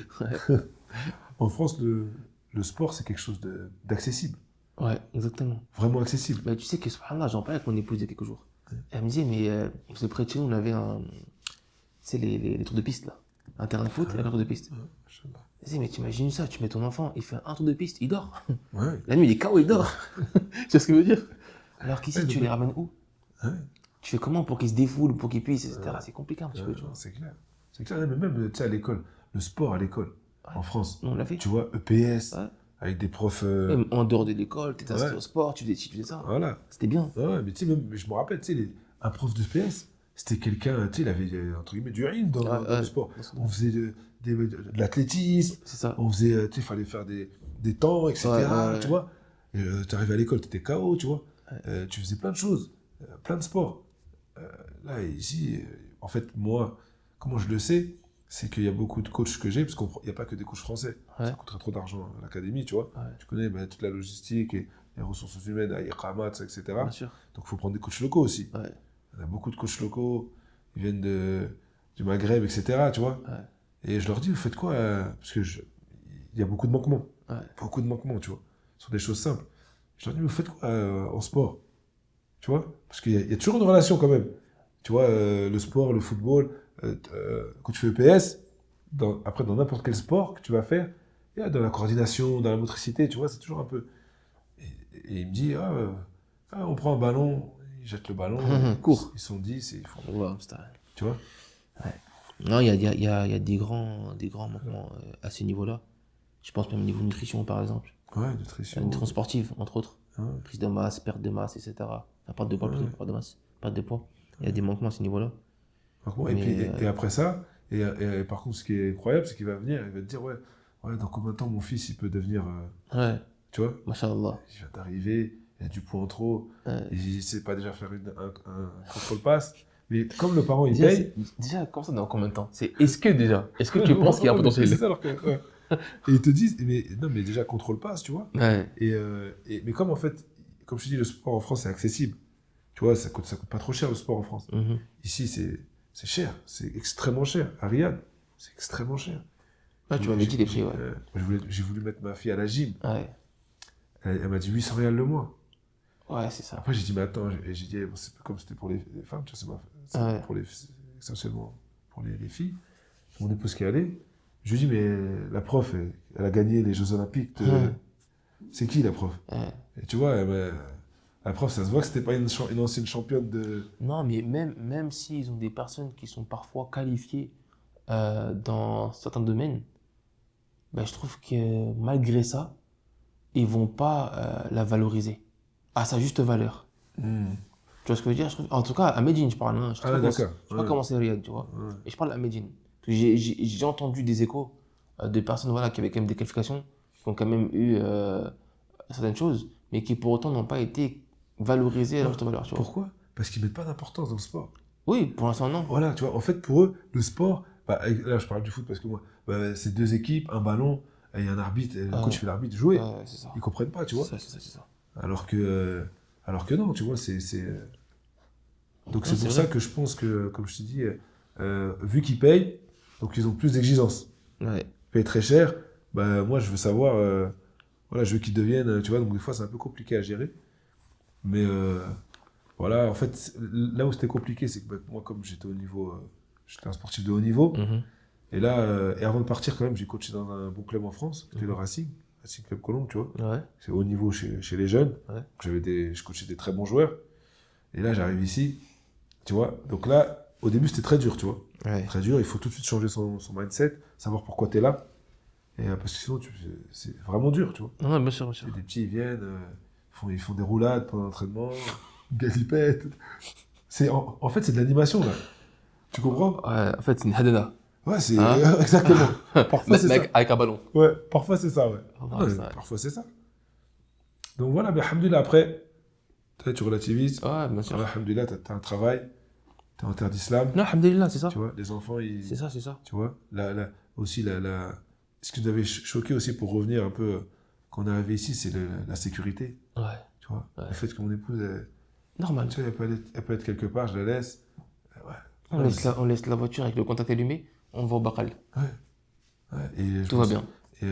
C: En France, le sport, c'est quelque chose d'accessible.
B: Ouais, exactement.
C: Vraiment accessible.
B: Bah, tu sais que, subhanallah, j'en parlais avec mon épouse il y a quelques jours. Elle me disait, mais vous êtes près de chez nous, on avait les tours de piste, là. Un terrain de foot et un tour de piste. Elle disait, mais t'imagines ça, tu mets ton enfant, il fait un tour de piste, il dort.
C: Ouais.
B: La nuit, il est KO, il dort. Tu vois ce que je veux dire? Alors qu'ici, tu les ramènes où?
C: Ouais.
B: Tu fais comment pour qu'ils se défoulent, pour qu'ils puissent, etc. C'est compliqué un petit peu, tu vois.
C: C'est clair. C'est clair, mais même, tu sais, à l'école, le sport à l'école, en France,
B: on l'a fait.
C: Tu vois, EPS, avec des profs...
B: Même en dehors de l'école, t'étais inscrit au sport, tu faisais ça.
C: Voilà.
B: C'était bien.
C: Ouais, mais tu sais, même, je me rappelle, tu sais, un prof de EPS, c'était quelqu'un, tu sais, il avait, entre guillemets, du rime dans le sport. On faisait de l'athlétisme.
B: C'est ça.
C: On faisait, tu sais, il fallait faire des temps, etc. Tu vois. Tu arrivais à l'école, tu étais KO, tu vois. Tu faisais plein de choses, plein de sports. Là, ici, en fait, moi, comment je le sais, c'est qu'il y a beaucoup de coachs que j'ai, parce qu'il n'y a pas que des coachs français.
B: Ouais.
C: Ça coûterait trop d'argent à l'académie, tu vois.
B: Ouais.
C: Tu connais toute la logistique et les ressources humaines, à Iqamat, etc.
B: Bien sûr.
C: Donc il faut prendre des coachs locaux aussi.
B: Ouais.
C: Il y a beaucoup de coachs locaux, ils viennent du Maghreb, etc. Tu vois.
B: Ouais.
C: Et je leur dis, vous faites quoi parce que il y a beaucoup de manquements.
B: Ouais.
C: Beaucoup de manquements, tu vois. Sur des choses simples. Je leur dis, mais vous faites quoi en sport? Tu vois. Parce qu'il y a toujours une relation quand même. Tu vois, le sport, le football, quand tu fais EPS, après dans n'importe quel sport que tu vas faire, il y a dans la coordination, dans la motricité, tu vois, c'est toujours un peu. Et il me dit, on prend un ballon, ils jettent le ballon,
B: court.
C: Ils sont 10 et ils font.
B: Ouais,
C: tu vois.
B: Ouais. Non, il y a des grands manquements à ce niveau-là. Je pense même au niveau nutrition, par exemple.
C: Ouais, nutrition.
B: Nutrition sportive, entre autres.
C: Ouais.
B: Prise de masse, perte de masse, etc. Enfin, perte de poids, plutôt, perte de masse, perte de poids. Il y a des manquements à ce niveau-là.
C: Et après ça, et par contre, ce qui est incroyable, c'est qu'il va venir, il va te dire, ouais, dans combien de temps mon fils, il peut devenir...
B: Ouais.
C: Tu vois,
B: Masha'Allah.
C: il va t'arriver, il a du poids en trop,
B: Ouais.
C: il ne sait pas déjà faire un contrôle passe. Mais comme le parent, il paye...
B: Déjà, comme ça, dans combien de temps? Est-ce que tu penses qu'il y a un potentiel?
C: C'est ça, alors que, ouais. Et ils te disent, mais déjà, contrôle passe, tu vois.
B: Ouais.
C: Mais comme en fait, comme je te dis, le sport en France, c'est accessible. Tu vois, ça coûte pas trop cher le sport en France. Ici, c'est cher, c'est extrêmement cher. À Riyad, c'est extrêmement cher.
B: Ouais, tu m'avais dit les prix, ouais.
C: J'ai voulu mettre ma fille à la gym.
B: Ouais.
C: Elle m'a dit 800 rials le mois.
B: Ouais, c'est ça.
C: Après, j'ai dit, mais attends, j'ai dit, c'est comme c'était pour les femmes, tu vois, c'est pour essentiellement pour les filles. Mon épouse qui est allée, je lui ai dit, mais la prof, elle a gagné les Jeux Olympiques. C'est qui la prof? Et tu vois, la prof, ça se voit que c'était pas une ancienne championne de...
B: Non, mais même s'ils ont des personnes qui sont parfois qualifiées dans certains domaines, ben, je trouve que malgré ça, ils vont pas la valoriser à sa juste valeur. Tu vois ce que je veux dire? En tout cas, à Médine, je parle. Hein. Je sais pas comment c'est Riyad, tu vois. Et je parle à Médine. J'ai entendu des échos de personnes voilà, qui avaient quand même des qualifications, qui ont quand même eu certaines choses, mais qui pour autant n'ont pas été valorisées à leur juste valeur. Tu vois.
C: Pourquoi? Parce qu'ils mettent pas d'importance dans le sport.
B: Oui, pour l'instant, non.
C: Voilà, tu vois, en fait, pour eux, le sport, là, je parle du foot parce que moi, c'est 2 équipes, un ballon, et un arbitre, et le coach fait l'arbitre, jouer. Ils comprennent pas, tu vois.
B: C'est ça. Alors
C: que non, tu vois, Donc c'est pour ça que je pense que, comme je t'ai dit, vu qu'ils payent, donc ils ont plus d'exigences.
B: Ouais.
C: Ils payent très cher, moi je veux savoir, voilà, je veux qu'ils deviennent, tu vois, donc des fois c'est un peu compliqué à gérer. Mais voilà, en fait, là où c'était compliqué, c'est que moi, comme j'étais au niveau, j'étais un sportif de haut niveau, et là, et avant de partir quand même, j'ai coaché dans un bon club en France, c'était le Racing Club Colombe, tu vois.
B: Ouais.
C: C'est haut niveau chez les jeunes. Ouais. Je coachais des très bons joueurs. Et là, j'arrive ici, tu vois. Donc là, au début, c'était très dur, tu vois. Ouais. Très dur, il faut tout de suite changer son mindset, savoir pourquoi tu es là. Et, parce que sinon, c'est vraiment dur, tu vois.
B: Non, bien sûr.
C: Et des petits, ils viennent, ils font des roulades pendant l'entraînement, galipettes. En fait, c'est de l'animation, là. Tu comprends?
B: Ouais, en fait, c'est une hadana.
C: Ouais, c'est exactement. Parfois, c'est ça.
B: Avec un ballon.
C: Ouais, parfois, c'est ça, ouais. Parfois, c'est ça. Donc voilà, mais alhamdoulilah, après, tu relativises.
B: Ouais, bien sûr.
C: Alhamdoulilah, t'as un travail, t'es en terre d'islam.
B: Non, alhamdoulilah, c'est ça.
C: Tu vois, les enfants, ils...
B: C'est ça.
C: Tu vois, aussi, ce qui nous avait choqué aussi pour revenir un peu, quand on est arrivé ici, c'est la sécurité. Ouais. Tu vois, le fait que mon épouse,
B: normal.
C: Tu vois, elle peut être quelque part, je la laisse. Ouais.
B: On laisse la voiture avec le contact allumé, on va au Bakal.
C: Ouais. Et
B: tout va bien.
C: Et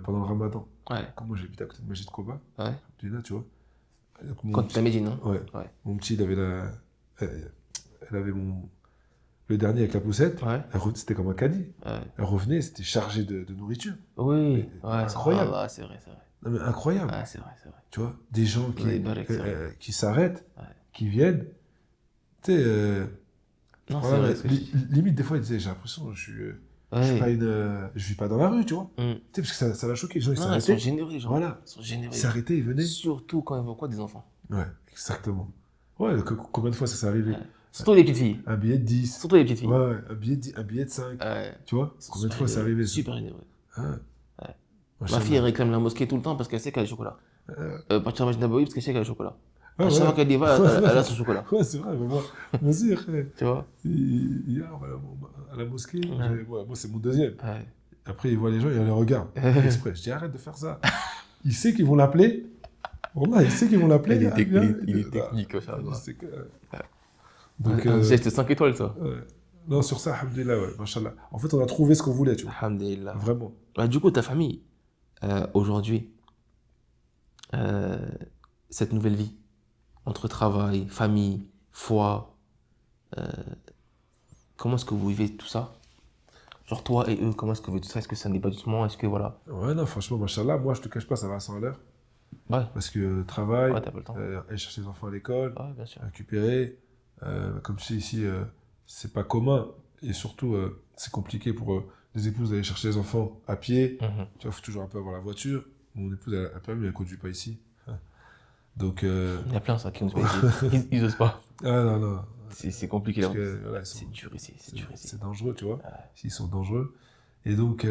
C: pendant le ramadan, comme moi j'habite à côté de Majid Koba, tu vois.
B: Quand tu es à Médine, hein.
C: Ouais. Mon petit, il avait elle avait le dernier avec la poussette, c'était comme un caddie. Ouais. Elle revenait, c'était chargé de nourriture.
B: Oui,
C: incroyable.
B: C'est vrai.
C: Non, mais incroyable.
B: Ouais, c'est vrai.
C: Tu vois, des gens qui s'arrêtent, qui viennent. Tu sais,
B: non, c'est vrai.
C: Limite, des fois, ils disaient, j'ai l'impression que je vis pas dans la rue, tu vois. Tu sais, parce que ça va choquer. Les gens, ils s'arrêtaient.
B: Ils sont généreux, les gens.
C: Voilà.
B: Ils sont généreux.
C: Ils s'arrêtaient, ils venaient.
B: Surtout quand ils voient des enfants.
C: Ouais, exactement. Ouais, combien de fois ça s'est arrivé?
B: Surtout les petites filles.
C: Un billet de 10.
B: Surtout les petites filles.
C: Ouais, un billet de 5. Tu vois, combien de fois c'est arrivé?
B: Super généreux.
C: Ma
B: fille, elle réclame la mosquée tout le temps parce qu'elle sait qu'elle a du chocolat. Partir à Majid Nabawi parce qu'elle sait qu'elle a du chocolat. À chaque fois qu'elle y va, elle a son chocolat.
C: Ouais, c'est vrai, mais moi aussi,
B: tu vois.
C: Hier, à la mosquée, moi, c'est mon deuxième. Ouais. Après, il voit les gens, il les regarde. Exprès. Je dis, arrête de faire ça. Il sait qu'ils vont l'appeler. Wallah, il sait qu'ils vont l'appeler.
B: Il est technique, ça.
C: Donc,
B: un geste 5 étoiles, ça.
C: Ouais. Non, sur ça, alhamdoulilah, ouais, machallah. En fait, on a trouvé ce qu'on voulait, tu vois.
B: Alhamdoulilah.
C: Vraiment.
B: Bah, du coup, ta famille, aujourd'hui, cette nouvelle vie, entre travail, famille, foi, comment est-ce que vous vivez tout ça? Genre toi et eux, comment est-ce que vous vivez tout ça? Est-ce que c'est un épanouissement? Est-ce que voilà?
C: Ouais, non, franchement, machallah, moi, je te cache pas, ça va à 100 à l'heure.
B: Ouais.
C: Parce que travail,
B: ouais, t'as pas le temps.
C: Aller chercher les enfants à l'école,
B: ouais, bien sûr.
C: Récupérer, comme tu sais ici, c'est pas commun, et surtout, c'est compliqué pour les épouses d'aller chercher les enfants à pied. Tu vois, il faut toujours un peu avoir la voiture. Mon épouse, elle a permis, elle ne conduit pas ici. Donc,
B: il y a plein ça qui ne conduisent pas ici. Ils n'osent pas.
C: Ah non, non.
B: C'est compliqué là.
C: Voilà,
B: c'est dur ici.
C: C'est dangereux, tu vois. Ils sont dangereux. Et donc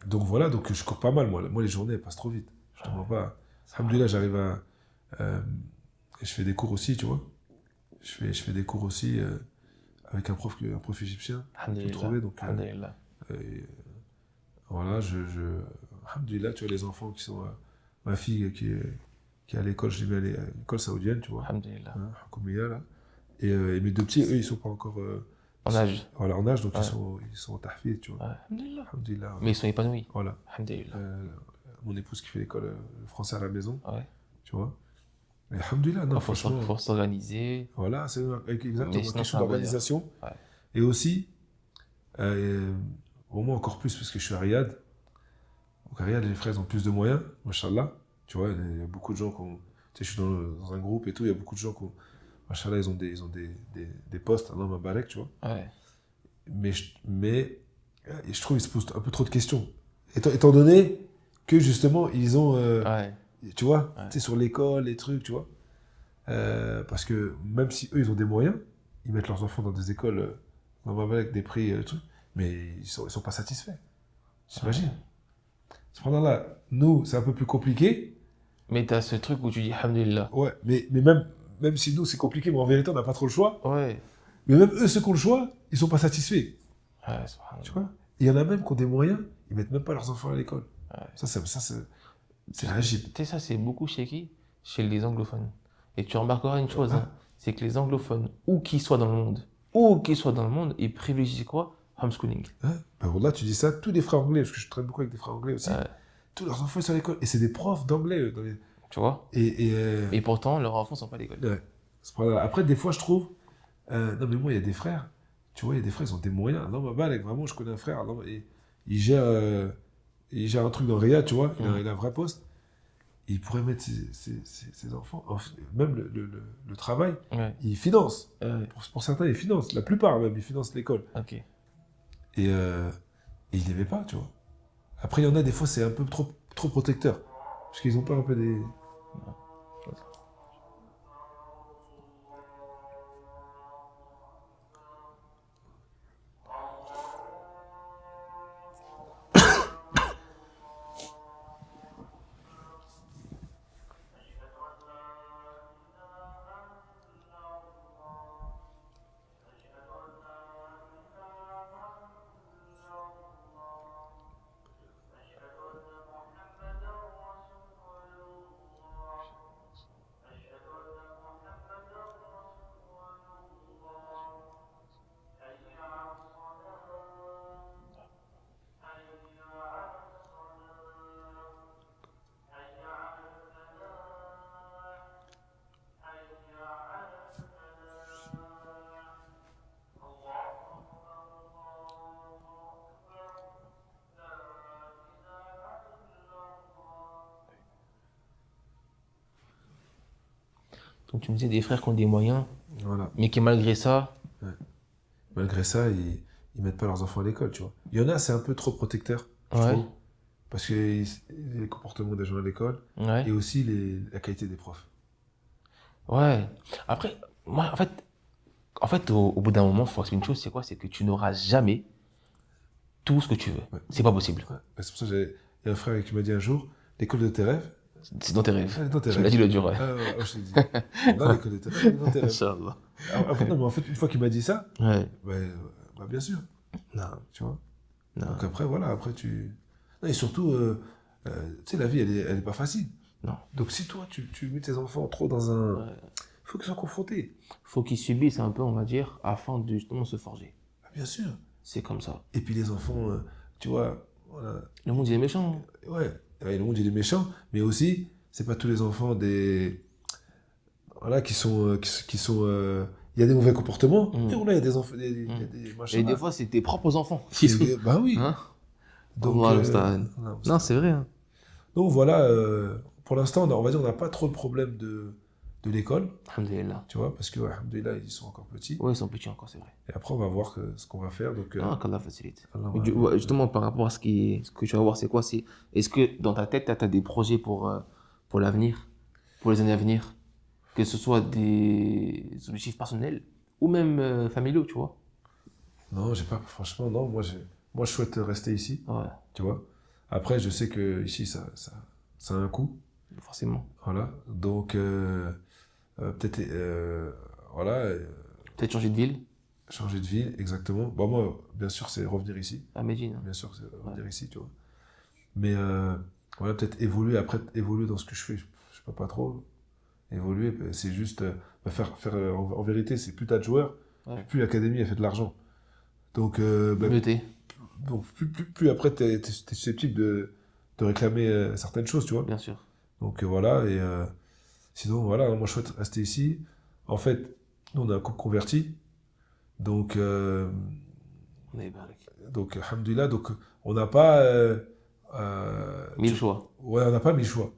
C: voilà, donc je cours pas mal, moi. Moi, les journées, elles passent trop vite. Je te mens pas. Alhamdoulilah, j'arrive à... je fais des cours aussi, tu vois. Je fais des cours aussi avec un prof égyptien.
B: Alhamdoulilah.
C: Donc, voilà, alhamdoulilah, tu vois, les enfants qui sont... ma fille qui est à l'école, je l'ai mis à l'école saoudienne, tu vois.
B: Alhamdoulilah.
C: Hakoumia, là. Et mes deux petits, eux, ils sont pas encore...
B: en âge.
C: Voilà, en âge, donc ils sont en tahfid, tu vois.
B: Alhamdoulilah. Mais ils sont épanouis.
C: Voilà.
B: Alhamdoulilah.
C: Mon épouse qui fait l'école français à la maison,
B: ouais.
C: Tu vois. Et alhamdoulilah, non, franchement...
B: Il faut s'organiser.
C: Voilà, c'est exactement une question d'organisation.
B: Ouais.
C: Et aussi, au moins encore plus, parce que je suis à Riyad. Donc à Riyad, les frères ont plus de moyens, machallah. Tu vois, il y a beaucoup de gens qui ont... Tu sais, je suis dans un groupe et tout, il y a beaucoup de gens qui ont... Machallah, ils ont des postes, Allah Mabarek, tu vois.
B: Ouais.
C: Mais je trouve qu'ils se posent un peu trop de questions. Étant donné que, justement, ils ont...
B: ouais.
C: Tu vois, tu sais, sur l'école, les trucs, tu vois. Parce que même si eux, ils ont des moyens, ils mettent leurs enfants dans des écoles avec des prix, trucs, mais ils sont pas satisfaits. T'imagines? Cependant là, nous, c'est un peu plus compliqué.
B: Mais t'as ce truc où tu dis alhamdoulilah.
C: Ouais, mais même si nous, c'est compliqué, mais en vérité, on n'a pas trop le choix.
B: Ouais.
C: Mais même eux, ceux qui ont le choix, ils sont pas satisfaits.
B: Ouais,
C: tu vois? Il y en a même qui ont des moyens, ils mettent même pas leurs enfants à l'école.
B: Ouais.
C: Ça c'est l'Égypte.
B: Tu sais, ça, c'est beaucoup chez qui? Chez les anglophones. Et tu remarqueras une chose, c'est que les anglophones, où qu'ils soient dans le monde, ils privilégient quoi? Homeschooling.
C: Ben là, tu dis ça, tous les frères anglais, parce que je traîne beaucoup avec des frères anglais aussi, tous leurs enfants ils sont à l'école. Et c'est des profs d'anglais.
B: Tu vois? Et pourtant, leurs enfants ne sont pas à l'école.
C: Ouais. Après, des fois, je trouve... non, mais moi, il y a des frères, tu vois, il y a des frères, ils ont des moyens. Non, ma balle, vraiment, je connais un frère, il gère un truc dans Riyad, tu vois, il a un vrai poste. Il pourrait mettre ses enfants, même le travail, il finance. Pour certains, il finance. La plupart, même, il finance l'école.
B: Ok.
C: Et il n'aimait pas, tu vois. Après, il y en a, des fois, c'est un peu trop protecteur. Parce qu'ils ont peur un peu des...
B: Donc tu me disais des frères qui ont des moyens,
C: voilà.
B: Mais qui malgré ça...
C: Malgré ça, ils mettent pas leurs enfants à l'école, tu vois. Il y en a, c'est un peu trop protecteur, je trouve. Parce que les comportements des gens à l'école, et aussi la qualité des profs.
B: Ouais. Après, moi, en fait au bout d'un moment, il faut accepter une chose, c'est quoi? C'est que tu n'auras jamais tout ce que tu veux. C'est pas possible.
C: C'est pour ça qu'il y a un frère qui m'a dit un jour, l'école de tes rêves,
B: C'est dans tes rêves.
C: Elle est dans tes
B: Tu
C: rêves.
B: m'as dit le dur, ouais.
C: Je t'ai dit. Là, l'école est dans tes rêves.
B: Inch'Allah.
C: Non, mais en fait, une fois qu'il m'a dit ça,
B: Ouais.
C: bah, bien sûr.
B: Non.
C: Tu vois.
B: Non.
C: Donc après, voilà, après tu. Non, et surtout, tu sais, la vie, elle est pas facile.
B: Non.
C: Donc si toi, tu mets tes enfants trop dans un.
B: Ouais.
C: Faut qu'ils soient confrontés.
B: Faut qu'ils subissent un peu, on va dire, afin de justement se forger.
C: Ah, bien sûr.
B: C'est comme ça.
C: Et puis les enfants, tu vois, voilà.
B: Le monde, il est méchant.
C: Ouais, le monde, il est méchant, mais aussi, c'est pas tous les enfants des. Voilà, qui sont. Il y a des mauvais comportements, mais voilà, il y a des enfants. Il y a des machins.
B: Et des fois, c'est tes propres enfants.
C: Bah oui.
B: Hein?
C: Donc,
B: non, c'est vrai. Hein.
C: Donc voilà, pour l'instant, on va dire, on n'a pas trop de problèmes de l'école,
B: Alhamdulillah.
C: tu vois, parce que, ouais, alhamdoulilah, ils sont encore petits.
B: Ouais, ils sont petits encore, c'est vrai.
C: Et après, on va voir ce qu'on va faire. Donc,
B: qu'Allah facilite.
C: Allah
B: Mais
C: va-
B: justement, par rapport à ce que tu vas voir, c'est quoi? Est-ce que dans ta tête, tu as des projets pour l'avenir, pour les années à venir? Que ce soit des objectifs personnels ou même familiaux, tu vois?
C: Non, j'ai pas, franchement, non, moi, je souhaite rester ici,
B: Ouais,
C: tu vois. Après, je sais que ici, ça a un coût,
B: forcément.
C: voilà. Donc, peut-être, voilà,
B: Peut-être changer de ville
C: changer de ville, exactement. Bon, moi, bien sûr, c'est revenir ici.
B: à Médine. Hein.
C: Bien sûr, c'est revenir ici, tu vois. Mais, voilà, peut-être évoluer, après, évoluer dans ce que je fais, je sais pas trop. Évoluer, c'est juste, en vérité, c'est plus t'as de joueurs,
B: Ouais.
C: plus l'académie, elle fait de l'argent. Donc, bah,
B: Mieux t'es,
C: donc plus après, t'es susceptible de réclamer certaines choses, tu vois.
B: bien sûr.
C: Donc, voilà, et sinon, voilà, moi, je souhaite rester ici. En fait, nous, on a un couple converti. Donc,
B: On est barak.
C: alhamdoulilah, donc, on n'a pas...
B: Mille choix.
C: Ouais, on n'a pas mille choix.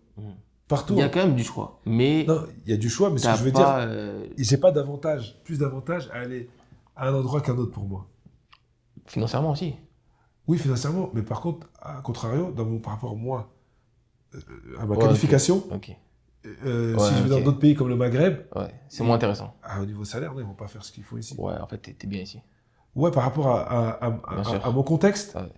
C: Partout.
B: Il y a quand même du choix. Mais
C: Non, il y a du choix, mais ce que
B: t'as
C: je veux
B: pas,
C: dire, j'ai pas plus d'avantage à aller à un endroit qu'un autre pour moi.
B: financièrement aussi.
C: Oui, financièrement, mais par contre, à contrario, par rapport à moi, à ma
B: Ouais,
C: qualification,
B: Ok.
C: si je vais dans
B: ok.
C: d'autres pays comme le Maghreb,
B: Ouais, c'est moins intéressant.
C: au niveau salaire, non, ils vont pas faire ce qu'il faut ici.
B: Ouais, en fait, t'es bien ici.
C: Ouais, par rapport
B: Bien sûr.
C: à mon contexte,
B: Ouais.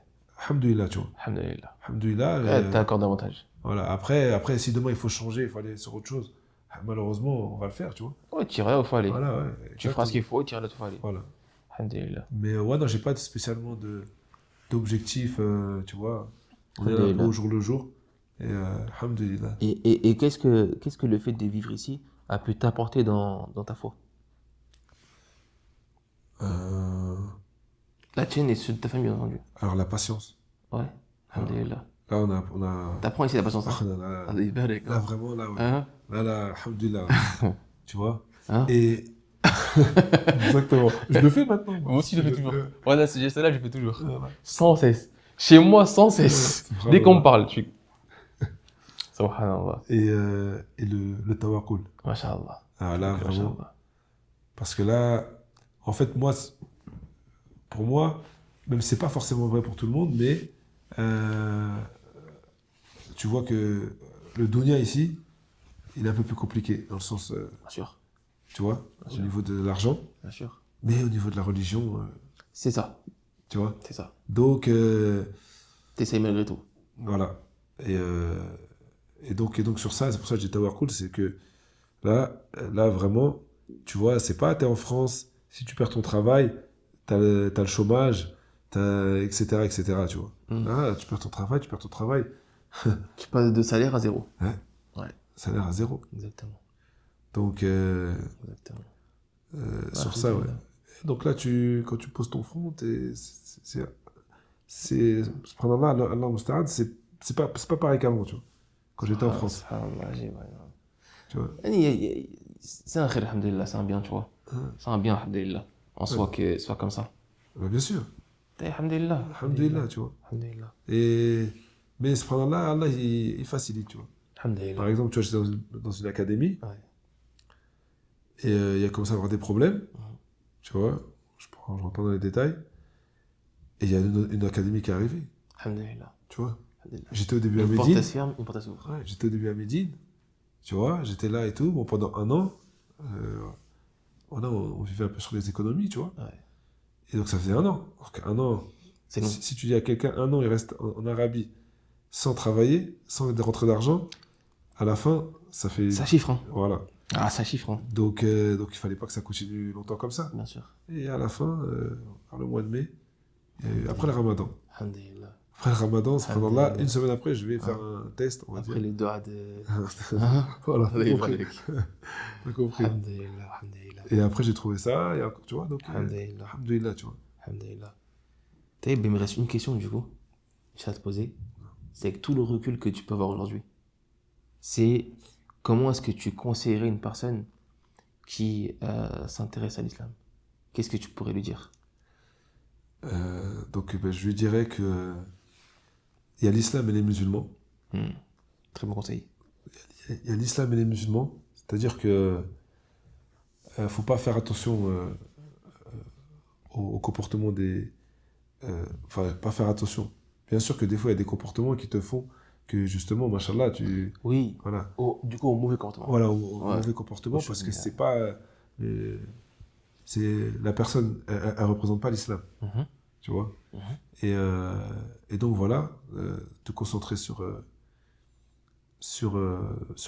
C: alhamdoulilah, tu vois.
B: Alhamdulillah.
C: Alhamdoulilah.
B: Ouais, t'as encore davantage.
C: Voilà. Après, si demain il faut changer, il faut aller sur autre chose, malheureusement, on va le faire, tu vois.
B: Ouais, tu iras là où il faut aller.
C: Voilà, ouais.
B: Tu feras ce qu'il faut et tu iras là où il faut aller.
C: Voilà.
B: Alhamdulillah.
C: Mais ouais, non, j'ai pas spécialement d'objectif, tu vois. On est un peu
B: Alhamdulillah.
C: au jour le jour. Et alhamdoulilah.
B: Et qu'est-ce que le fait de vivre ici a pu t'apporter dans ta foi? La tienne et ceux de ta famille, bien entendu.
C: Alors, la patience.
B: Ouais. Alhamdulillah.
C: Là, on a...
B: T'apprends ici la patience. Hein?
C: Là,
B: Ah, il est barak, hein.
C: vraiment, là, ouais.
B: Hein?
C: Là, alhamdoulilah. Tu vois.
B: Hein?
C: Et... Exactement. Je le fais maintenant.
B: Moi aussi, je le fais toujours. Voilà, ce geste-là, je le fais toujours.
C: Voilà.
B: Sans cesse. Chez moi, sans cesse.
C: Ouais,
B: Dès qu'on me parle, tu... Subhanallah.
C: Et le tawakkul.
B: Masha'Allah.
C: Ah, là, vraiment.
B: Masha'Allah.
C: Parce que là, en fait, moi, pour moi, même si c'est pas forcément vrai pour tout le monde, mais tu vois que le dunya ici, il est un peu plus compliqué, dans le sens,
B: Bien sûr.
C: tu vois, au
B: sûr.
C: niveau de l'argent,
B: Bien sûr.
C: mais au niveau de la religion,
B: C'est ça.
C: tu vois.
B: C'est ça.
C: Donc,
B: T'essayes malgré tout.
C: voilà. Et donc sur ça, c'est pour ça que j'ai tawakkul, c'est que là, vraiment, tu vois, c'est pas, t'es en France, si tu perds ton travail, t'as le chômage, etc., tu vois. Là, tu perds ton travail,
B: Tu passes de salaire à zéro.
C: salaire à zéro.
B: Exactement.
C: Donc,
B: Exactement.
C: sur ça, ouais. Donc là, quand tu poses ton front, subhanallah, Allah musta'an, c'est pas pareil qu'avant, tu vois, quand j'étais en France, tu vois.
B: C'est un khir, alhamdulillah, c'est un bien, tu vois. C'est un bien, alhamdulillah. En soi, que ce soit comme ça.
C: Bah, bien sûr,
B: Alhamdulillah.
C: alhamdulillah, tu vois.
B: Alhamdulillah.
C: Mais subhanallah, Allah, il facilite, tu vois.
B: Alhamdulillah.
C: Par exemple, tu vois, j'étais dans une académie,
B: Ouais.
C: et il y a commencé à avoir des problèmes, tu vois, je rentre pas dans les détails, et il y a une académie qui est arrivée,
B: Alhamdulillah.
C: tu vois.
B: Alhamdulillah.
C: J'étais au début à
B: Une porte
C: Médine,
B: elle se ferme, une porte elle s'ouvre.
C: ouais, j'étais au début à Médine, tu vois, j'étais là et tout, bon, pendant un an, on vivait un peu sur les économies, tu vois,
B: Ouais.
C: et donc ça faisait un an. Donc un an,
B: C'est long.
C: si tu dis à quelqu'un, un an, il reste en Arabie, sans travailler, sans rentrer d'argent, à la fin, ça fait...
B: Ça chiffre, hein.
C: Voilà.
B: Ah, ça chiffre, hein.
C: Donc il fallait pas que ça continue longtemps comme ça.
B: Bien sûr.
C: Et à la fin, vers le mois de mai, et après le ramadan.
B: Alhamdulillah.
C: Après le ramadan, subhanallah, une semaine après, je vais faire un test, on va
B: Après
C: dire.
B: les doigts de...
C: Voilà,
B: Allah
C: t'as compris.
B: يبارك.
C: T'as compris.
B: Alhamdulillah, alhamdulillah.
C: Et après, j'ai trouvé ça, et tu vois, donc...
B: Alhamdulillah.
C: Alhamdulillah, tu vois.
B: Alhamdulillah. Taïb, il me reste une question du coup. Je vais te poser. C'est avec tout le recul que tu peux avoir aujourd'hui. C'est comment est-ce que tu conseillerais une personne qui s'intéresse à l'islam? Qu'est-ce que tu pourrais lui dire?
C: Donc, je lui dirais que il y a l'islam et les musulmans.
B: Très bon conseil.
C: Il y a l'islam et les musulmans. C'est-à-dire que faut pas faire attention au comportement des... Enfin, pas faire attention. Bien sûr que des fois, il y a des comportements qui te font que justement, machallah, tu...
B: Oui.
C: Voilà.
B: Du coup, au mauvais comportement.
C: Voilà, au mauvais comportement, parce que c'est pas... c'est la personne, elle représente pas l'islam. Tu vois. Et donc, voilà, te concentrer sur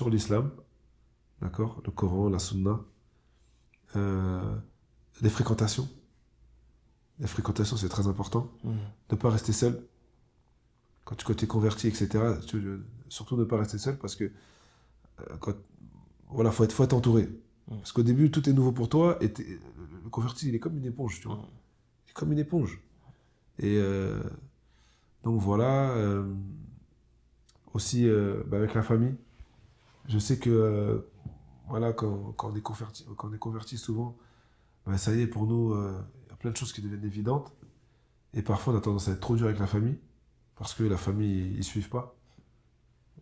C: l'islam, d'accord, le Coran, la Sunna, les fréquentations. Les fréquentations, c'est très important. Ne pas rester seul. Quand tu es converti, etc., surtout ne pas rester seul parce que voilà, faut être entouré. Parce qu'au début, tout est nouveau pour toi et le converti, il est comme une éponge, tu vois. Il est comme une éponge. Et donc voilà. Aussi, avec la famille. Je sais que voilà, quand on est converti souvent, ça y est, pour nous, il y a plein de choses qui deviennent évidentes. Et parfois, on a tendance à être trop dur avec la famille. Parce que la famille, ils suivent pas.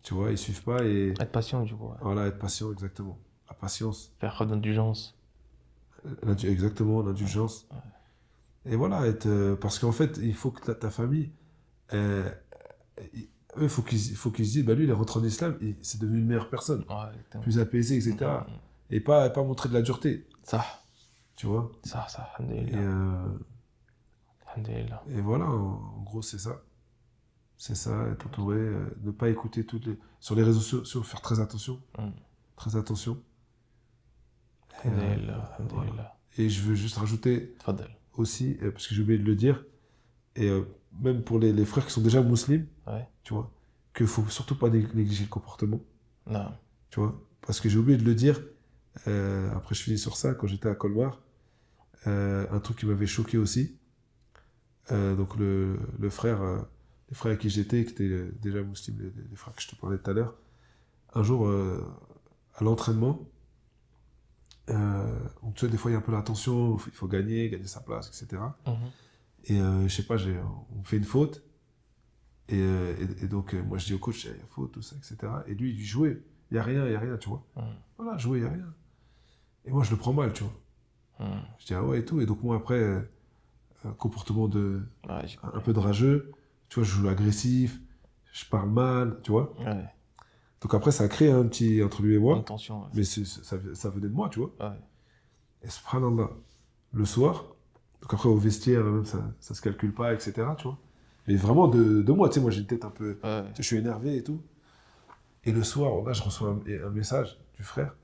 C: Tu vois, ils suivent pas et...
B: Être patient, du coup. Ouais.
C: Voilà, être patient, exactement. La patience.
B: Faire preuve d'indulgence.
C: Exactement, l'indulgence. Et voilà, parce qu'en fait, il faut que ta famille... eux, il faut qu'ils se disent, lui, il est rentré en islam, c'est devenu une meilleure personne. Plus apaisé, etc. Et pas montrer de la dureté.
B: Ça.
C: Tu vois.
B: Ça, alhamdulillah.
C: Et voilà, en gros, c'est ça. C'est ça, être entouré, ne pas écouter sur les réseaux sociaux, faire très attention. Très attention.
B: Alhamdulillah.
C: Et je veux juste rajouter aussi, parce que j'ai oublié de le dire, et même pour les frères qui sont déjà musulmans, tu vois, qu'il ne faut surtout pas négliger le comportement.
B: Non.
C: Tu vois, parce que j'ai oublié de le dire, après je finis sur ça, quand j'étais à Colmar, un truc qui m'avait choqué aussi, donc le frère... les frères avec qui j'étais, qui étaient déjà musulmans, les frères que je te parlais tout à l'heure, un jour, à l'entraînement, donc, tu sais, des fois, il y a un peu la tension, il faut gagner sa place, etc. Et je sais pas, on fait une faute, et donc, moi, je dis au coach, il y a faute, tout ça, etc. Et lui, il dit, jouez, il n'y a rien, tu vois. Voilà, jouez, il n'y a rien. Et moi, je le prends mal, tu vois. Je dis, ah ouais, et tout. Et donc, moi, après, comportement un peu de rageux, tu vois, je joue agressif, je parle mal, tu vois. Donc après, ça a créé un petit entre lui et moi.
B: Une tension.
C: Mais ça venait de moi, tu vois. Et subhanallah, le soir, donc après au vestiaire, même ça se calcule pas, etc., tu vois. Mais vraiment de moi, tu sais, moi j'ai une tête un peu... Je suis énervé et tout. Et le soir, là, je reçois un message du frère.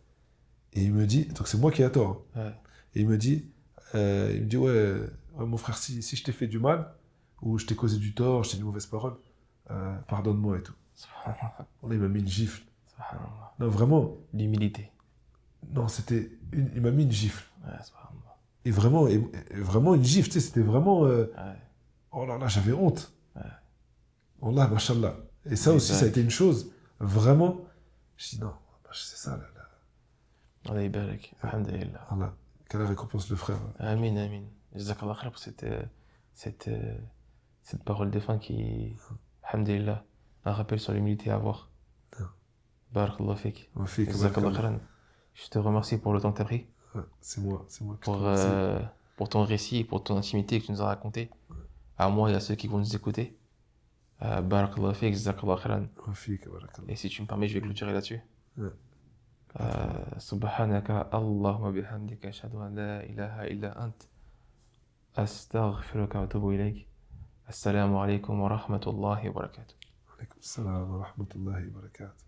C: Et il me dit, donc c'est moi qui ai tort. Et il me dit, ouais, mon frère, si je t'ai fait du mal, ou je t'ai causé du tort, je t'ai dit de mauvaises paroles, pardonne-moi et tout. Il m'a mis une gifle. Non, vraiment.
B: L'humilité.
C: Non, il m'a mis une gifle. Et vraiment une gifle, tu sais, c'était vraiment... Oh là là, j'avais honte. Oh là, machallah. Et ça aussi, ça a été une chose, vraiment... Je dis non, c'est ça, là.
B: Allah yabarak. Alhamdulillah.
C: Allah, qu'Allah récompense le frère.
B: Amin, amin. Jazakallah khair pour cette parole de fin qui, alhamdulillah, un rappel sur l'humilité à avoir. Barakallah fik. Jazakallah khairan. Je te remercie pour le temps que tu as pris.
C: C'est moi
B: pour ton récit, pour ton intimité que tu nous as raconté. À moi et à ceux qui vont nous écouter. Barakallah fik, jazakallah khairan. Et si tu me permets, je vais clôturer là-dessus. سبحانك اللهم بحمدك أشهد أن لا إله إلا أنت أستغفرك وأتوب إليك السلام عليكم ورحمة الله وبركاته.
C: وعليكم السلام ورحمة الله وبركاته.